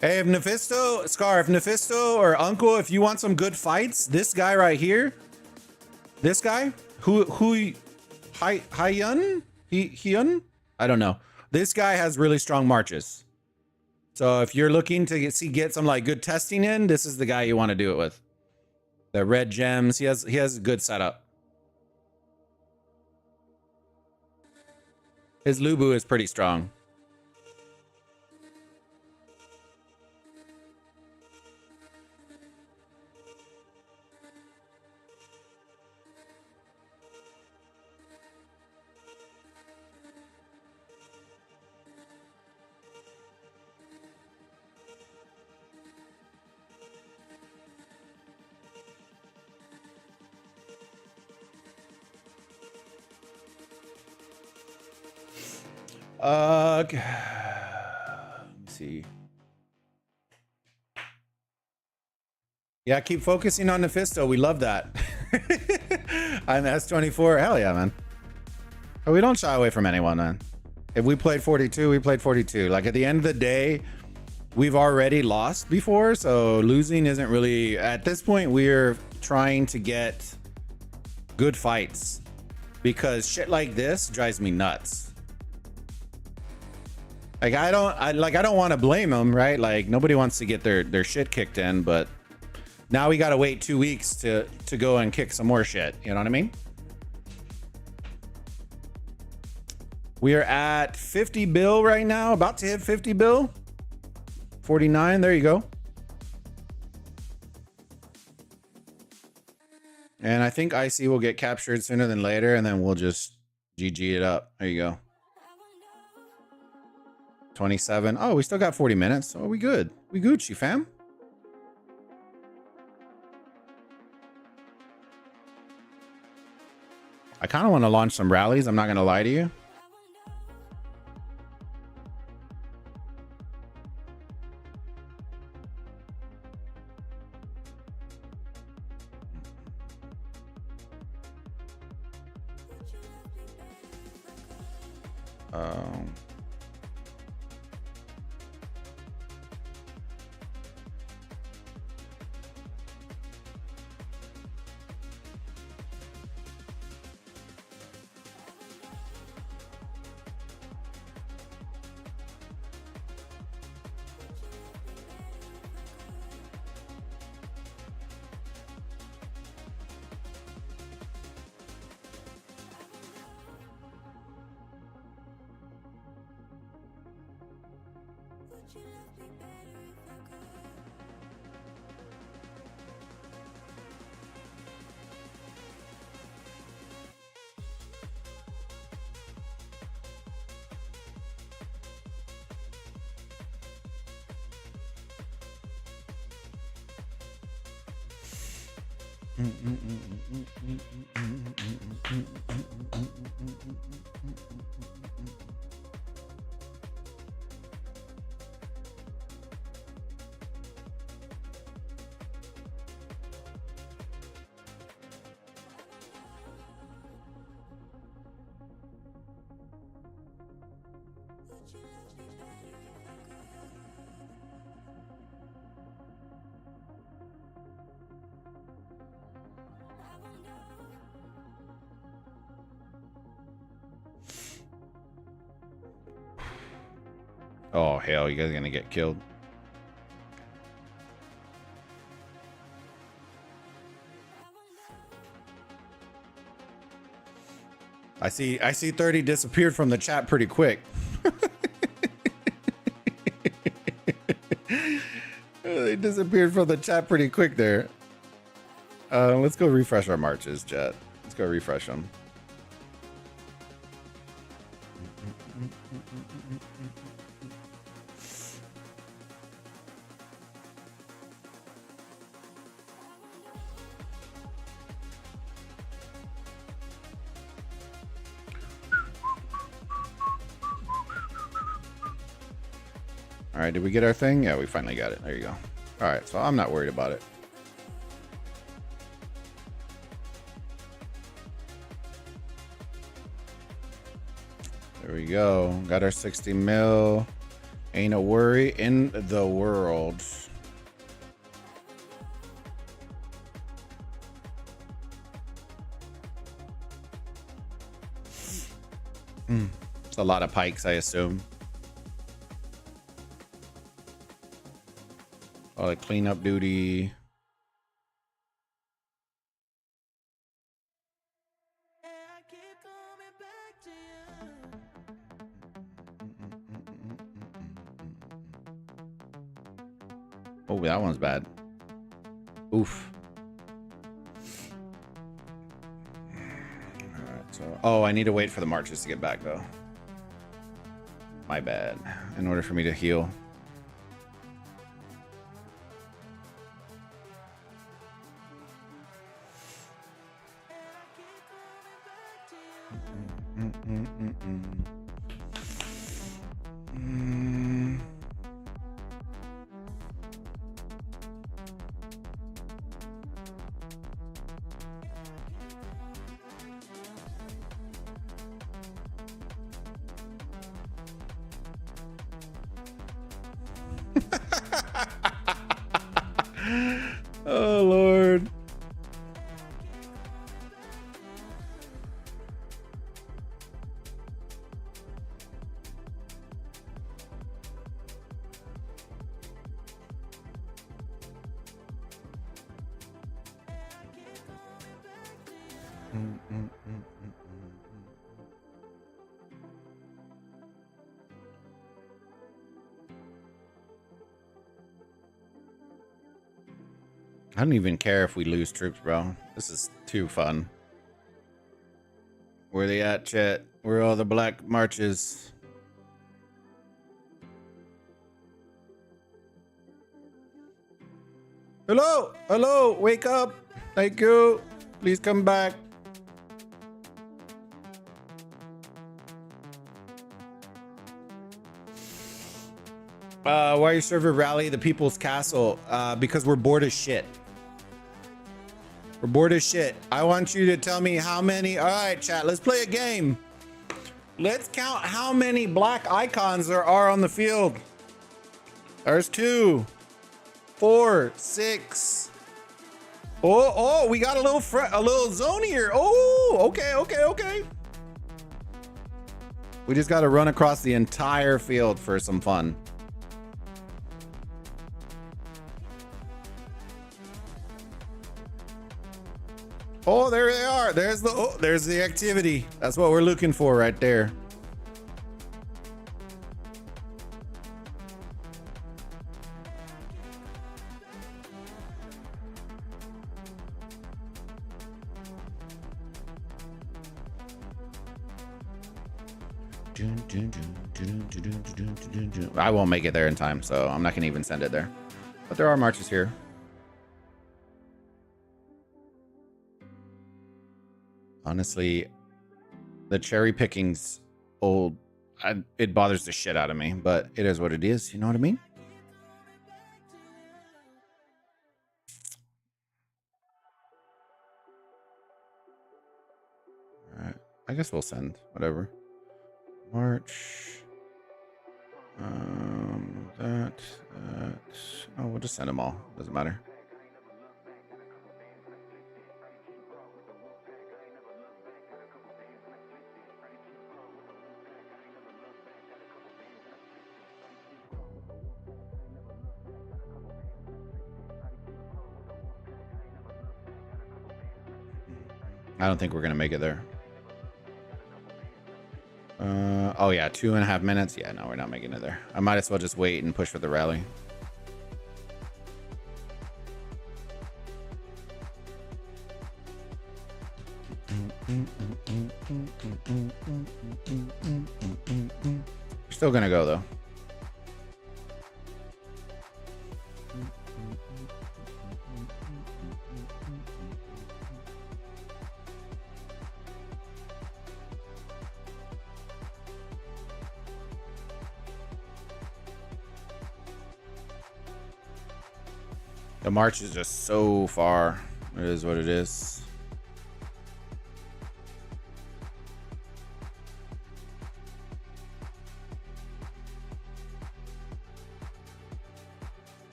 Hey, if Nefisto, Scar, if Nefisto or Uncle, if you want some good fights, this guy right here, this guy, Hyun? Hyun? I don't know. This guy has really strong marches. So if you're looking to get some like good testing in, this is the guy you want to do it with. The red gems, he has a good setup. His Lubu is pretty strong. Let me see. Yeah, keep focusing on Nefisto. We love that. I'm S24. Hell yeah, man. But we don't shy away from anyone, man. If we played 42, we played 42. Like at the end of the day, we've already lost before, so losing isn't really, at this point, we're trying to get good fights because shit like this drives me nuts. Like I don't want to blame them, right? Like nobody wants to get their shit kicked in, but now we got to wait 2 weeks to go and kick some more shit. You know what I mean? We are at 50 bill right now, about to hit 50 bill. 49, there you go. And I think IC will get captured sooner than later, and then we'll just GG it up. There you go. 27. Oh, we still got 40 minutes. Oh, we good. We Gucci, fam. I kind of want to launch some rallies. I'm not going to lie to you. Oh, hell, you guys are going to get killed. I see 30 disappeared from the chat pretty quick. They disappeared from the chat pretty quick there. Let's go refresh our marches, chat. Let's go refresh them. All right, did we get our thing? Yeah, we finally got it. There you go. All right, so I'm not worried about it. There we go. Got our 60 mil. Ain't a worry in the world. It's a lot of pikes, I assume. All the cleanup duty. Oh, that one's bad. Oof. Alright, so oh, I need to wait for the marches to get back though. My bad. In order for me to heal. Oh Lord. I don't even care if we lose troops, bro. This is too fun. Where they at, chat? Where are all the black marches? Hello? Hello? Wake up. Thank you. Please come back. Why are you server rally the people's castle? Because we're bored as shit. We're bored as shit. I want you to tell me how many. All right, chat, let's play a game. Let's count how many black icons there are on the field. There's 2, 4, 6. Oh, we got a little zone here. Oh, okay. We just got to run across the entire field for some fun. Oh, there they are. There's the activity. That's what we're looking for right there. I won't make it there in time, so I'm not gonna even send it there. But there are marches here. Honestly, the cherry picking's old. It bothers the shit out of me, but it is what it is. You know what I mean? All right. I guess we'll send whatever. March. That. Oh, we'll just send them all. Doesn't matter. I don't think we're gonna make it there. Oh yeah, 2.5 minutes. Yeah, no, we're not making it there. I might as well just wait and push for the rally. We're still gonna go though. The march is just so far. It is what it is.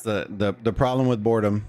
the problem with boredom.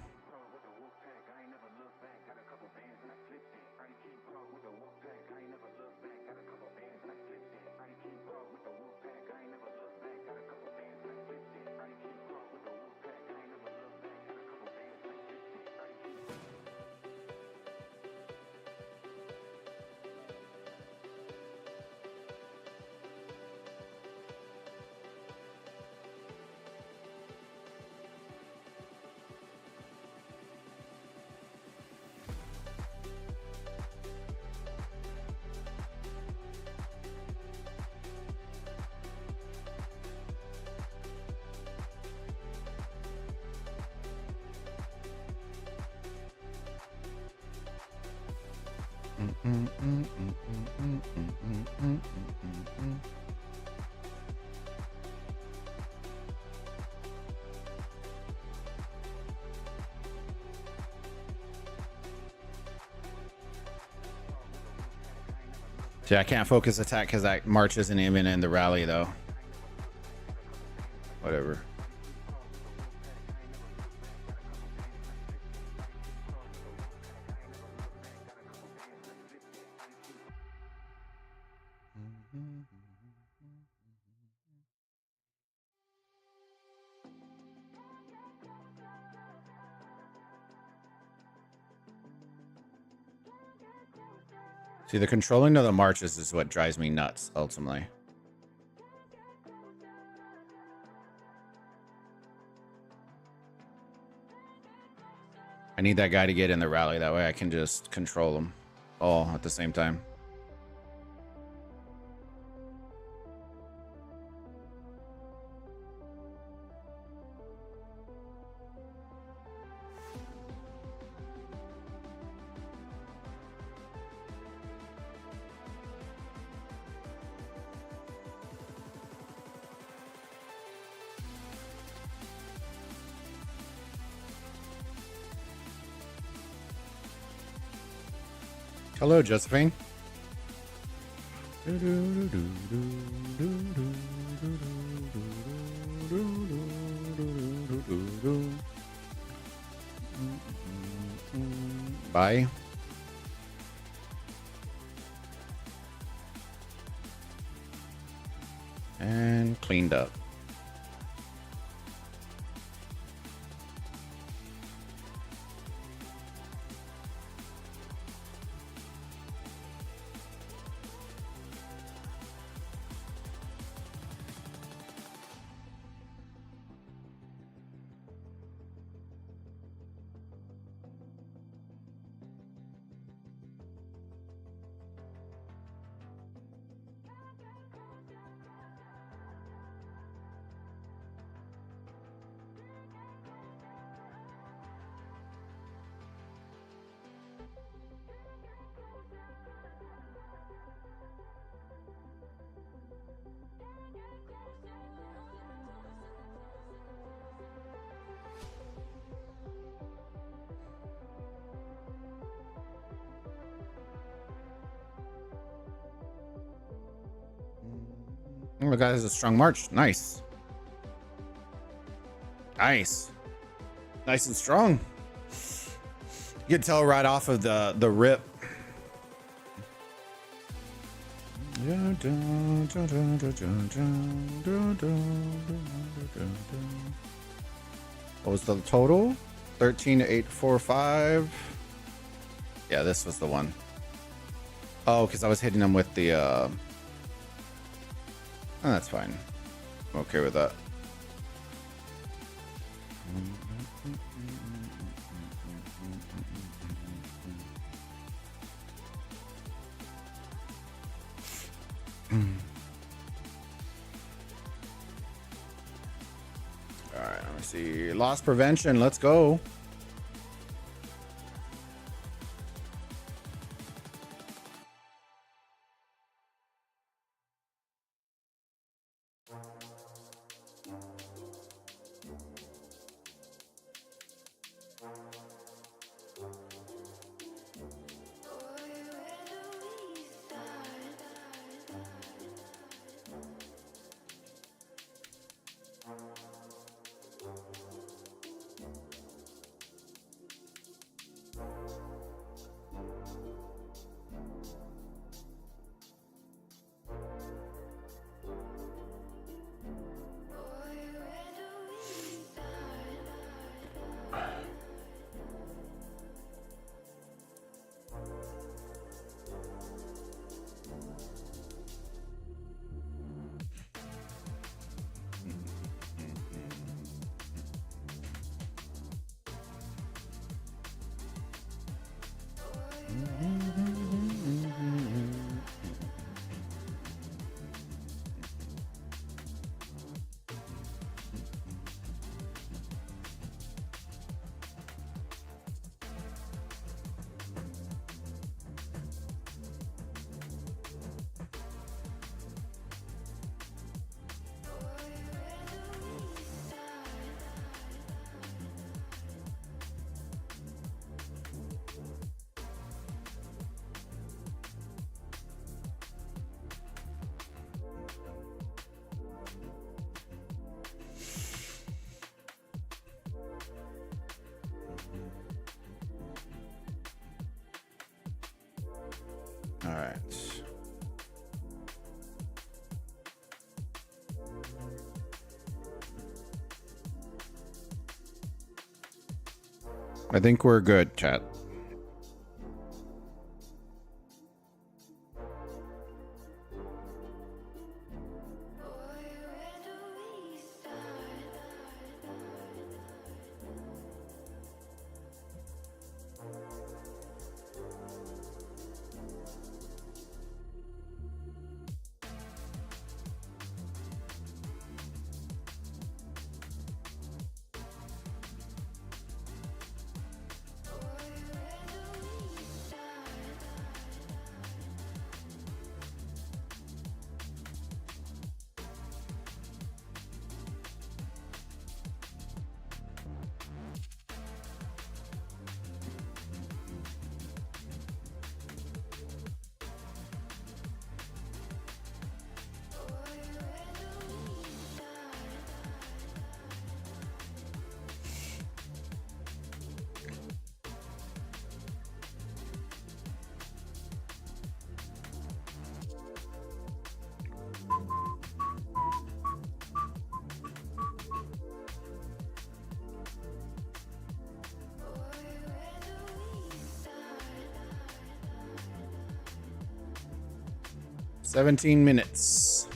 See, I can't focus attack because that March isn't even in the rally, though. Whatever. See, the controlling of the marches is what drives me nuts, ultimately. I need that guy to get in the rally. That way I can just control them all at the same time. Hello, Josephine. Bye. And cleaned up. Oh, the guy has a strong march. Nice. Nice. Nice and strong. You can tell right off of the rip. What was the total? 13,845. Yeah, this was the one. Oh, because I was hitting them with the oh, that's fine. I'm okay with that. All right, let me see. Loss prevention. Let's go. All right. I think we're good, chat. "17 minutes."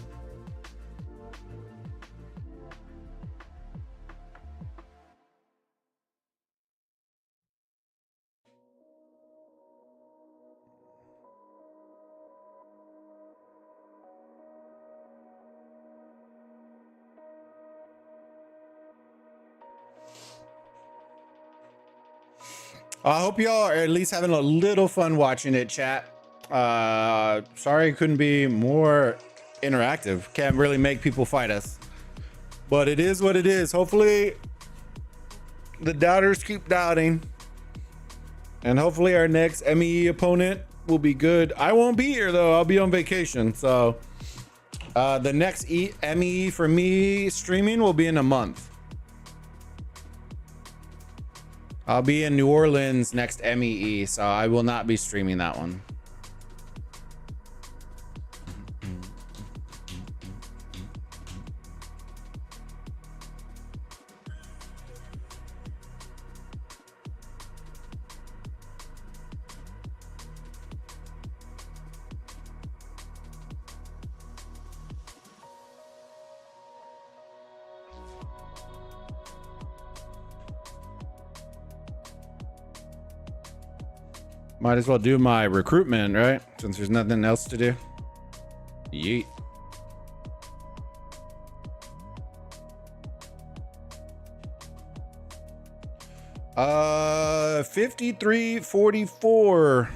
I hope y'all are at least having a little fun watching it, chat. Sorry I couldn't be more interactive. Can't really make people fight us. But it is what it is. Hopefully the doubters keep doubting. And hopefully our next MEE opponent will be good. I won't be here though. I'll be on vacation. So the next MEE for me streaming will be in a month. I'll be in New Orleans next MEE, so I will not be streaming that one. Might as well do my recruitment, right? Since there's nothing else to do. Yeet. Uh, 53-44.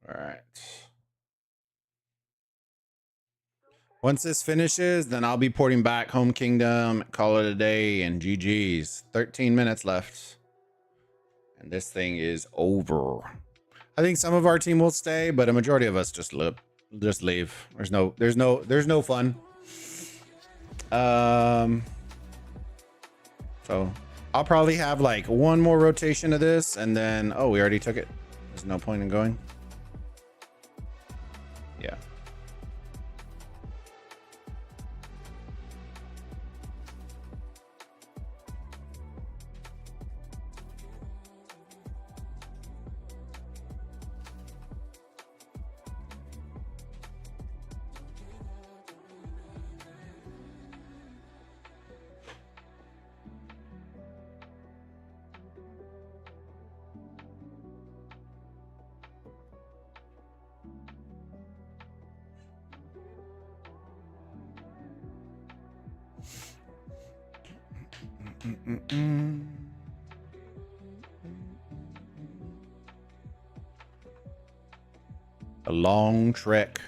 All right. Once this finishes, then I'll be porting back Home Kingdom, call it a day, and GG's. 13 minutes left. And this thing is over. I think some of our team will stay, but a majority of us just leave. There's no fun. So I'll probably have like one more rotation of this, and then we already took it. There's no point in going. Yeah. Mm-mm-mm. A long trek.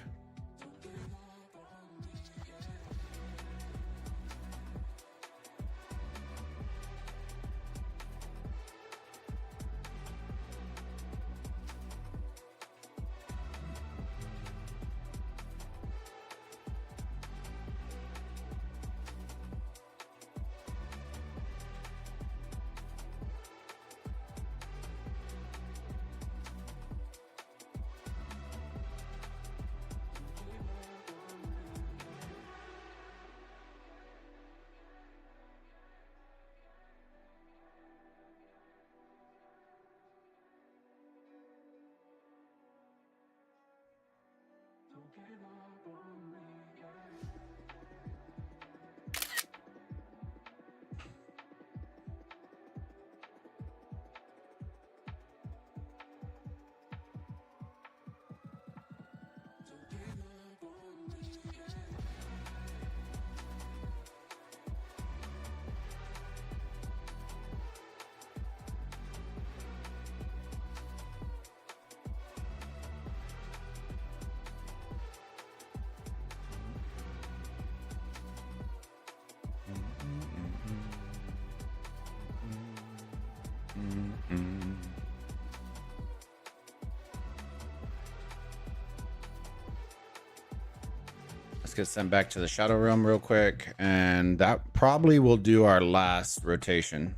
Let's get sent back to the shadow realm real quick, and that probably will do our last rotation.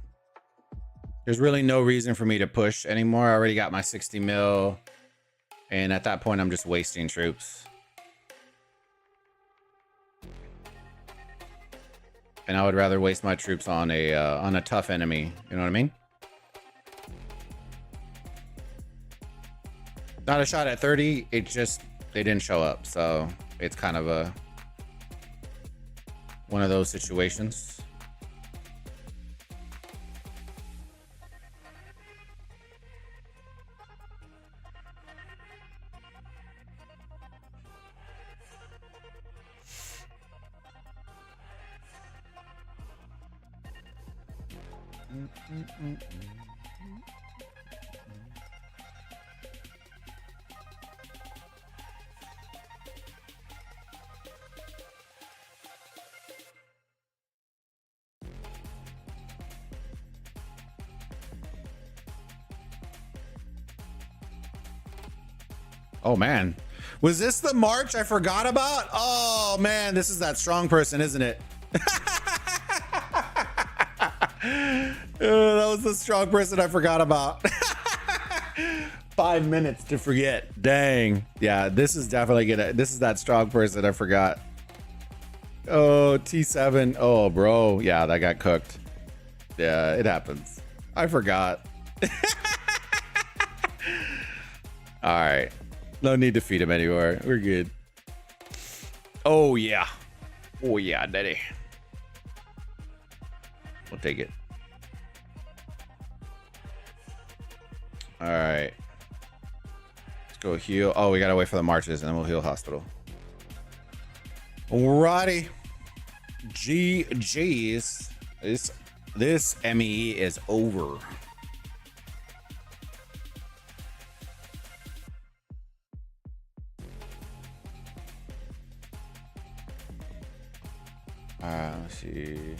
There's really no reason for me to push anymore. I already got my 60 mil, and at that point I'm just wasting troops. And I would rather waste my troops on a tough enemy. You know what I mean? Not a shot at 30. It just, they didn't show up. So it's kind of one of those situations. Oh man, was this the march I forgot about? Oh man, this is that strong person, isn't it? That was the strong person I forgot about. 5 minutes to forget. Dang. Yeah, this is definitely gonna, this is that strong person I forgot. Oh, T7. Oh, bro. Yeah, that got cooked. Yeah, it happens. I forgot. All right. No need to feed him anymore. We're good. Oh, yeah. Oh, yeah, daddy. We'll take it. All right. Let's go heal. Oh, we got to wait for the marches and then we'll heal hospital. Alrighty. GG's. This ME is over. Let's see.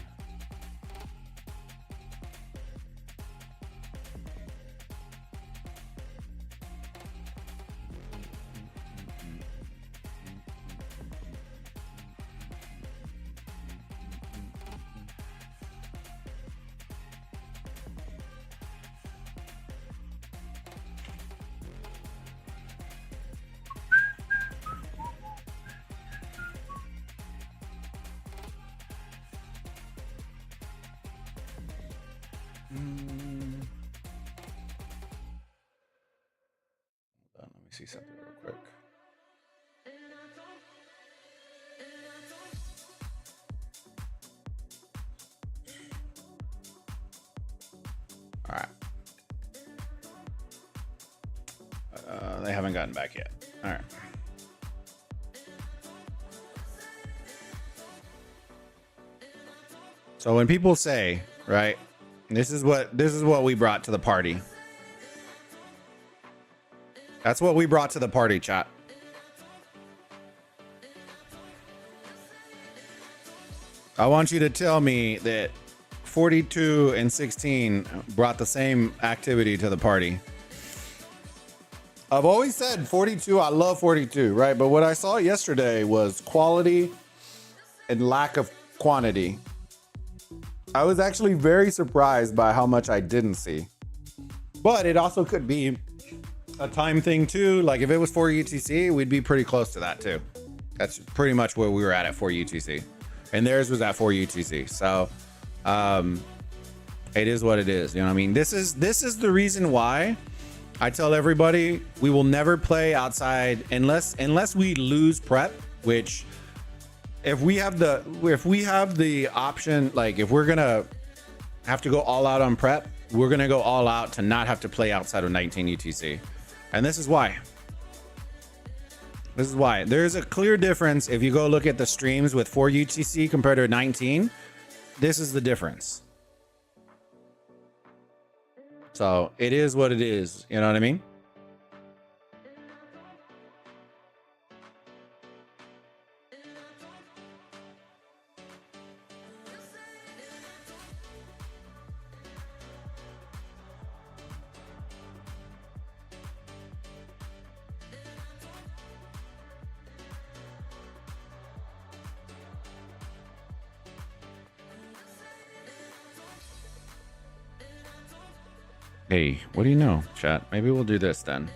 Let me see something real quick. All right. They haven't gotten back yet. All right. So when people say right? This is what we brought to the party. That's what we brought to the party, chat. I want you to tell me that 42 and 16 brought the same activity to the party. I've always said 42, I love 42, right? But what I saw yesterday was quality and lack of quantity. I was actually very surprised by how much I didn't see. But it also could be a time thing too. Like if it was 4 UTC, we'd be pretty close to that too. That's pretty much where we were at 4 UTC. And theirs was at 4 UTC. So it is what it is. You know what I mean? This is the reason why I tell everybody we will never play outside unless we lose prep, which if we have the option, like if we're gonna have to go all out on prep, we're gonna go all out to not have to play outside of 19 UTC. And this is why. This is why. There's a clear difference if you go look at the streams with 4 UTC compared to 19. This is the difference. So it is what it is. You know what I mean? Hey, what do you know, chat? Maybe we'll do this then.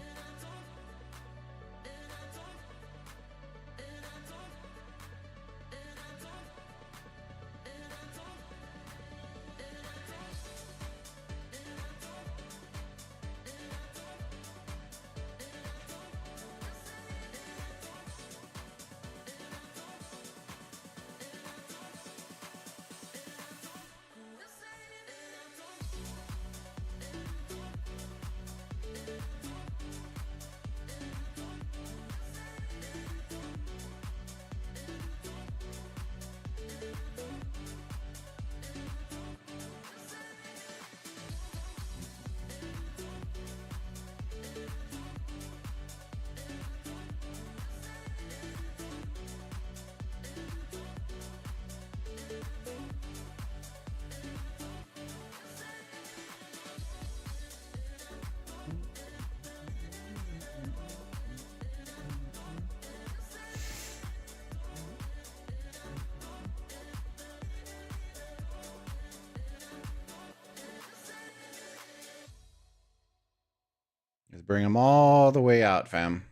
Just bring them all the way out, fam.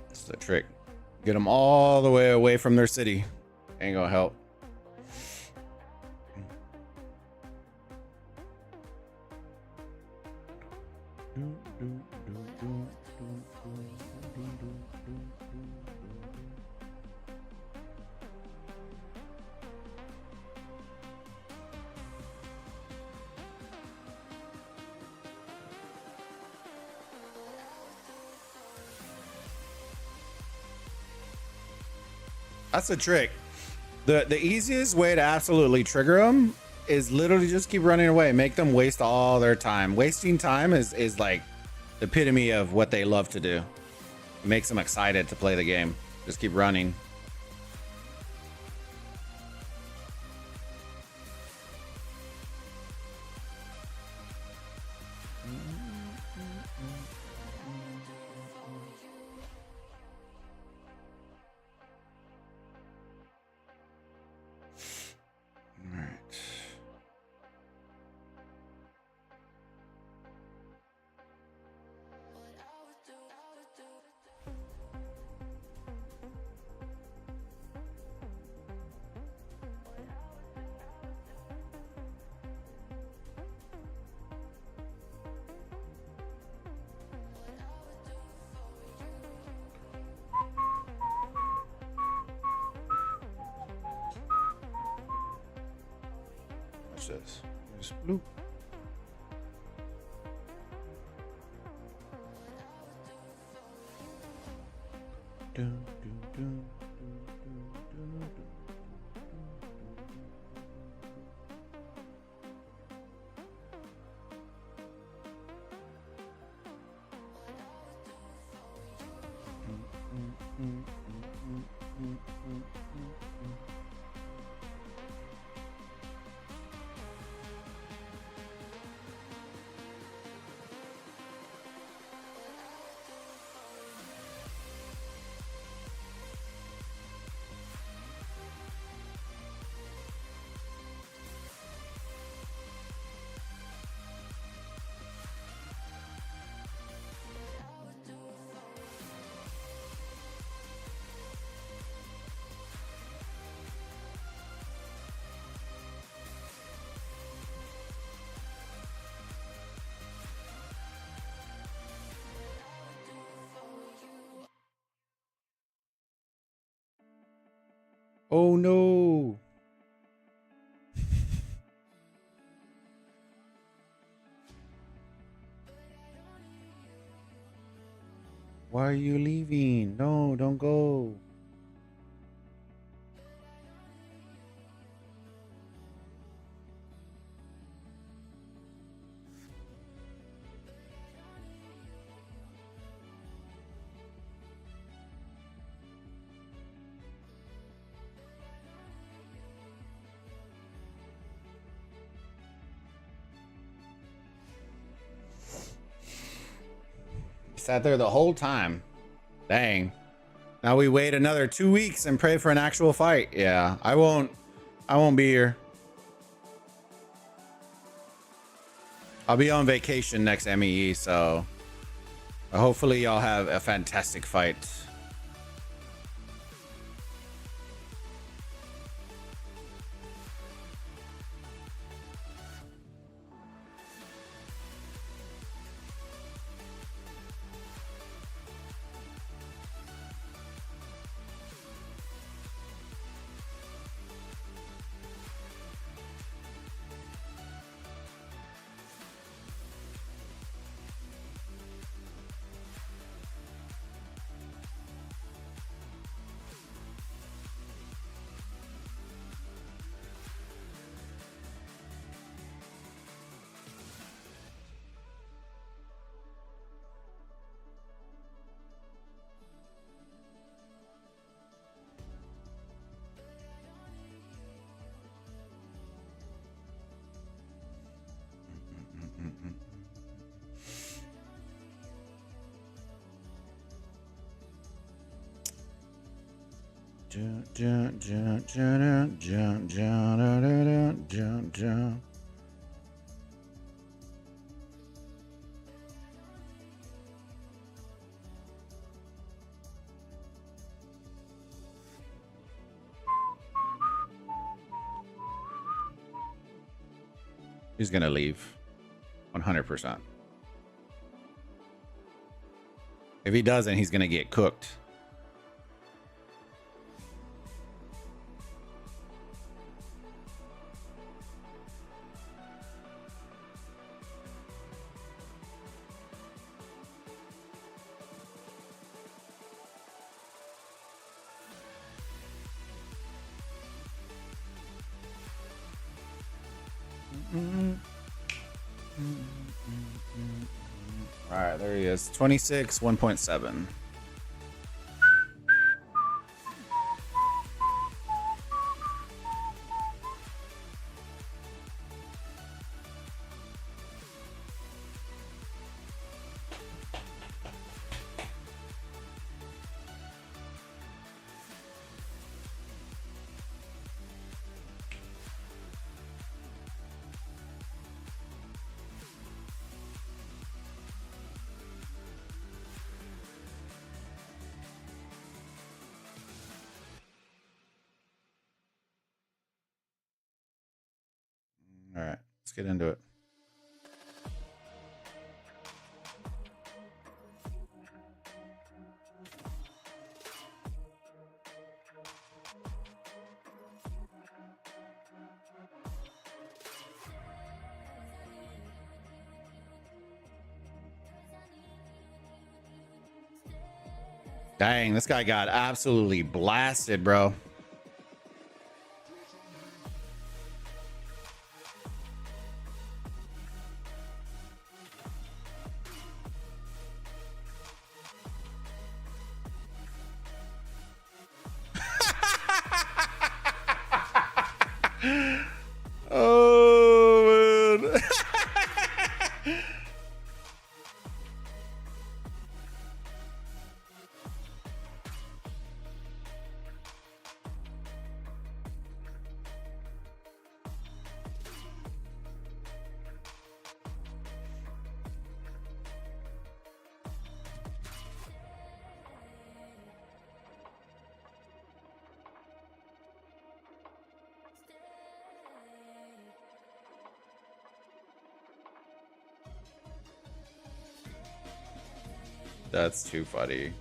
This is the trick. Get them all the way away from their city. Ain't gonna help. That's the trick. The easiest way to absolutely trigger them is literally just keep running away. Make them waste all their time. Wasting time is like the epitome of what they love to do. It makes them excited to play the game. Just keep running. Watch this. Just bloop. Dun, dun, dun, dun, dun, dun, dun. Oh no. Why are you leaving? No, don't go. Sat there the whole time. Dang. Now we wait another 2 weeks and pray for an actual fight. Yeah, I won't be here. I'll be on vacation next MEE, so hopefully y'all have a fantastic fight. He's gonna leave 100%. If he doesn't, he's gonna get cooked. All right, there he is. 26, 1.7. All right, let's get into it. Dang, this guy got absolutely blasted, bro. Oh, man. That's too funny.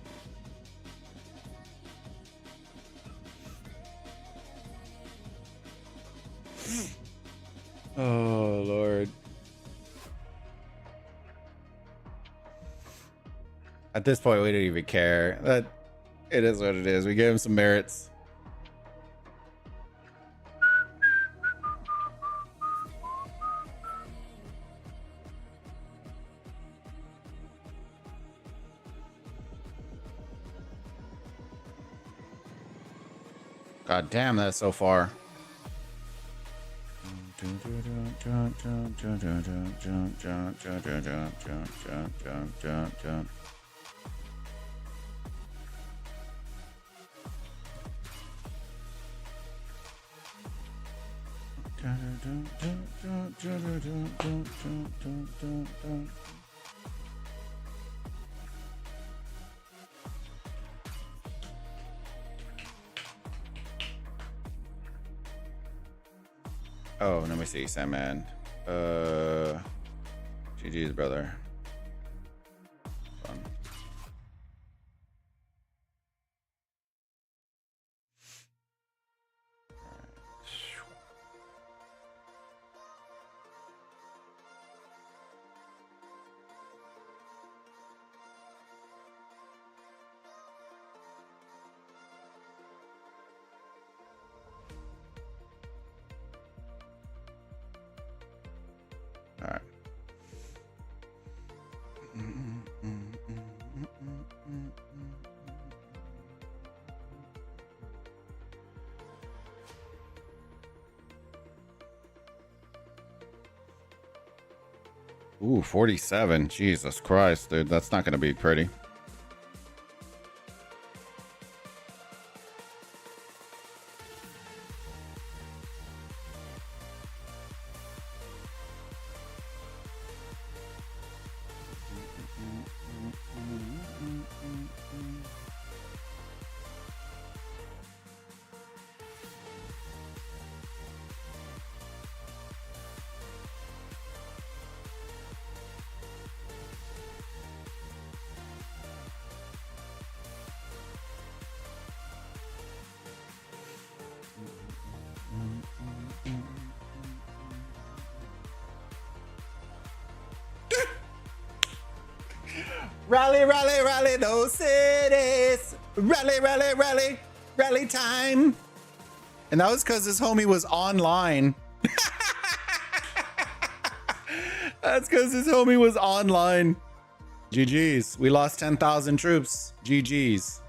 Oh, Lord. At this point, we don't even care. That it is what it is. We gave him some merits. God damn, that's so far. Oh, let me see, Sandman. GG's, brother. Fun. All right. Ooh, 47. Jesus Christ, dude. That's not going to be pretty. Rally, rally, rally those cities. Rally, rally, rally, rally time. And that was because his homie was online. That's because his homie was online. GG's. We lost 10,000 troops. GG's.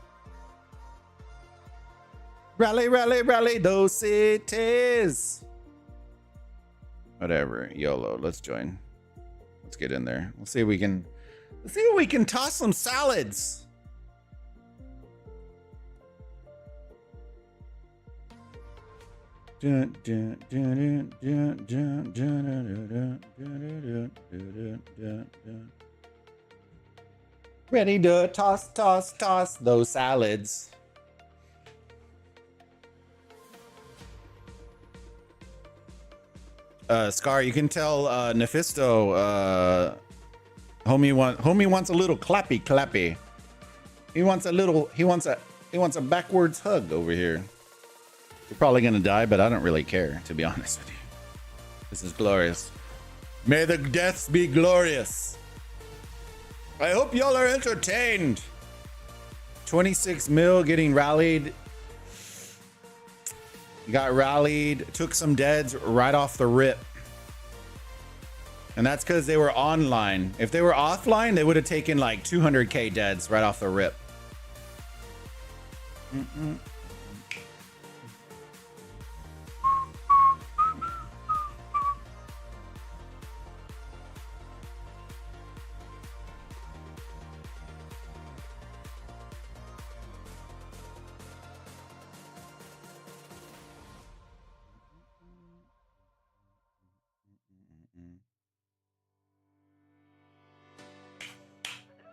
Rally, rally, rally those cities. Whatever. YOLO. Let's join. Let's get in there. Let's see if we can. Let's see if we can toss some salads. Ready to toss, toss, toss those salads. Scar, you can tell Nephisto homie wants a little clappy clappy. He wants a backwards hug over here. You're probably gonna die, but I don't really care, to be honest with you. This is glorious. May the deaths be glorious. I hope y'all are entertained. 26 mil getting rallied. Got rallied, took some deads right off the rip. And that's because they were online. If they were offline, they would have taken like 200k deads right off the rip.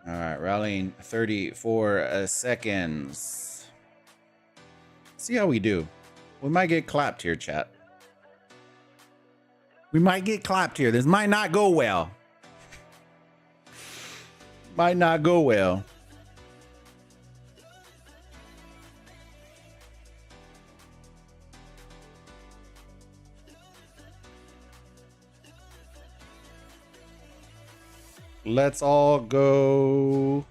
All right, rallying 34 seconds. See how we do. We might get clapped here, chat. We might get clapped here. This might not go well. Might not go well. Let's all go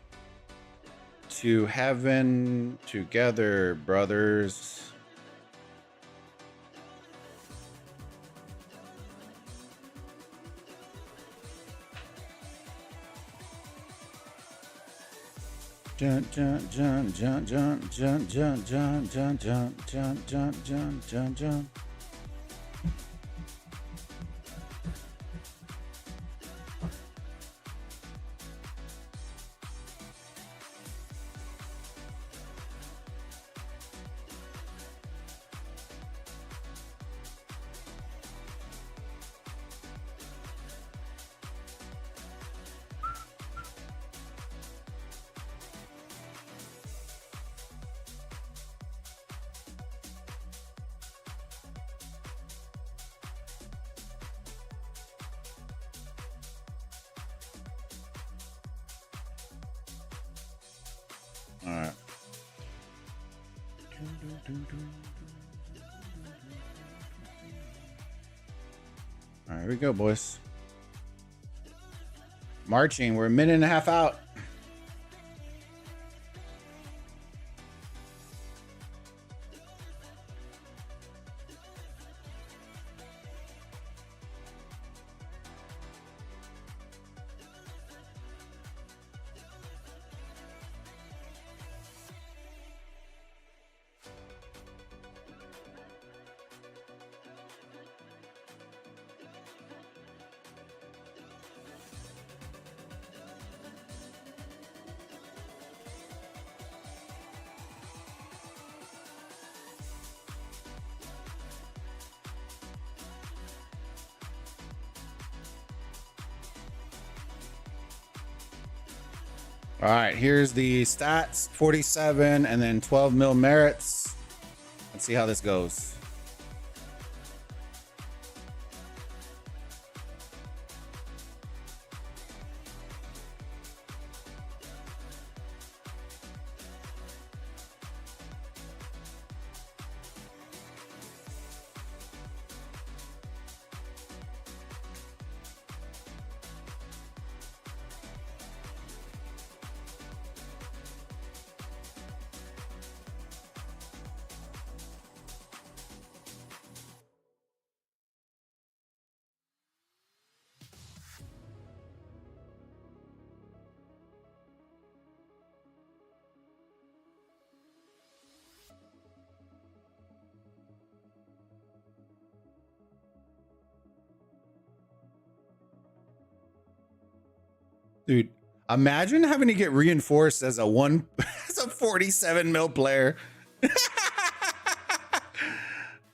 to heaven together, brothers. Jun jun jun jun jun jun jun jun jun jun jun jun jun jun jun. All right. All right, here we go, boys. Marching. We're a minute and a half out. All right, here's the stats, 47 and then 12 mil merits. Let's see how this goes. Dude, imagine having to get reinforced as a as a 47 mil player.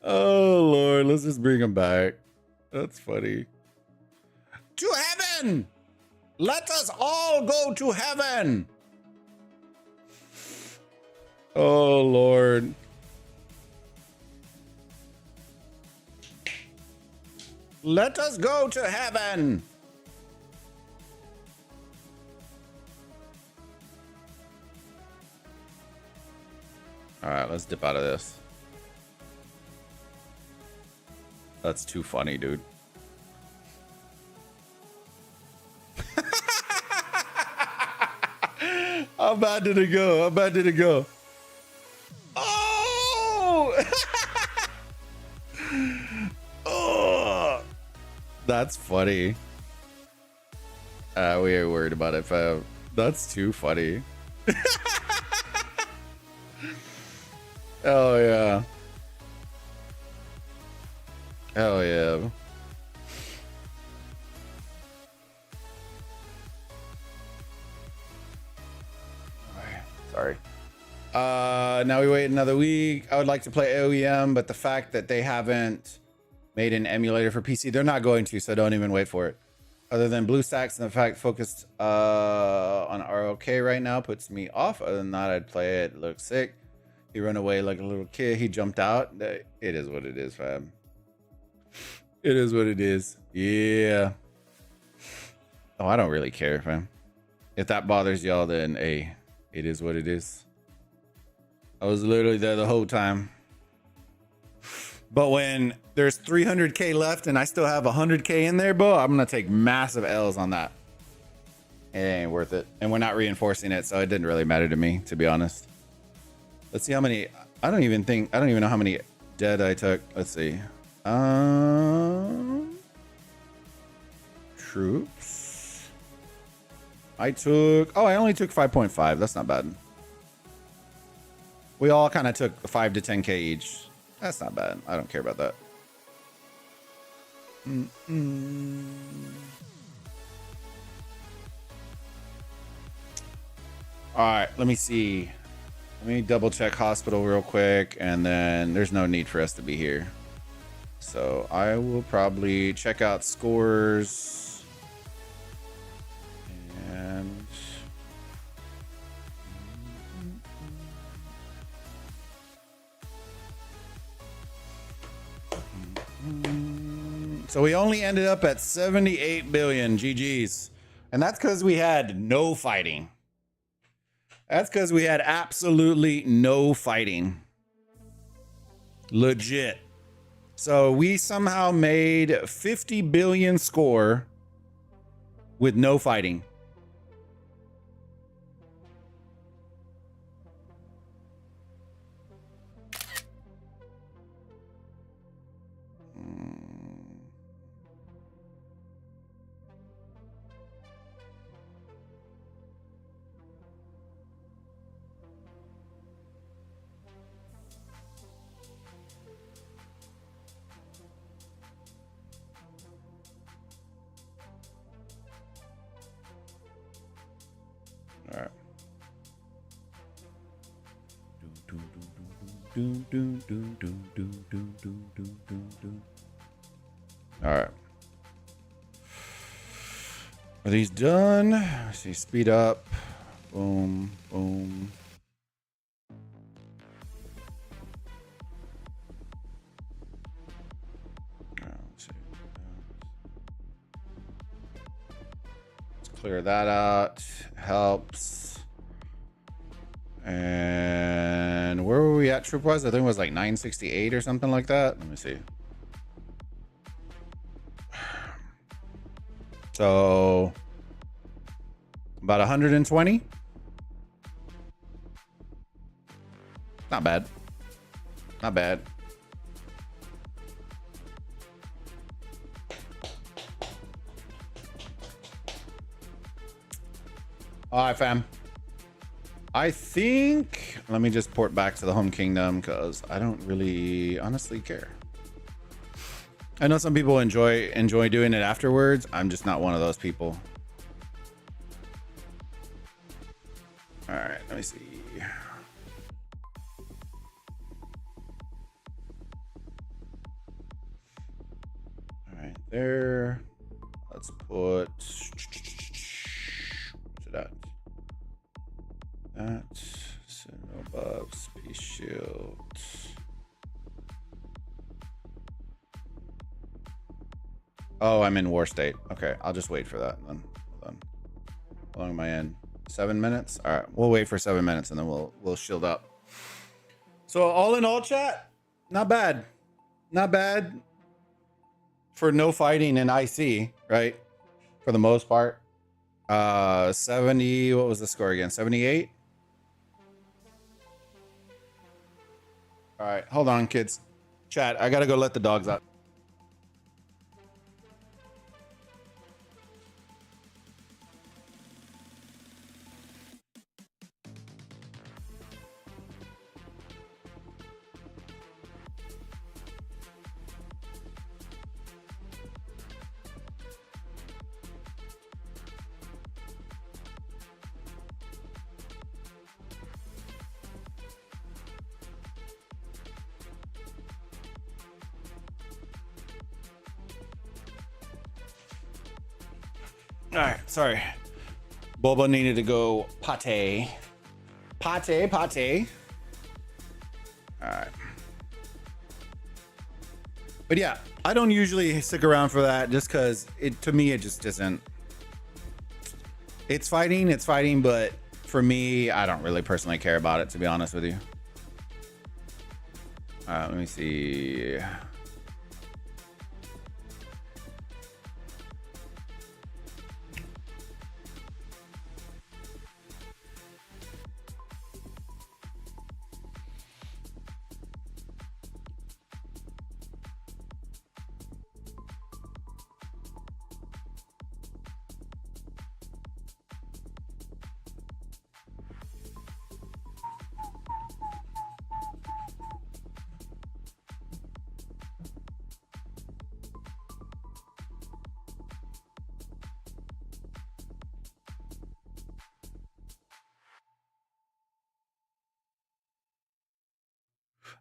Oh Lord, let's just bring him back. That's funny. To heaven! Let us all go to heaven. Oh Lord. Let us go to heaven. All right, let's dip out of this. That's too funny, dude. I'm bad did it go? How bad did it go? Oh! Oh! That's funny. We ain't worried about it, fam. That's too funny. Oh yeah. Hell yeah. Sorry. Now we wait another week. I would like to play OEM, but the fact that they haven't made an emulator for PC, they're not going to, so don't even wait for it. Other than BlueStacks and the fact focused on ROK right now puts me off. Other than that, I'd play it. It looks sick. He ran away like a little kid. He jumped out. It is what it is, fam. It is what it is. Yeah. Oh, I don't really care, fam. If that bothers y'all, then hey, it is what it is. I was literally there the whole time. But when there's 300K left and I still have 100K in there, bro, I'm going to take massive L's on that. It ain't worth it. And we're not reinforcing it, so it didn't really matter to me, to be honest. Let's see how many. I don't even know how many dead I took. Let's see. Troops. I only took 5.5. That's not bad. We all kind of took 5 to 10K each. That's not bad. I don't care about that. All right, let me see. Let me double check hospital real quick, and then there's no need for us to be here. So I will probably check out scores. And so we only ended up at 78 billion GG's. And that's because we had no fighting. That's because we had absolutely no fighting. Legit. So we somehow made 50 billion score with no fighting. All right. All right. Are these done? Let's see, speed up. Boom, boom. Let's see. Let's clear that out. Helps. And where were we at troop wise? I think it was like 968 or something like that. Let me see. So about 120. Not bad. Not bad. All right, fam. I think, let me just port back to the home kingdom because I don't really honestly care. I know some people enjoy doing it afterwards. I'm just not one of those people. All right, let me see. All right, there. Let's put that. That signal buff, space shield. Oh, I'm in war state. Okay, I'll just wait for that then. Hold on. How long am I in? 7 minutes? All right, we'll wait for 7 minutes and then we'll shield up. So all in all, chat, not bad. Not bad for no fighting in IC, right? For the most part. 70, what was the score again? 78? All right, hold on, kids. Chat, I gotta go let the dogs out. All right, sorry. Boba needed to go pate. Pate. All right. But yeah, I don't usually stick around for that just because to me, it just isn't. It's fighting, but for me, I don't really personally care about it, to be honest with you. Let me see.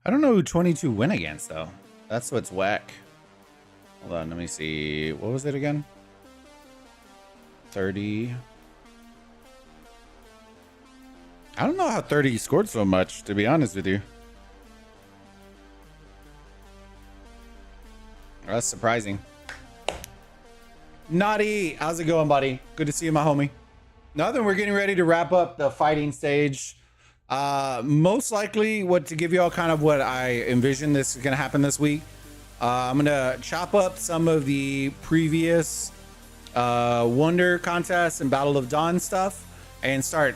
I don't know who 22 went against though. That's what's whack. Hold on, let me see. What was it again? 30. I don't know how 30 scored so much, to be honest with you. That's surprising. Naughty, how's it going, buddy? Good to see you, my homie. Nothing, we're getting ready to wrap up the fighting stage. Most likely to give you all kind of what I envision this is going to happen this week. I'm going to chop up some of the previous Wonder contests and Battle of Dawn stuff and start.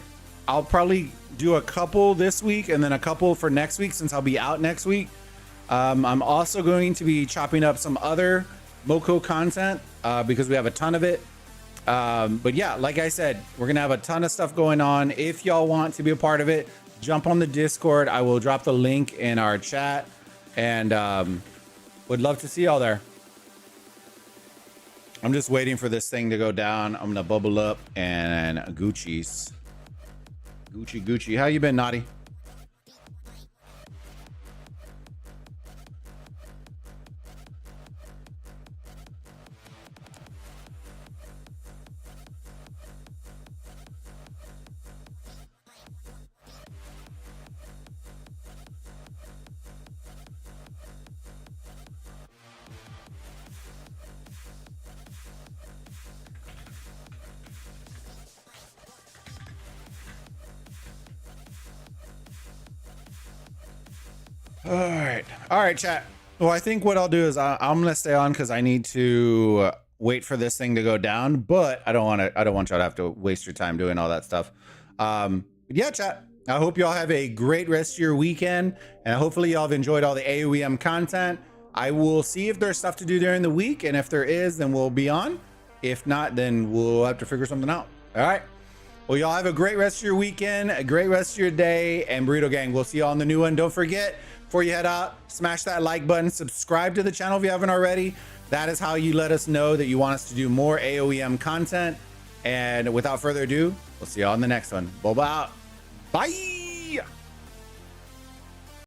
I'll probably do a couple this week and then a couple for next week since I'll be out next week. I'm also going to be chopping up some other Moko content because we have a ton of it. But yeah, like I said, we're going to have a ton of stuff going on. If y'all want to be a part of it, jump on the Discord. I will drop the link in our chat and would love to see y'all there. I'm just waiting for this thing to go down. I'm gonna bubble up and Gucci. How you been, Naughty? All right, chat. Well, I think what I'll do is I'm gonna stay on because I need to wait for this thing to go down. But I don't want y'all to have to waste your time doing all that stuff. Yeah, chat. I hope y'all have a great rest of your weekend, and hopefully y'all have enjoyed all the AOEM content. I will see if there's stuff to do during the week, and if there is, then we'll be on. If not, then we'll have to figure something out. All right. Well, y'all have a great rest of your weekend, a great rest of your day, and Burrito Gang, we'll see y'all on the new one. Don't forget, before you head out, smash that like button, subscribe to the channel if you haven't already. That is how you let us know that you want us to do more AOEM content. And without further ado, we'll see y'all on the next one. Boba out. Bye.